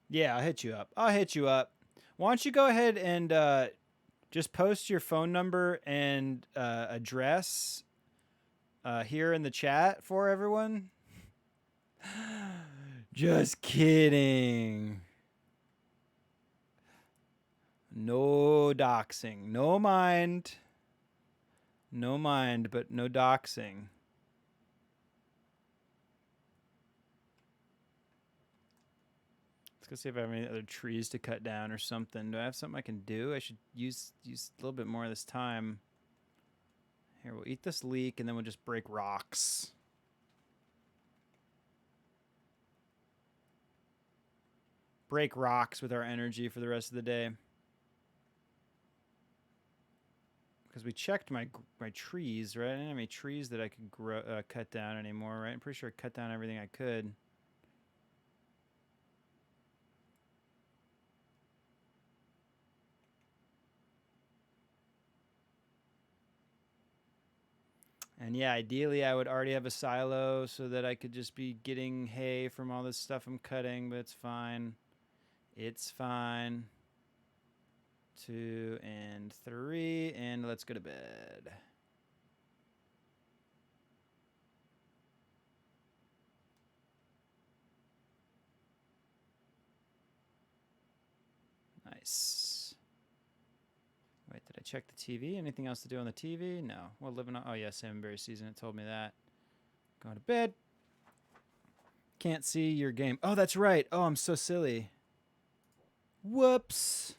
Yeah, I'll hit you up. Why don't you go ahead and just post your phone number and address here in the chat for everyone? Just kidding. No doxing. No mind, but no doxing. Let's go see if I have any other trees to cut down or something. Do I have something I can do? I should use a little bit more of this time. Here, we'll eat this leek, and then we'll just break rocks. Break rocks with our energy for the rest of the day. Because we checked my trees, right? I didn't have any trees that I could cut down anymore, right? I'm pretty sure I cut down everything I could. And yeah, ideally I would already have a silo so that I could just be getting hay from all this stuff I'm cutting, but it's fine. It's fine. 2 and 3, and let's go to bed. Nice. Wait, did I check the TV? Anything else to do on the TV? No. We're living on... Oh, yeah, Salmonberry season. It told me that. Going to bed. Can't see your game. Oh, that's right. Oh, I'm so silly. Whoops.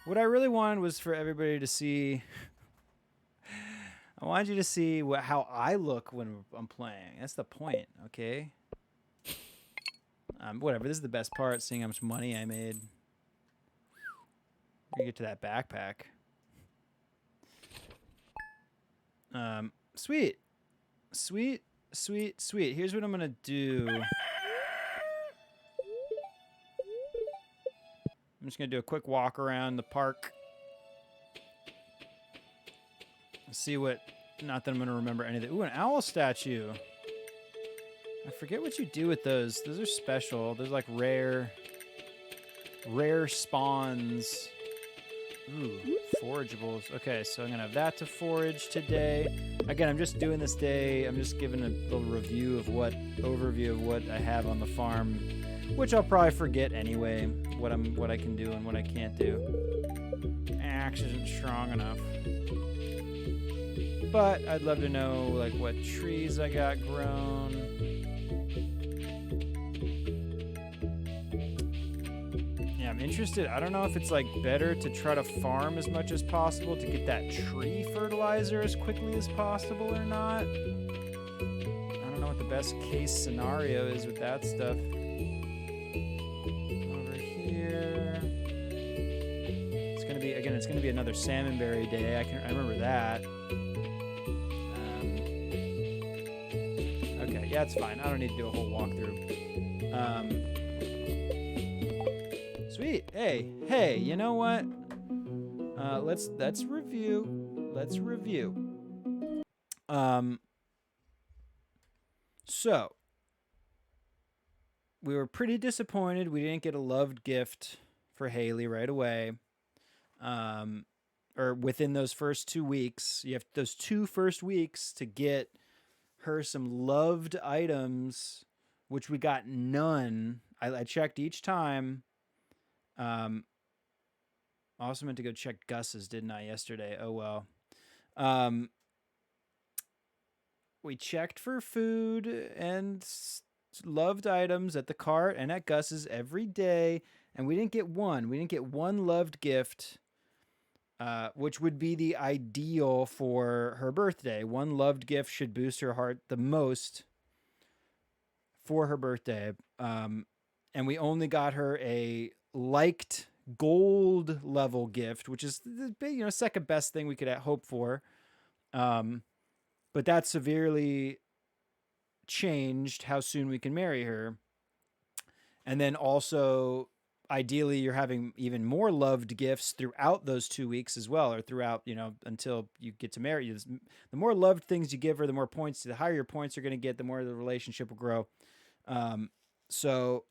What I really wanted was for everybody to see... I wanted you to see how I look when I'm playing. That's the point, okay? Whatever. This is the best part, seeing how much money I made. We get to that backpack. Sweet. Here's what I'm gonna do. I'm just gonna do a quick walk around the park. See what... Not that I'm gonna remember anything. Ooh, an owl statue. I forget what you do with those. Those are special. Those like rare spawns. Ooh, forageables. Okay, so I'm gonna have that to forage today. Again, I'm just doing this day. I'm just giving a little overview of what I have on the farm, which I'll probably forget anyway. What I can do and what I can't do. Axe isn't strong enough. But I'd love to know like what trees I got grown. Yeah, I'm interested. I don't know if it's like better to try to farm as much as possible to get that tree fertilizer as quickly as possible or not. I don't know what the best case scenario is with that stuff. Over here. It's gonna be another salmonberry day. I remember that. Okay, yeah, it's fine. I don't need to do a whole walkthrough. Sweet. Hey, you know what? Let's review. Let's review. So we were pretty disappointed we didn't get a loved gift for Haley right away. Or within those first 2 weeks. You have those 2 first weeks to get her some loved items, which we got none. I checked each time. I also meant to go check Gus's, didn't I, yesterday? Oh well. We checked for food and loved items at the cart and at Gus's every day, and we didn't get one. We didn't get one loved gift, which would be the ideal for her birthday. One loved gift should boost her heart the most for her birthday. And we only got her a liked gold level gift, which is the second best thing we could hope for. But that severely changed how soon we can marry her. And then also, ideally, you're having even more loved gifts throughout those 2 weeks as well, or throughout, until you get to marry. The more loved things you give her, the more points, the higher your points are going to get, the more the relationship will grow. So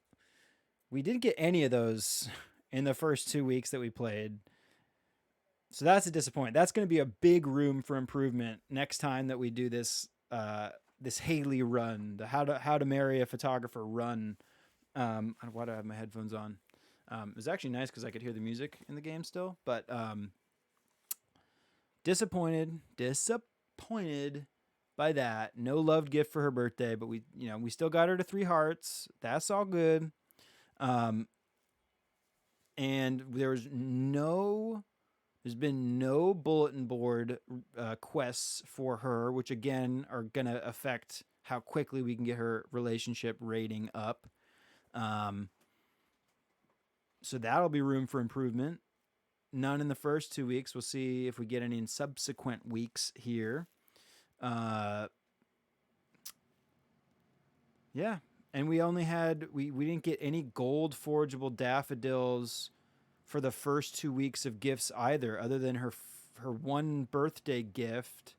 we didn't get any of those in the first 2 weeks that we played. So that's a disappointment. That's going to be a big room for improvement next time that we do this this Haley run, the how to marry a photographer run. Why do I have my headphones on? It was actually nice because I could hear the music in the game still, but disappointed by that. No loved gift for her birthday, but we still got her to 3 hearts. That's all good. And there's been no bulletin board quests for her, which again are gonna affect how quickly we can get her relationship rating up. So that'll be room for improvement. None in the first 2 weeks. We'll see if we get any in subsequent weeks here. Yeah. And we didn't get any gold forageable daffodils for the first 2 weeks of gifts either, other than her one birthday gift,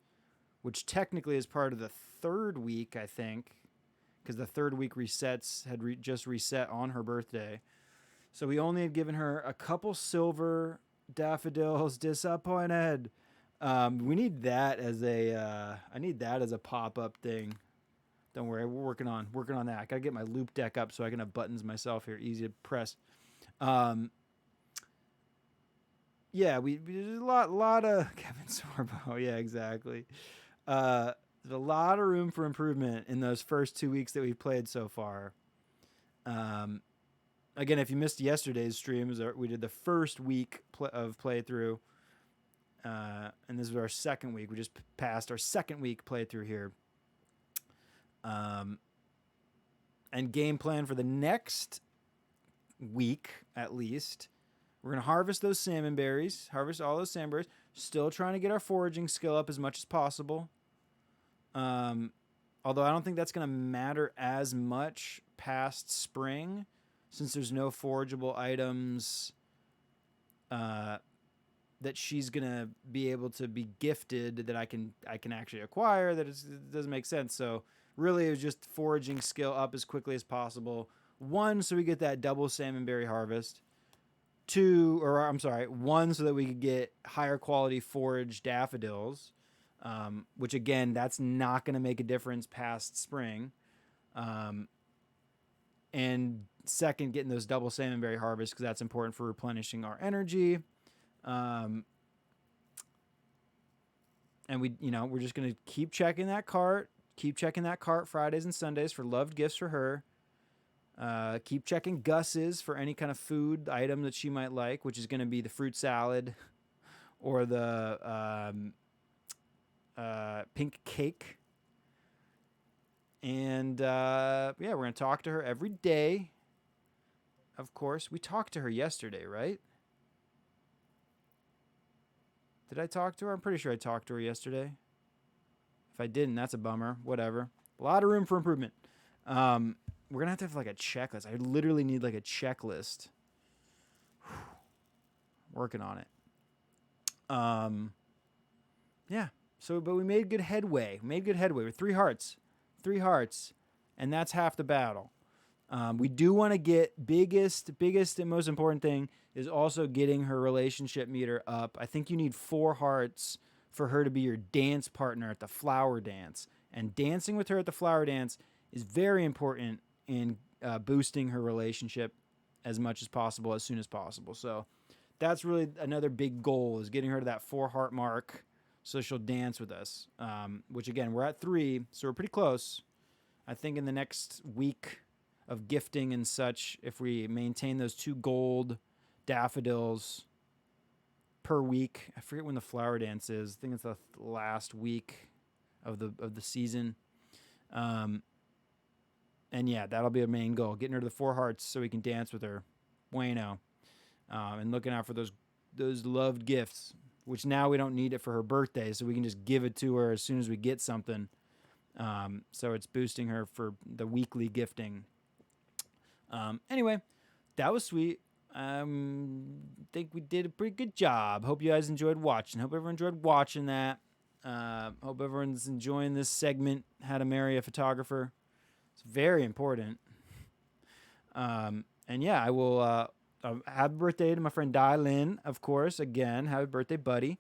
which technically is part of the 3rd week, I think, because the 3rd week resets had just reset on her birthday. So we only had given her a couple silver daffodils. Disappointed. We need that as I need that as a pop-up thing. Don't worry, we're working on that. I gotta get my loop deck up so I can have buttons myself here, easy to press. Yeah, we there's a lot of Kevin Sorbo. Yeah, exactly. There's a lot of room for improvement in those first 2 weeks that we've played so far. Again, if you missed yesterday's streams, we did the first week of playthrough, and this is our 2nd week. We just passed our 2nd week playthrough here. And game plan for the next week, at least, we're going to harvest those salmon berries, harvest all those salmon berries, still trying to get our foraging skill up as much as possible. Although I don't think that's going to matter as much past spring, since there's no forageable items that she's going to be able to be gifted that I can actually acquire. It doesn't make sense. So Really, it was just foraging skill up as quickly as possible. One, so we get that double salmonberry harvest. Two, or I'm sorry, one, so that we could get higher quality foraged daffodils, which again, that's not going to make a difference past spring. Um, and second, getting those double salmonberry harvests because that's important for replenishing our energy. Um, and we're just gonna keep checking that cart, Fridays and Sundays for loved gifts for her. Keep checking Gus's for any kind of food item that she might like, which is going to be the fruit salad or the pink cake. And yeah, we're going to talk to her every day. Of course, we talked to her yesterday, right? Did I talk to her? I'm pretty sure I talked to her yesterday. If I didn't, that's a bummer. Whatever. A lot of room for improvement. We're going to have like a checklist. I literally need like a checklist. Working on it. Yeah. So, but we made good headway. With 3 hearts. 3 hearts. And that's half the battle. We do want to get biggest and most important thing is also getting her relationship meter up. I think you need 4 hearts for her to be your dance partner at the flower dance. And dancing with her at the flower dance is very important in boosting her relationship as much as possible, as soon as possible. So that's really another big goal, is getting her to that 4 heart mark so she'll dance with us. Which again, we're at 3, so we're pretty close. I think in the next week of gifting and such, if we maintain those 2 gold daffodils per week, I forget when the flower dance is. I think it's the last week of the season. And yeah, that'll be a main goal, getting her to the 4 hearts so we can dance with her. Bueno. And looking out for those loved gifts, which now we don't need it for her birthday, so we can just give it to her as soon as we get something. So it's boosting her for the weekly gifting. Anyway, that was sweet. Think we did a pretty good job. Hope you guys enjoyed watching. Hope everyone enjoyed watching that. Hope everyone's enjoying this segment, How to Marry a Photographer. It's very important. And yeah, I will happy birthday to my friend Dai Lin, of course. Again, happy birthday, buddy.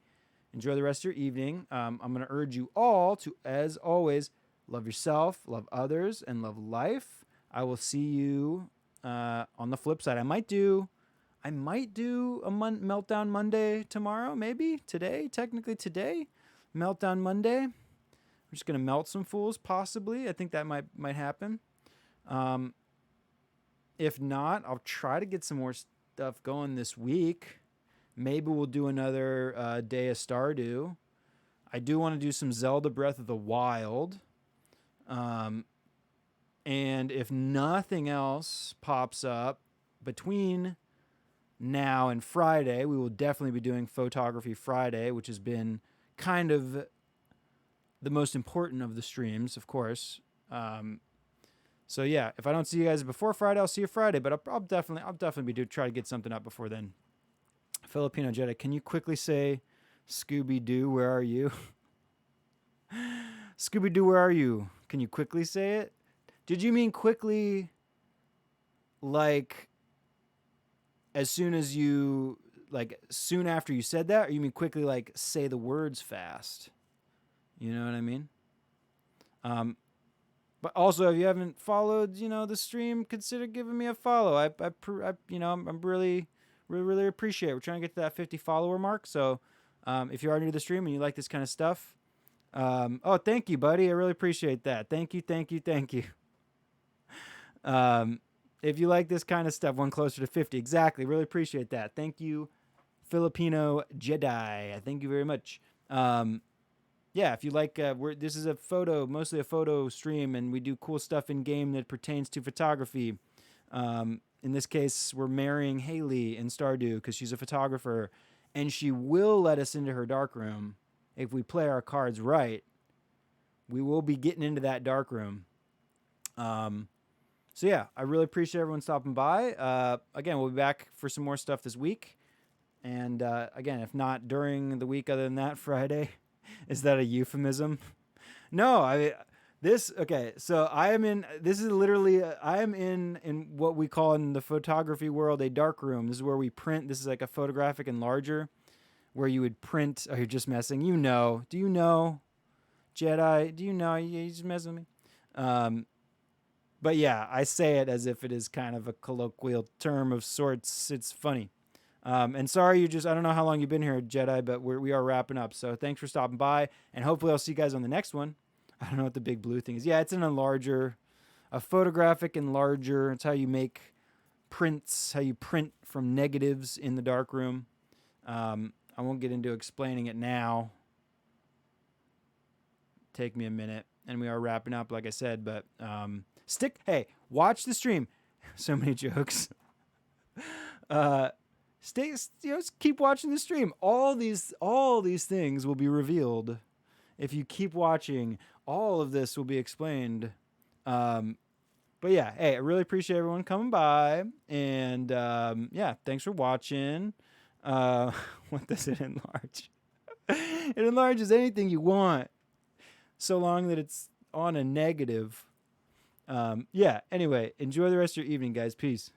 Enjoy the rest of your evening. I'm going to urge you all to, as always, love yourself, love others, and love life. I will see you on the flip side. I might do a Meltdown Monday tomorrow, maybe technically today. Meltdown Monday. We're just going to melt some fools, possibly. I think that might happen. If not, I'll try to get some more stuff going this week. Maybe we'll do another day of Stardew. I do want to do some Zelda Breath of the Wild. And if nothing else pops up between now and Friday, we will definitely be doing Photography Friday, which has been kind of the most important of the streams, of course. So yeah, if I don't see you guys before Friday, I'll see you Friday. But I'll definitely be try to get something up before then. Filipino Jedi, can you quickly say, Scooby-Doo, where are you? Scooby-Doo, where are you? Can you quickly say it? Did you mean quickly, like, as soon as you, like, soon after you said that? Or you mean quickly, like, say the words fast? You know what I mean? But also, if you haven't followed, the stream, consider giving me a follow. I'm really appreciate it. We're trying to get to that 50 follower mark. So, if you are new to the stream and you like this kind of stuff, thank you, buddy. I really appreciate that. Thank you. If you like this kind of stuff, one closer to 50, exactly. Really appreciate that. Thank you, Filipino Jedi. Thank you very much. Yeah, if you like, this is mostly a photo stream, and we do cool stuff in game that pertains to photography. In this case, we're marrying Haley in Stardew because she's a photographer, and she will let us into her darkroom if we play our cards right. We will be getting into that darkroom. So yeah, I really appreciate everyone stopping by. Again, we'll be back for some more stuff this week, and again, if not during the week, other than that, Friday. Is that a euphemism? No, This okay, so I am in. This is literally I am in what we call in the photography world a dark room. This is where we print. This is like a photographic enlarger where you would print. Oh, you're just messing. You know? Do you know, Jedi? Do you know? You just messing with me. Um, but yeah, I say it as if it is kind of a colloquial term of sorts. It's funny. And sorry, you just I don't know how long you've been here, Jedi, but we are wrapping up. So thanks for stopping by, and hopefully I'll see you guys on the next one. I don't know what the big blue thing is. Yeah, it's an enlarger, a photographic enlarger. It's how you make prints, how you print from negatives in the darkroom. I won't get into explaining it now. Take me a minute, and we are wrapping up, like I said. But hey, watch the stream. So many jokes. Stay, keep watching the stream. All these things will be revealed if you keep watching. All of this will be explained. But yeah, hey, I really appreciate everyone coming by, and yeah, thanks for watching. What does it enlarge? It enlarges anything you want, so long that it's on a negative. Yeah. Anyway, enjoy the rest of your evening, guys. Peace.